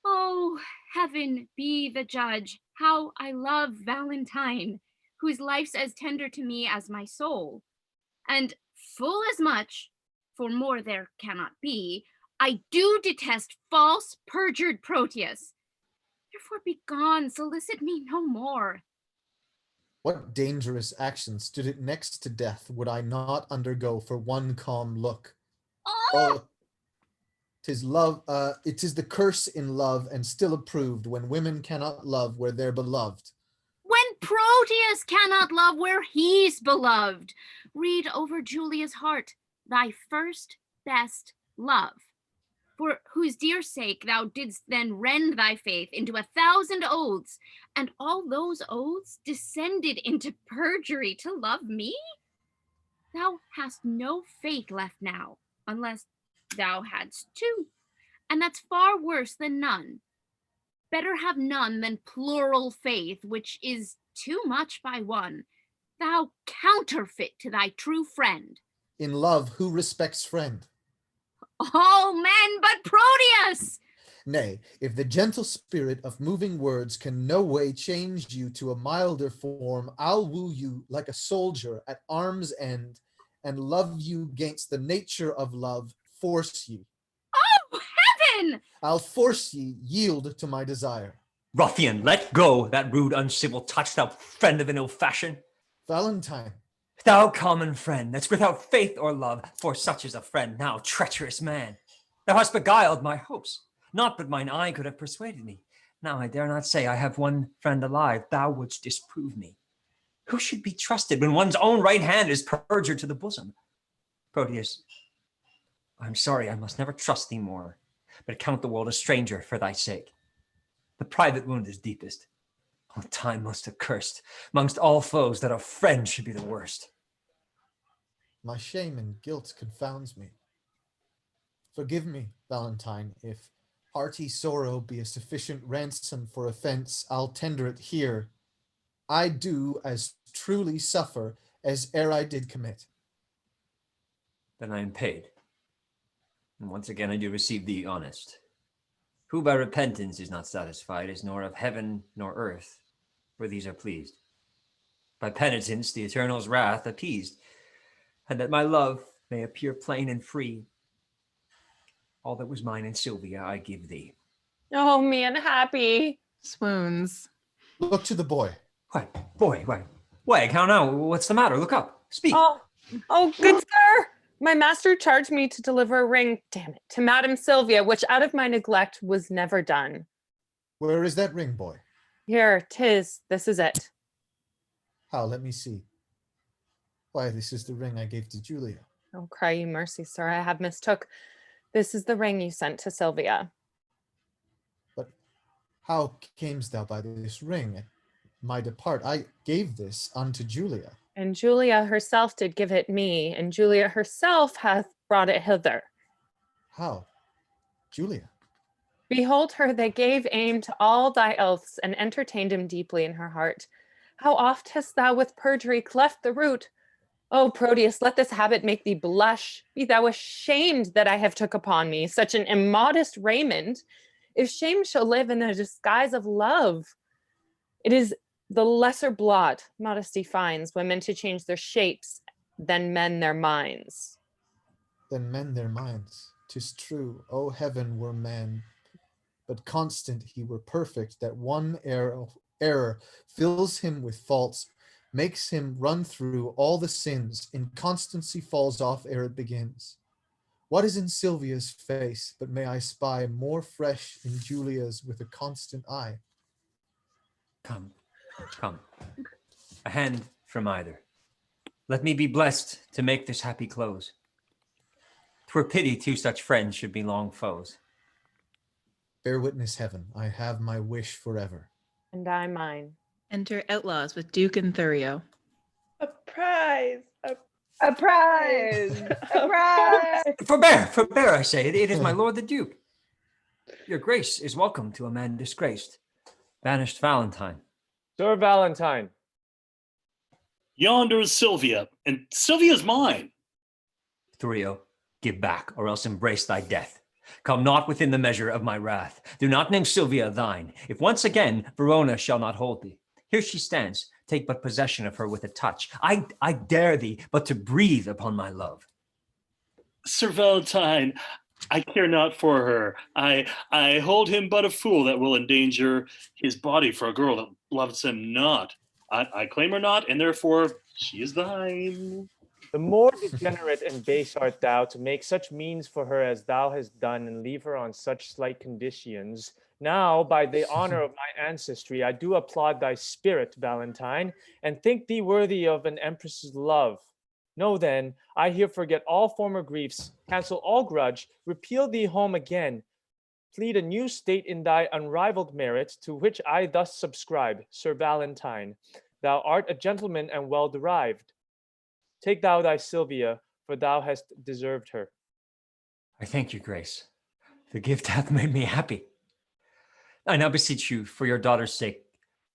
Oh, heaven be the judge, how I love Valentine, whose life's as tender to me as my soul. And full as much, for more there cannot be, I do detest false, perjured Proteus. Therefore be gone, solicit me no more. What dangerous action stood it next to death would I not undergo for one calm look? Oh, 'tis love, it is the curse in love and still approved when women cannot love where they're beloved. When Proteus cannot love where he's beloved. Read over Julia's heart, thy first best love, for whose dear sake thou didst then rend thy faith into 1,000 oaths, and all those oaths descended into perjury to love me? Thou hast no faith left now, unless thou hadst two, and that's far worse than none. Better have none than plural faith, which is too much by one. Thou counterfeit to thy true friend. In love, who respects friend? All men but Proteus! Nay, if the gentle spirit of moving words can no way change you to a milder form, I'll woo you like a soldier at arm's end, and love you gainst the nature of love, force ye. Oh, heaven! I'll force ye yield to my desire. Ruffian, let go that rude uncivil touch, thou friend of an ill fashion. Valentine. Thou common friend, that's without faith or love, for such is a friend now, treacherous man. Thou hast beguiled my hopes, not but mine eye could have persuaded me. Now I dare not say I have one friend alive, thou wouldst disprove me. Who should be trusted when one's own right hand is perjured to the bosom? Proteus, I'm sorry I must never trust thee more, but count the world a stranger for thy sake. The private wound is deepest. Oh, time most accursed, mongst all foes that a friend should be the worst. My shame and guilt confounds me. Forgive me, Valentine, if hearty sorrow be a sufficient ransom for offense, I'll tender it here. I do as truly suffer as ere I did commit. Then I am paid. And once again I do receive thee honest. Who by repentance is not satisfied is nor of heaven nor earth, for these are pleased. by penitence the Eternal's wrath appeased, and that my love may appear plain and free. All that was mine in Sylvia I give thee. Oh, me unhappy. Swoons. Look to the boy. What? Boy, what? Wag, how now? What's the matter? Look up. Speak. Oh, good sir. My master charged me to deliver a ring, damn it, to Madame Sylvia, which out of my neglect was never done. Where is that ring, boy? Here, 'tis. This is it. How? Let me see. Why, this is the ring I gave to Julia. Oh, cry you mercy, sir. I have mistook. This is the ring you sent to Sylvia. But how camest thou by this ring? At my depart, I gave this unto Julia. And Julia herself did give it me, and Julia herself hath brought it hither. How? Julia? Behold her, they gave aim to all thy oaths, and entertained him deeply in her heart. How oft hast thou with perjury cleft the root? O Proteus, let this habit make thee blush. Be thou ashamed that I have took upon me such an immodest raiment, if shame shall live in a disguise of love. It is the lesser blot modesty finds women to change their shapes than men their minds. Then men their minds. 'Tis true, O heaven were man, but constant he were perfect, that one error fills him with faults, makes him run through all the sins, inconstancy falls off ere it begins. What is in Sylvia's face, but may I spy more fresh in Julia's with a constant eye? Come. A hand from either. Let me be blessed to make this happy close. 'Twere pity two such friends should be long foes. Bear witness, heaven, I have my wish forever. And I mine. Enter outlaws with Duke and Thurio. A prize. A prize. A prize. Forbear, I say. It is my lord the Duke. Your grace is welcome to a man disgraced. Banished Valentine. Sir Valentine. Yonder is Sylvia, and Sylvia's mine. Thurio, give back, or else embrace thy death. Come not within the measure of my wrath. Do not name Sylvia thine. If once again Verona shall not hold thee. Here she stands. Take but possession of her with a touch. I dare thee but to breathe upon my love. Sir Valentine, I care not for her. I hold him but a fool that will endanger his body for a girl that loves him not. I claim her not, and therefore she is thine. The more degenerate and base art thou to make such means for her as thou hast done, and leave her on such slight conditions. Now, by the honor of my ancestry, I do applaud thy spirit, Valentine, and think thee worthy of an empress's love. Know then, I here forget all former griefs, cancel all grudge, repeal thee home again, plead a new state in thy unrivaled merit, to which I thus subscribe, Sir Valentine. Thou art a gentleman and well derived. Take thou thy Sylvia, for thou hast deserved her. I thank your grace. The gift hath made me happy. I now beseech you, for your daughter's sake,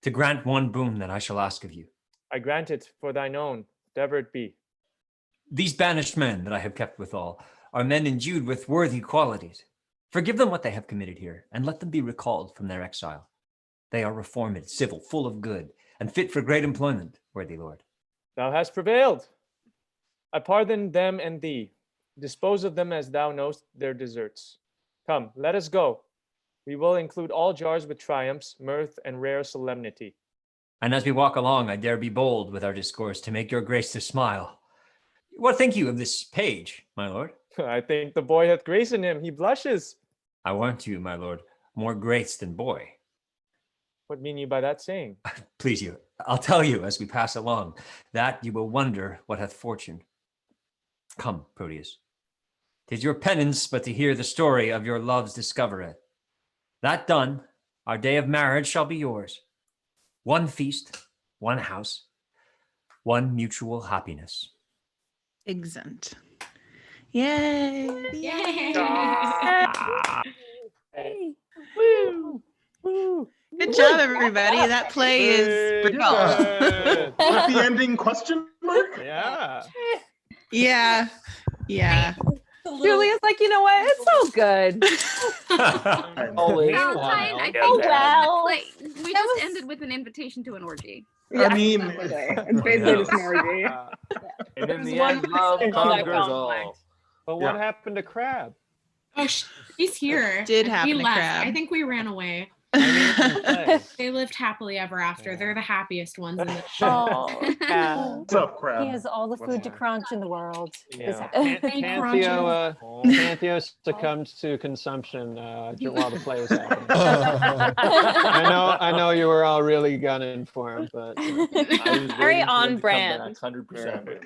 to grant one boon that I shall ask of you. I grant it for thine own, whatever it be. These banished men that I have kept withal are men endued with worthy qualities. Forgive them what they have committed here, and let them be recalled from their exile. They are reformed, civil, full of good, and fit for great employment, worthy lord. Thou hast prevailed. I pardon them and thee. Dispose of them as thou knowest their deserts. Come, let us go. We will include all jars with triumphs, mirth, and rare solemnity. And as we walk along, I dare be bold with our discourse to make your grace to smile. What think you of this page, my lord? I think the boy hath grace in him. He blushes. I warrant you, my lord, more grace than boy. What mean you by that saying? Please you, I'll tell you as we pass along, that you will wonder what hath fortune. Come, Proteus. 'Tis your penance but to hear the story of your love's discovery. That done, our day of marriage shall be yours. One feast, one house, one mutual happiness. Exempt. Yay! Yay! Hey. Woo! Woo! Good job, everybody. That play is brutal. Happy ending question mark? Yeah. Yeah. Julia's like, you know what? It's all good. Valentine, I think well. we just ended with an invitation to an orgy. I mean, it's basically just an orgy. And in There's the one end, love person on that conquers conflict. all. But what happened to Crab? Oh, he's here. Did He happen to left. Crab. I think we ran away. Play. They lived happily ever after. They're the happiest ones in the show. Oh, Yeah. What's up, Crab? he has all the food to crunch in the world. He's Yeah. happy. Pantheo succumbed to consumption while the play was happening. I know you were all really gunning for him, but I was Very waiting for on him to come brand. back 100%.